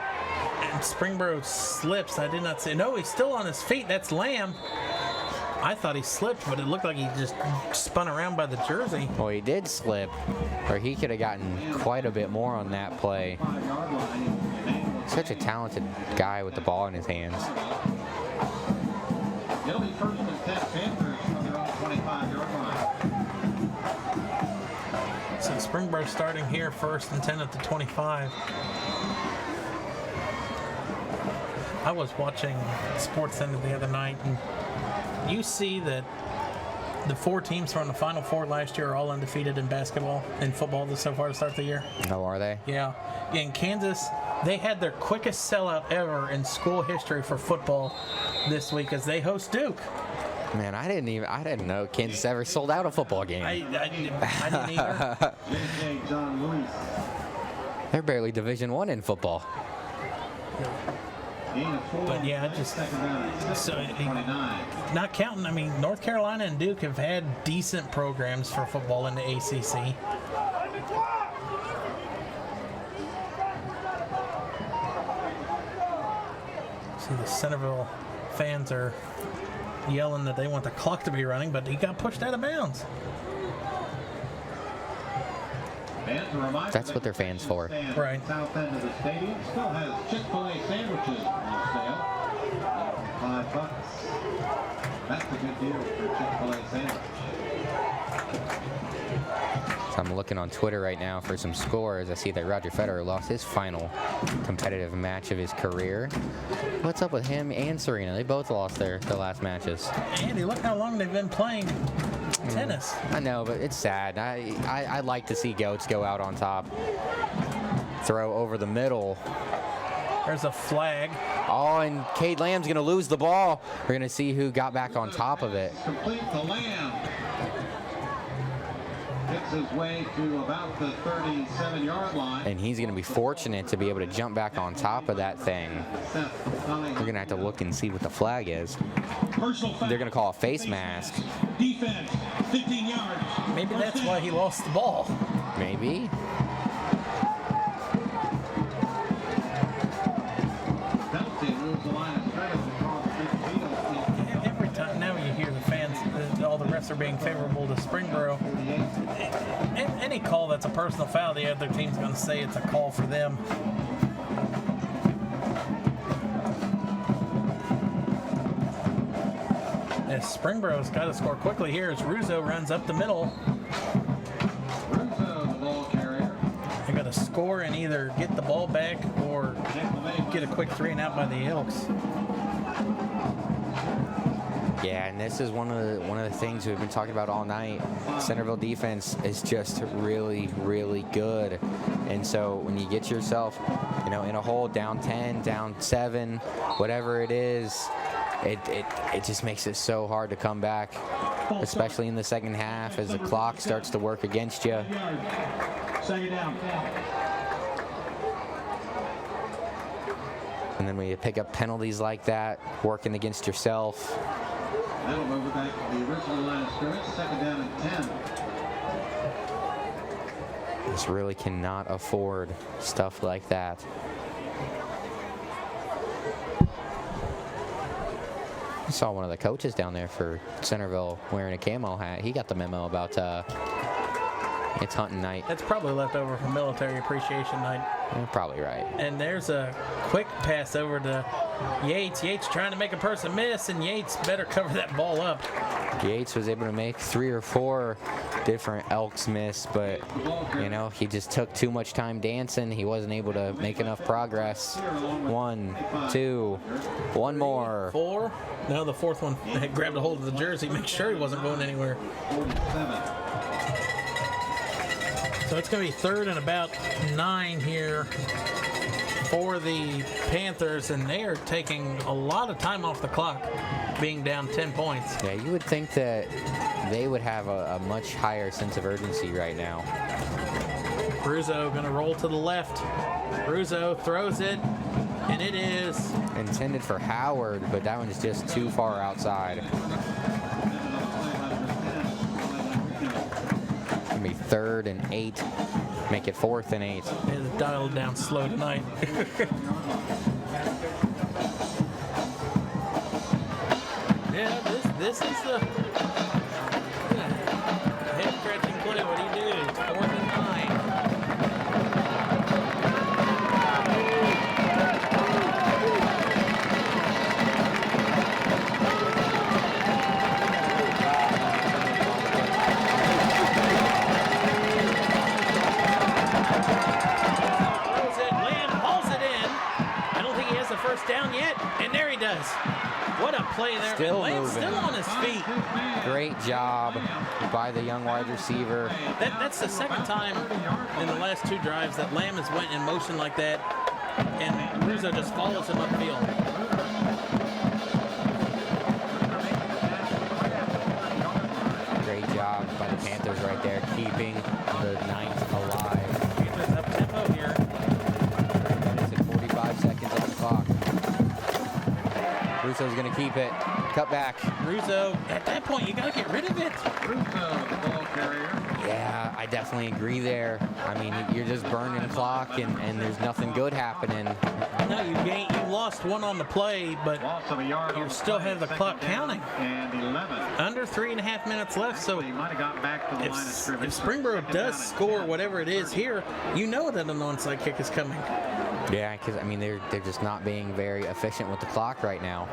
and Springboro slips. I did not see. No, he's still on his feet. That's Lamb. I thought he slipped, but it looked like he just spun around by the jersey. Well, he did slip, or he could have gotten quite a bit more on that play. Such a talented guy with the ball in his hands. It'll be first and 10 Panthers from their own 25-yard line. So Springboro starting here first and 10 at the 25. I was watching Sports Center the other night, and you see that the 4 teams from the Final Four last year are all undefeated in basketball and football so far to start the year. Oh, are they? Yeah. In Kansas, they had their quickest sellout ever in school history for football this week as they host Duke. Man, I didn't know Kansas ever sold out a football game. I didn't either. They're barely Division I in football. But yeah, not counting. I mean, North Carolina and Duke have had decent programs for football in the ACC. See, the Centerville fans are yelling that they want the clock to be running, but he got pushed out of bounds. That's what they're fans for. Right. South end of the stadium still has Chick-fil-A sandwiches on sale. $5. That's a good deal for Chick-fil-A sandwich. So I'm looking on Twitter right now for some scores. I see that Roger Federer lost his final competitive match of his career. What's up with him and Serena? They both lost their last matches. Andy, look how long they've been playing tennis. I know, but it's sad. I like to see goats go out on top. Throw over the middle. There's a flag. Oh, and Cade Lamb's going to lose the ball. We're going to see who got back on top of it. Complete the Lamb. Gets his way to about the 37-yard line. And he's going to be fortunate to be able to jump back on top of that thing. We're going to have to look and see what the flag is. They're going to call a face mask. Defense, 15 yards. Maybe that's why he lost the ball. Maybe. Every time now you hear the fans, all the refs are being favorable to Springboro. Any call that's a personal foul, the other team's going to say it's a call for them. As Springboro's got to score quickly here as Russo runs up the middle. Russo, the ball carrier. They got to score and either get the ball back or get a quick 3 and out by the Elks. Yeah, and this is one of the things we've been talking about all night. Centerville defense is just really, really good. And so when you get yourself, in a hole down 10, down 7, whatever it is, it just makes it so hard to come back, especially in the second half as the clock starts to work against you. Second down. And then when you pick up penalties like that, working against yourself. That'll move it back to the original line of scrimmage, 2nd down and 10. Just really cannot afford stuff like that. I saw one of the coaches down there for Centerville wearing a camo hat. He got the memo about it's hunting night. That's probably left over from military appreciation night. You're probably right. And there's a quick pass over to Yates. Yates trying to make a person miss, and Yates better cover that ball up. Yates was able to make 3 or 4 different Elks miss, but you know, he just took too much time dancing. He wasn't able to make enough progress. 1, 2, one more. 4. Now the 4th one had grabbed a hold of the jersey, make sure he wasn't going anywhere. So it's going to be 3rd and about 9 here for the Panthers, and they are taking a lot of time off the clock, being down 10 points. Yeah, you would think that they would have a much higher sense of urgency right now. Russo going to roll to the left. Russo throws it, and it is intended for Howard, but that one's just too far outside. Gonna be 3rd and 8. Make it 4th and 8. It's dialed down slow tonight. Yeah, this is the head-scratching play. What do you do? It's 4th and 9. Down yet, and there he does. What a play there. Still Lamb's moving. still on his feet. Great job by the young wide receiver. That's the 2nd time in the last 2 drives that Lamb has went in motion like that, and Russo just follows him upfield. Great job by the Panthers right there, keeping the Knights alive. Panthers up tempo here. 45 seconds on the clock. Russo's going to keep it. Cut back. Russo, at that point, you got to get rid of it. Russo, the ball carrier. Yeah, I definitely agree there. I mean, you're just burning clock, and there's nothing good happening. No, you lost 1 on the play, but Loss of a yard you on the still play, have the 2nd clock down counting. And 11. Under 3.5 minutes left, so He might have gotten back to the line of scrimmage. if Springboro 2nd does down and score 10. whatever it is here, you know that an onside kick is coming. Yeah, because, I mean, they're just not being very efficient with the clock right now.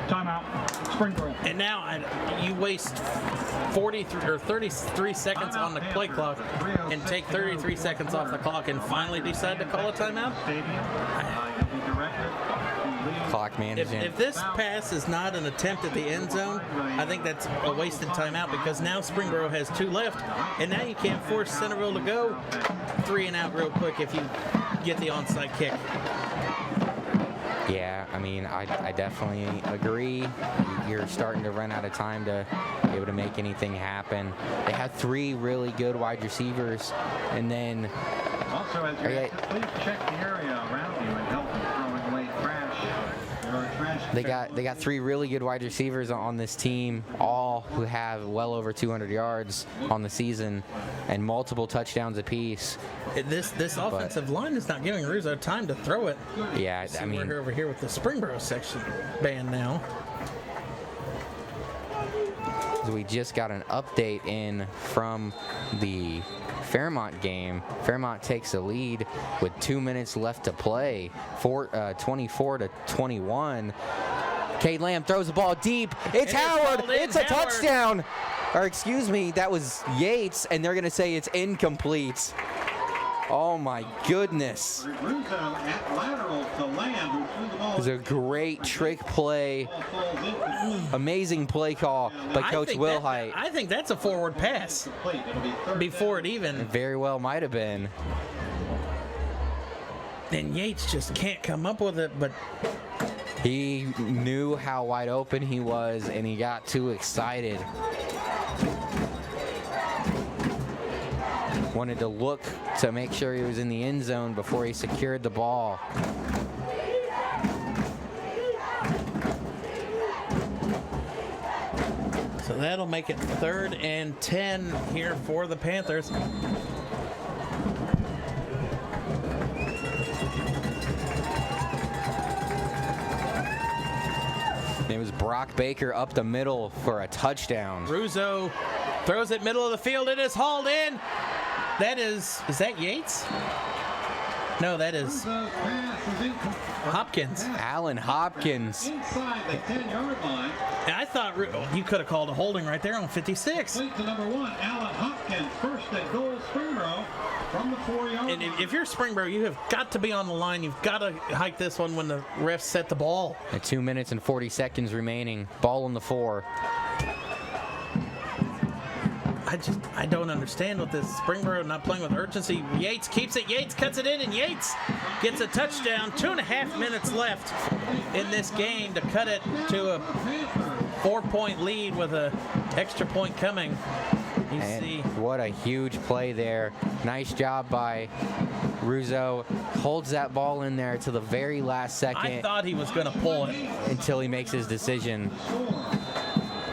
Timeout. Springboro. And now you waste 43 or 33 seconds on the play clock and take 33 seconds off the clock and finally decide to call a timeout. He'll be directed to leave. Clock management. If this pass is not an attempt at the end zone, I think that's a wasted timeout because now Springboro has 2 left, and now you can't force Centerville to go 3 and out real quick if you get the onside kick. Yeah, I mean, I definitely agree. You're starting to run out of time to be able to make anything happen. They had 3 really good wide receivers, and then Also, as you exit, please check the area around you and help in throwing away trash. There are trash. they got 3 really good wide receivers on this team, all who have well over 200 yards on the season and multiple touchdowns apiece. This offensive line is not giving Russo time to throw it. Yeah, I mean, we're over here with the Springboro section band now. we just got an update in from the Fairmont game. Fairmont takes the lead with 2 minutes left to play, 24-21. Cade Lamb throws the ball deep. It's Howard. It's a touchdown. Or excuse me, that was Yates, and they're going to say it's incomplete. Oh my goodness. Russo at lateral to Lamb, who threw the ball. It was a great trick play. Amazing play call by Coach Wilhite. I think that's a forward pass before it even. Very well might have been. And Yates just can't come up with it, but he knew how wide open he was, and he got too excited. wanted to look to make sure he was in the end zone before he secured the ball. So that'll make it 3rd and 10 here for the Panthers. It was Brock Baker up the middle for a touchdown. Russo throws it middle of the field. It is hauled in. Is that Yates? No, that is Hopkins. Allen Hopkins. Inside the 10-yard line. And I thought you could have called a holding right there on 56. Complete to number 1, Allen Hopkins. First and goal, Springboro from the 4-yard And line. if you're Springboro, you have got to be on the line. You've got to hike this one when the refs set the ball. At 2 minutes and 40 seconds remaining. Ball on the 4. I don't understand with this. Springboro not playing with urgency. Yates keeps it. Yates cuts it in, and Yates gets a touchdown. 2.5 minutes left in this game to cut it to a 4-point lead with an extra point coming. You see. What a huge play there. Nice job by Russo. Holds that ball in there to the very last second. I thought he was going to pull it. Until he makes his decision.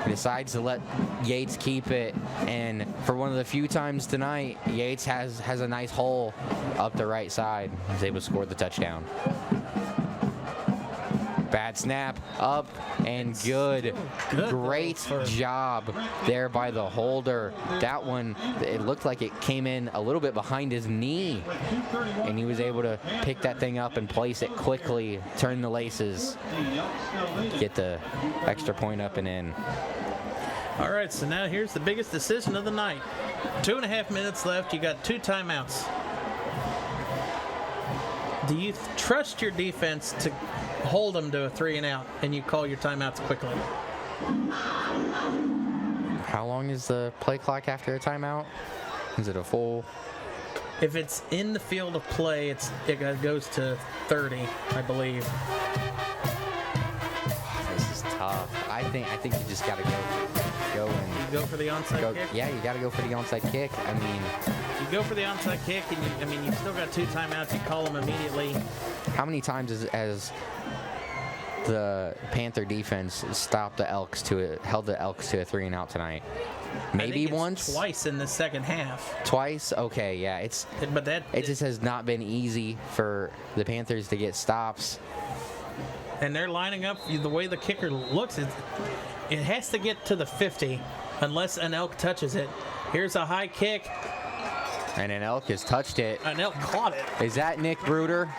He decides to let Yates keep it, and for one of the few times tonight, Yates has a nice hole up the right side. He's able to score the touchdown. Bad snap, up and good. Great job there by the holder. That one, it looked like it came in a little bit behind his knee, and he was able to pick that thing up and place it quickly, turn the laces, get the extra point up and in. All right, so now here's the biggest decision of the night. 2.5 minutes left. You got 2 timeouts. Do you trust your defense to hold them to a 3-and-out, and you call your timeouts quickly? How long is the play clock after a timeout? Is it a full? If it's in the field of play, it goes to 30, I believe. This is tough. I think you just gotta go and You go for the onside kick? Yeah, you gotta go for the onside kick. I mean, You go for the onside kick, and you've still got 2 timeouts. You call them immediately. how many times has the Panther defense held the Elks to a 3-and-out tonight? Maybe once, twice in the second half. twice. Okay, yeah, it just has not been easy for the Panthers to get stops. And they're lining up the way the kicker looks. It has to get to the 50 unless an Elk touches it. Here's a high kick. And an Elk has touched it. An Elk caught it. Is that Nick Bruder?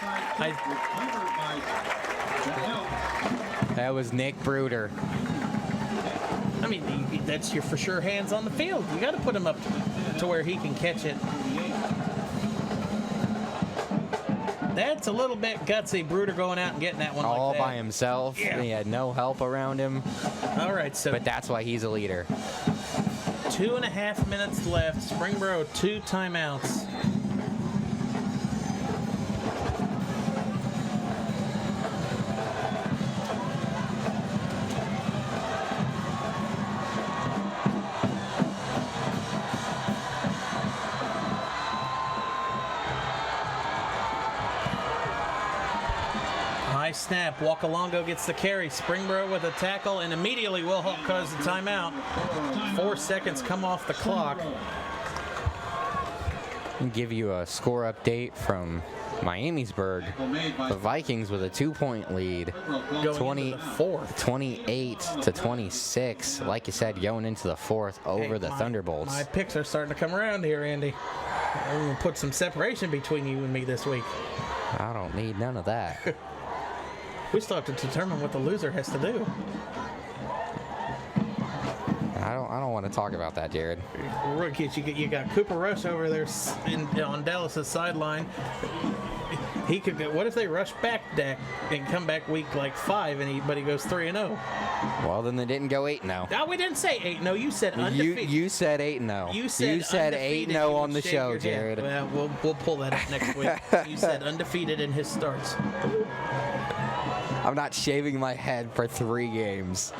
That was Nick Bruder. I mean, that's your for sure hands on the field. You got to put him up to where he can catch it. That's a little bit gutsy, Bruder going out and getting that one all like that. by himself. Yeah. He had no help around him. All right, so But that's why he's a leader. 2.5 minutes left. Springboro 2 timeouts. High snap. Wakalongo gets the carry. Springboro with a tackle, and immediately will help cause the timeout. 4 seconds come off the clock. I'll give you a score update from Miamisburg. The Vikings with a 2-point lead. Going into the fourth. 28-26. Like you said, going into the fourth over the Thunderbolts. My picks are starting to come around here, Andy. I'm going to put some separation between you and me this week. I don't need none of that. We still have to determine what the loser has to do. I don't want to talk about that, Jared. Rookies, you got Cooper Rush over there on Dallas's sideline. He could go. What if they rush back Dak and come back week like 5 but he goes 3-0? Well, then they didn't go 8-0. No, we didn't say 8-0. You said undefeated. You said 8-0. You said 8-0 on the show, Jared. Well, we'll pull that up next week. You said undefeated in his starts. I'm not shaving my head for 3 games.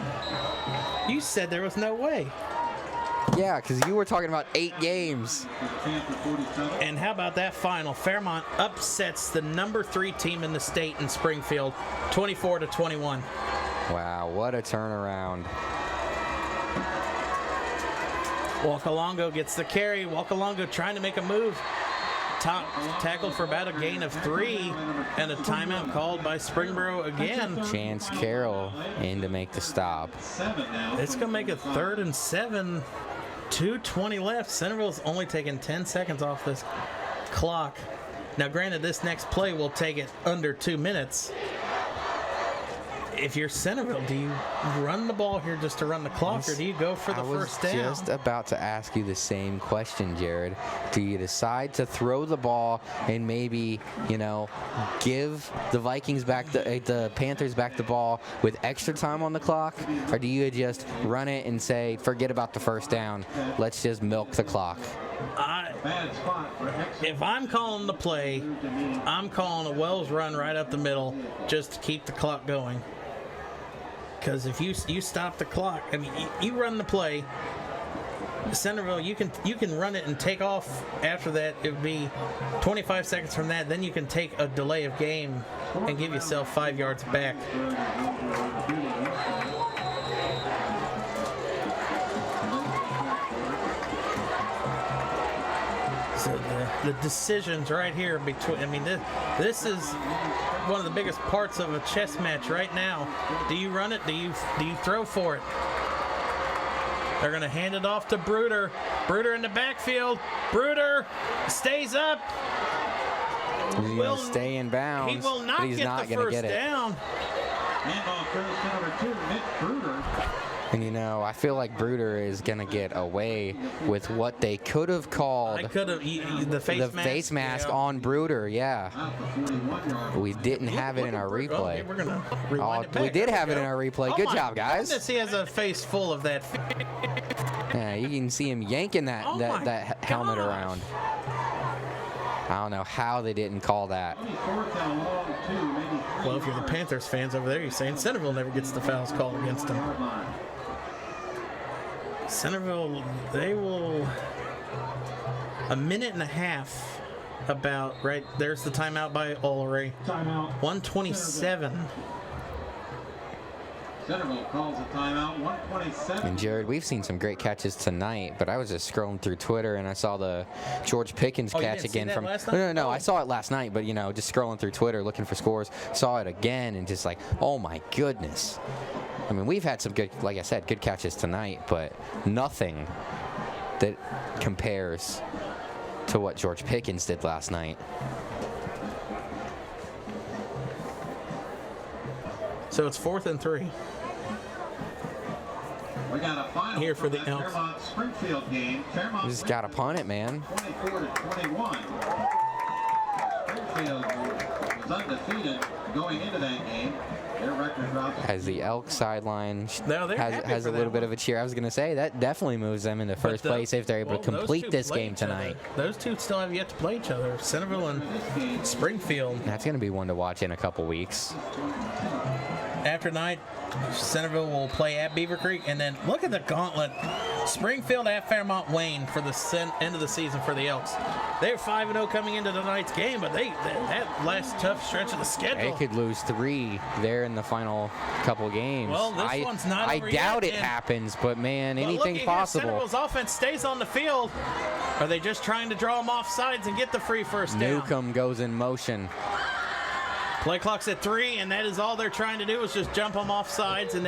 You said there was no way. Yeah, because you were talking about 8 games. And how about that final? Fairmont upsets the number 3 team in the state in Springfield, 24-21. Wow, what a turnaround. Walkalongo gets the carry. Walkalongo trying to make a move. Tackled for about a gain of 3, and a timeout called by Springboro again. Chance Carroll in to make the stop. It's going to make it 3rd and 7. 2:20 left. Centerville's only taking 10 seconds off this clock. Now, granted, this next play will take it under 2 minutes. If you're Centerville, do you run the ball here just to run the clock, or do you go for the first down? I was just about to ask you the same question, Jared. Do you decide to throw the ball and maybe, give the Vikings back, the Panthers back the ball with extra time on the clock, or do you just run it and say, forget about the first down, let's just milk the clock? If I'm calling the play, I'm calling a Wells run right up the middle just to keep the clock going. Because if you stop the clock, I mean, you run the play, Centerville, you can run it and take off after that. It would be 25 seconds from that. Then you can take a delay of game and give yourself 5 yards back. So the decisions right here between, I mean, this is one of the biggest parts of a chess match right now. Do you run it? Do you throw for it? They're going to hand it off to Bruder. Bruder in the backfield. Bruder stays up. He's going to stay in bounds. He will not but he's get not the gonna first get it. down. Handoff goes to number 2, Nick Bruder. And I feel like Bruder is going to get away with what they could have called the face mask yeah. on Bruder, yeah. We didn't have it in our replay. We're going to rewind it back. We did have it in our replay. Good job, guys. Goodness, he has a face full of that. Yeah, you can see him yanking that helmet around. I don't know how they didn't call that. Well, if you're the Panthers fans over there, you're saying Centerville never gets the fouls called against them. Centerville, they will a minute and a half about right there's the timeout by Ullery. Timeout. 1:27. Centerville calls a timeout. 1:27. And Jared, we've seen some great catches tonight, but I was just scrolling through Twitter and I saw the George Pickens catch again from. No, I saw it last night, but just scrolling through Twitter looking for scores, saw it again and just like, oh my goodness. I mean, we've had some good, like I said, good catches tonight, but nothing that compares to what George Pickens did last night. So it's 4th and 3. We got a final here for the Elks. Fairmont Springfield game. Fairmont We just got to punt it, man. 24-21. Springfield was undefeated going into that game. Their record drops. As the Elk sideline has a that little bit of a cheer. I was going to say that definitely moves them into first place if they're able to complete this game tonight. Those two still have yet to play each other. Centerville and Springfield. That's going to be one to watch in a couple weeks. After night, Centerville will play at Beaver Creek, and then look at the gauntlet. Springfield at Fairmont Wayne for the end of the season for the Elks. They're 5-0 coming into tonight's game, but that last tough stretch of the schedule. They could lose 3 there in the final couple games. Well, this one's not over yet. I doubt it happens, but man, anything's possible. Centerville's offense stays on the field. Are they just trying to draw them off sides and get the free first down? Newcomb goes in motion. Play clock's at 3, and that is all they're trying to do is just jump them off sides, and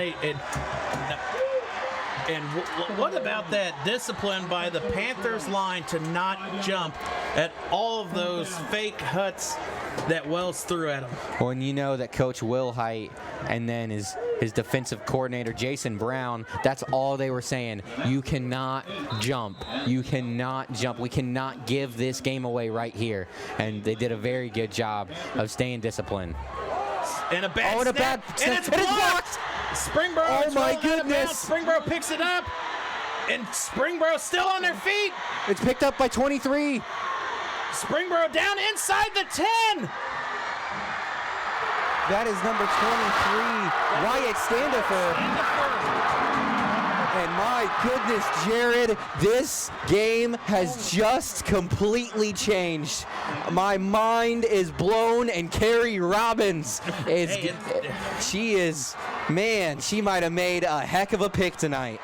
what about that discipline by the Panthers line to not jump at all of those fake huts that Wells threw at them? Well, and you know that Coach Wilhite and then his defensive coordinator, Jason Brown, that's all they were saying. You cannot jump. You cannot jump. We cannot give this game away right here. And they did a very good job of staying disciplined. And a bad snap. And it's blocked. Springboro. Oh my goodness. Springboro picks it up. And Springboro still on their feet. It's picked up by 23. Springboro down inside the 10. That is number 23, Wyatt Standifer. And my goodness, Jared, this game has just completely changed. My mind is blown, and Carrie Robbins she might have made a heck of a pick tonight.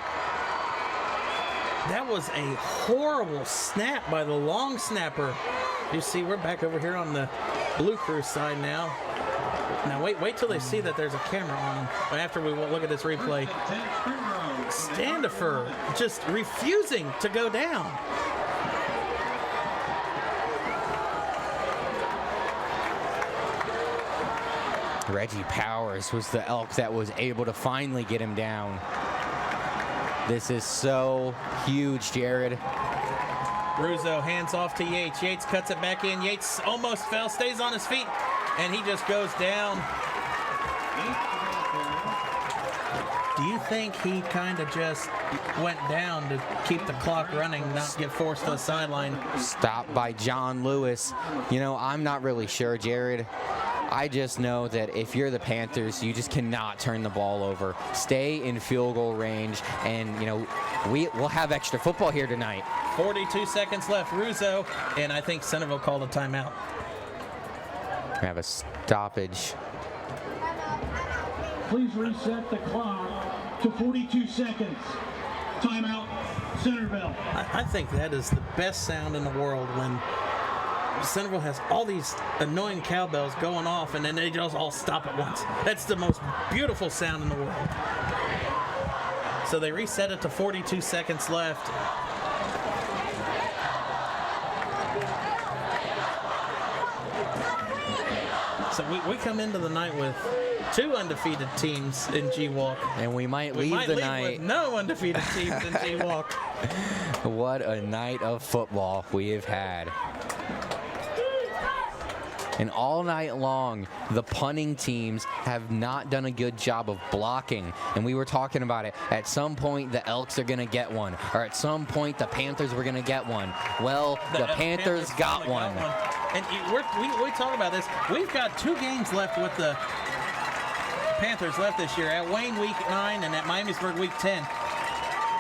That was a horrible snap by the long snapper. You see, we're back over here on the Blue Crew side now. Now wait till they see that there's a camera on after we look at this replay. Standifer just refusing to go down. Reggie Powers was the Elk that was able to finally get him down. This is so huge, Jared. Russo hands off to Yates. Yates cuts it back in. Yates almost fell, stays on his feet, and he just goes down. Do you think he kind of just went down to keep the clock running, not get forced to the sideline? Stopped by John Lewis. You know, I'm not really sure, Jared. I just know that if you're the Panthers, you just cannot turn the ball over. Stay in field goal range, and, you know, we'll have extra football here tonight. 42 seconds left. Russo, and I think Centerville called a timeout. We have a stoppage. Please reset the clock to 42 seconds. Timeout, Centerville. I think that is the best sound in the world when Centerville has all these annoying cowbells going off, and then they just all stop at once. That's the most beautiful sound in the world. So they reset it to 42 seconds left. So we come into the night with 2 undefeated teams in GWalk. And we might leave the night with no undefeated teams in GWalk. What a night of football we have had. And all night long, the punting teams have not done a good job of blocking. And we were talking about it. At some point, the Elks are going to get one. Or at some point, the Panthers were going to get one. Well, the Panthers got one. And we talk about this. We've got 2 games left with the Panthers left this year. At Wayne week 9 and at Miamisburg week 10.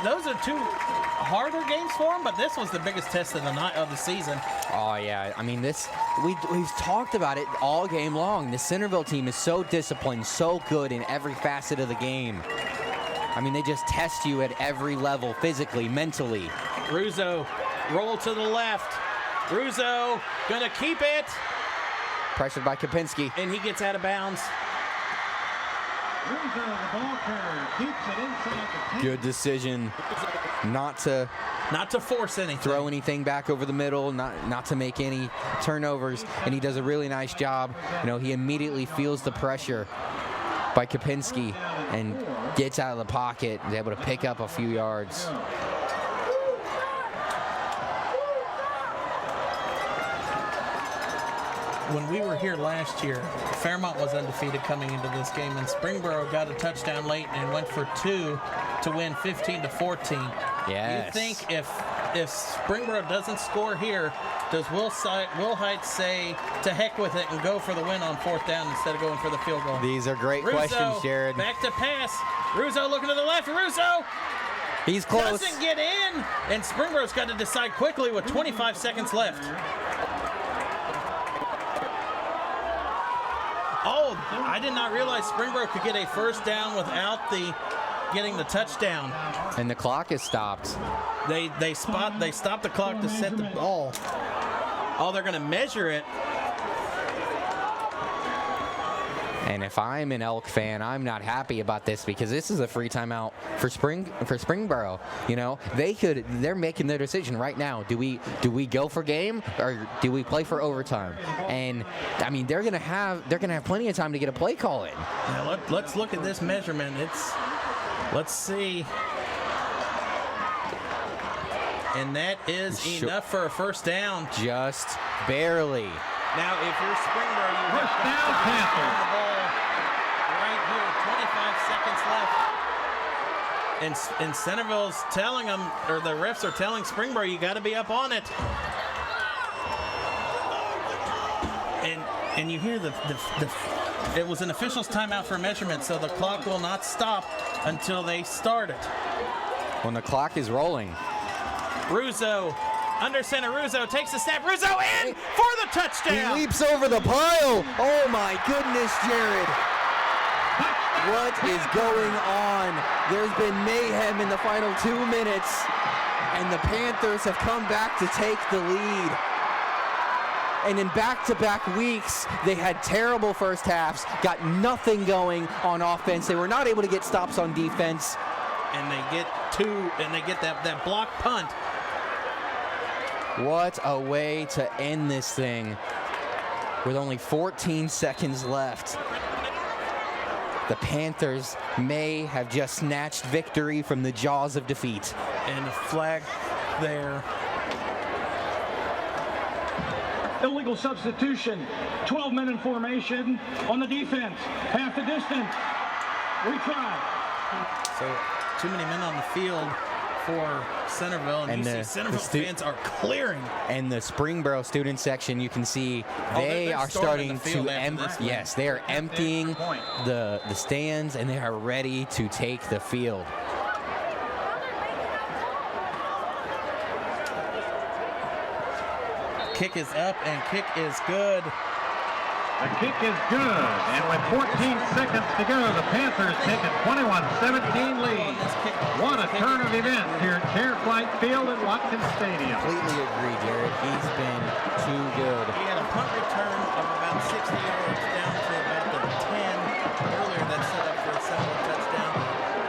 Those are 2 harder games for them, but this was the biggest test of the season. Oh, yeah. I mean, we've talked about it all game long. The Centerville team is so disciplined, so good in every facet of the game. I mean, they just test you at every level, physically, mentally. Russo, roll to the left. Russo, gonna keep it. Pressured by Kopinski. And he gets out of bounds. Russo, the ball carrier, keeps it inside the 10. Good decision not to force anything. Throw anything back over the middle, not to make any turnovers, and he does a really nice job. You know, he immediately feels the pressure by Kopinski and gets out of the pocket, is able to pick up a few yards. When we were here last year, Fairmont was undefeated coming into this game, and Springboro got a touchdown late and went for 2 to win 15-14. Yes. You think if Springboro doesn't score here, does Will Height say to heck with it and go for the win on 4th down instead of going for the field goal? These are great Russo, questions, Jared. Back to pass. Russo looking to the left. Russo He's close. doesn't get in, and Springboro's got to decide quickly with 25 seconds left. Oh, I did not realize Springboro could get a 1st down without getting the touchdown. And the clock is stopped. They stop the clock to set the ball. Oh, they're going to measure it. And if I'm an Elk fan, I'm not happy about this because this is a free timeout for Springboro. You know, they're making their decision right now. Do we go for game or do we play for overtime? And I mean, they're gonna have plenty of time to get a play call in. Now let's look at this measurement. Let's see. And that is enough for a 1st down. Just barely. Now, if you're Springboro, you have to Panthers. the ball right here. 25 seconds left. And Centerville's telling them, or the refs are telling Springboro, you got to be up on it. And you hear it was an official's timeout for measurement, so the clock will not stop until they start it. when the clock is rolling. Russo, under center, Russo takes the snap, Russo in for the touchdown! He leaps over the pile. Oh my goodness, Jared. What is going on? There's been mayhem in the final 2 minutes, and the Panthers have come back to take the lead. And in back-to-back weeks, they had terrible first halves, got nothing going on offense. They were not able to get stops on defense. And they get that block punt. What a way to end this thing with only 14 seconds left. The Panthers may have just snatched victory from the jaws of defeat. And a flag there. Illegal substitution. 12 men in formation on the defense. Half the distance. Retry. So too many men on the field for Centerville, and you see Centerville fans are clearing. And the Springboro student section, you can see they are starting to empty. Yes, they are emptying the stands, and they are ready to take the field. Kick is up, and kick is good. The kick is good, and with 14 seconds to go, the Panthers take a 21-17 lead. What a turn of events here at Care Flight Field at Watkins Stadium. Completely agree, Jared. He's been too good. He had a punt return of about 60 yards down to about the 10 earlier that set up for a Centerville touchdown.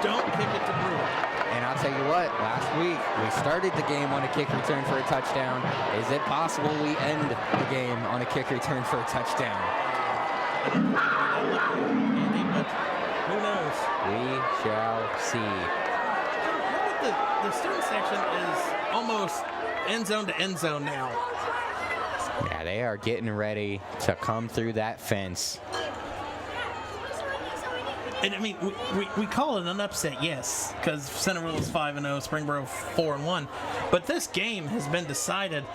Don't kick it to Brewer. And I'll tell you what, last week we started the game on a kick return for a touchdown. Is it possible we end the game on a kick return for a touchdown? Who knows? We shall see. The student section is almost end zone to end zone now. Yeah, they are getting ready to come through that fence. And I mean, we call it an upset, yes, because Centerville is 5-0, Springboro 4-1. But this game has been decided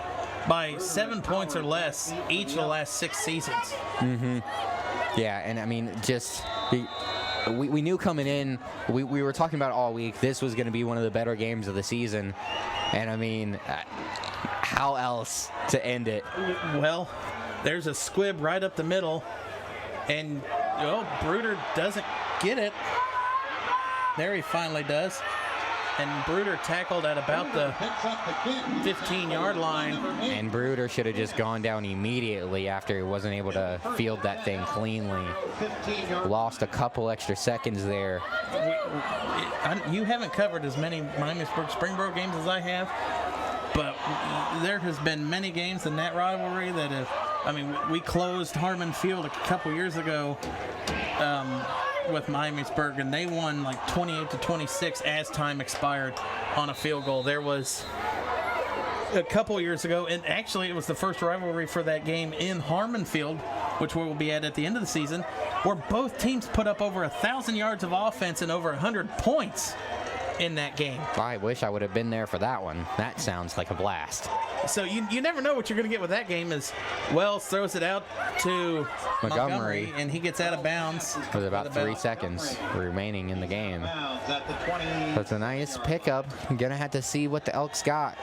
by 7 points or less each of the last 6 seasons. Mm-hmm. Yeah, and I mean, just we knew coming in, we were talking about all week, this was going to be one of the better games of the season. And I mean, how else to end it? Well, there's a squib right up the middle, and Bruder doesn't get it. There he finally does. And Bruder tackled at about the 15-yard line. And Bruder should have just gone down immediately after he wasn't able to field that thing cleanly. Lost a couple extra seconds there. You haven't covered as many Miamisburg-Springboro games as I have, but there has been many games in that rivalry that have, I mean, we closed Harmon Field a couple years ago with Miamisburg, and they won like 28-26 as time expired on a field goal. There was a couple years ago, and actually it was the first rivalry for that game in Harmon Field, which we will be at the end of the season, where both teams put up over 1,000 yards of offense and over 100 points in that game. I wish I would have been there for that one. That sounds like a blast. So you never know what you're going to get with that game. As Wells throws it out to Montgomery, and he gets out of bounds with about 3 seconds remaining in the game. So it's a nice pickup. I'm gonna have to see what the Elks got.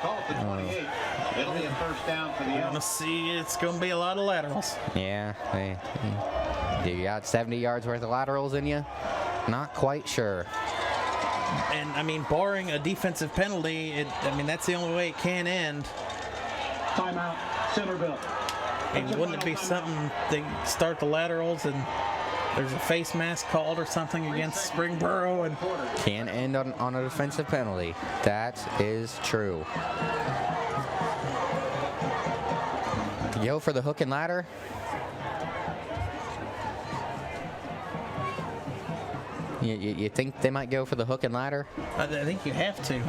It's gonna be a lot of laterals. Yeah, you got 70 yards worth of laterals in you? Not quite sure. And I mean, barring a defensive penalty, that's the only way it can end. Timeout, Centerville. And wouldn't it be something they start the laterals and there's a face mask called or something against Springboro, and can end on a defensive penalty. That is true. Go for the hook and ladder. You think they might go for the hook and ladder? I think you have to.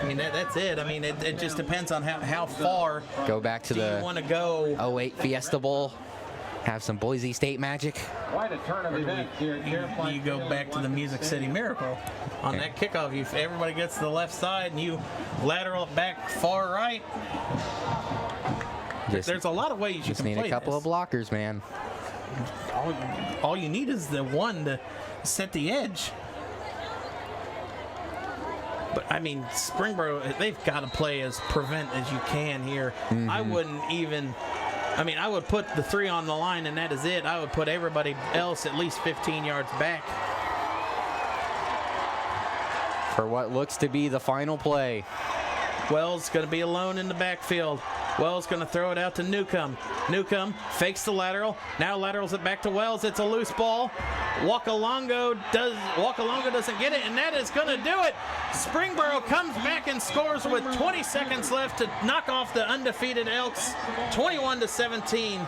I mean, that's it. I mean, it just depends on how far. Go back to the you want to go 08 Fiesta Bowl. Have some Boise State magic. Quite a turn of events here at Care Flight You go back to the Music City Miracle. On that kickoff, if everybody gets to the left side and you lateral it back far right, there's a lot of ways you can play this. Just need a couple of blockers, man. All you need is the one to set the edge. But, I mean, Springboro, they've got to play as prevent as you can here. I wouldn't even – I mean, I would put the 3 on the line, and that is it. I would put everybody else at least 15 yards back. For what looks to be the final play. Wells going to be alone in the backfield. Wells going to throw it out to Newcomb. Newcomb fakes the lateral. Now laterals it back to Wells. It's a loose ball. Wakalongo doesn't get it, and that is going to do it. Springboro comes back and scores with 20 seconds left to knock off the undefeated Elks, 21-17.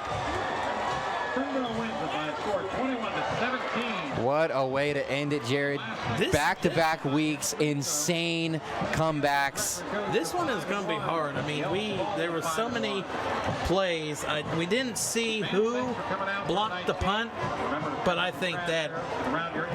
Springboro wins it by a score 21-17. What a way to end it, Jared. Back-to-back weeks, insane comebacks. This one is going to be hard. I mean, there were so many plays. We didn't see who blocked the punt, but I think that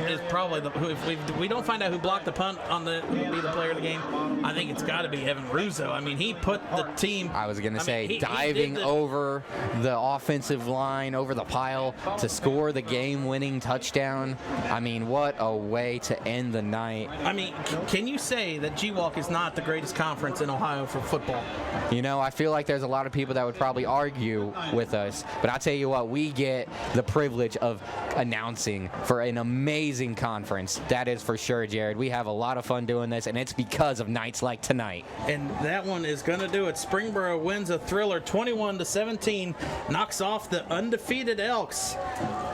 is probably if we don't find out who blocked the punt be the player of the game, I think it's got to be Evan Russo. I mean, he put the team. I was going to say, diving over the offensive line, over the pile to score the game-winning touchdown. I mean, what a way to end the night. I mean, can you say that GWalk is not the greatest conference in Ohio for football? You know, I feel like there's a lot of people that would probably argue with us, but I'll tell you what, we get the privilege of announcing for an amazing conference. That is for sure, Jared. We have a lot of fun doing this, and it's because of nights like tonight. And that one is going to do it. Springboro wins a thriller 21-17, knocks off the undefeated Elks.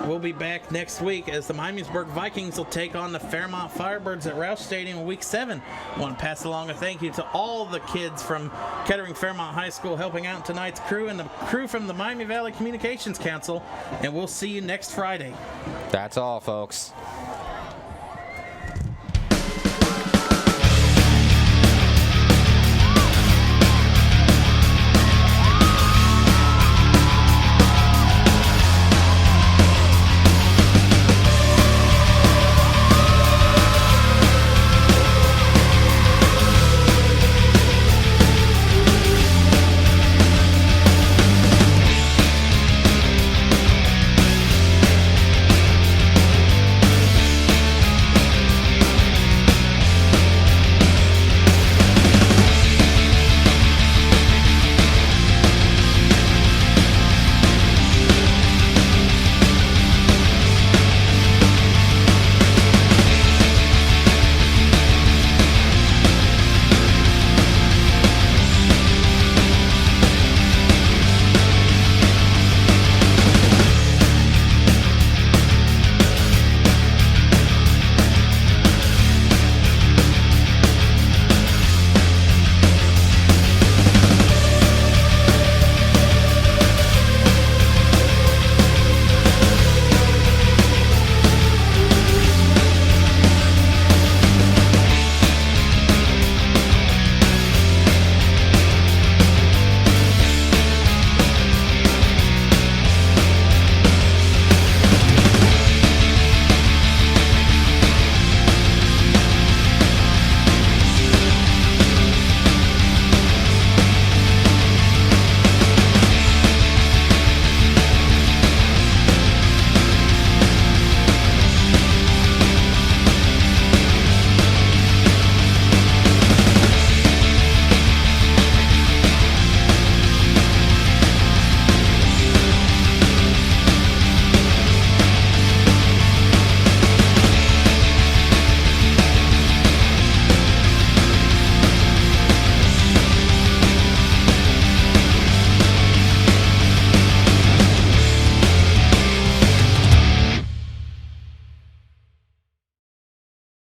We'll be back next week as the Miamisburg Vikings will take on the Fairmont Firebirds at Roush Stadium in Week 7. I want to pass along a thank you to all the kids from Kettering Fairmont High School helping out tonight's crew and the crew from the Miami Valley Communications Council, and we'll see you next Friday. That's all, folks.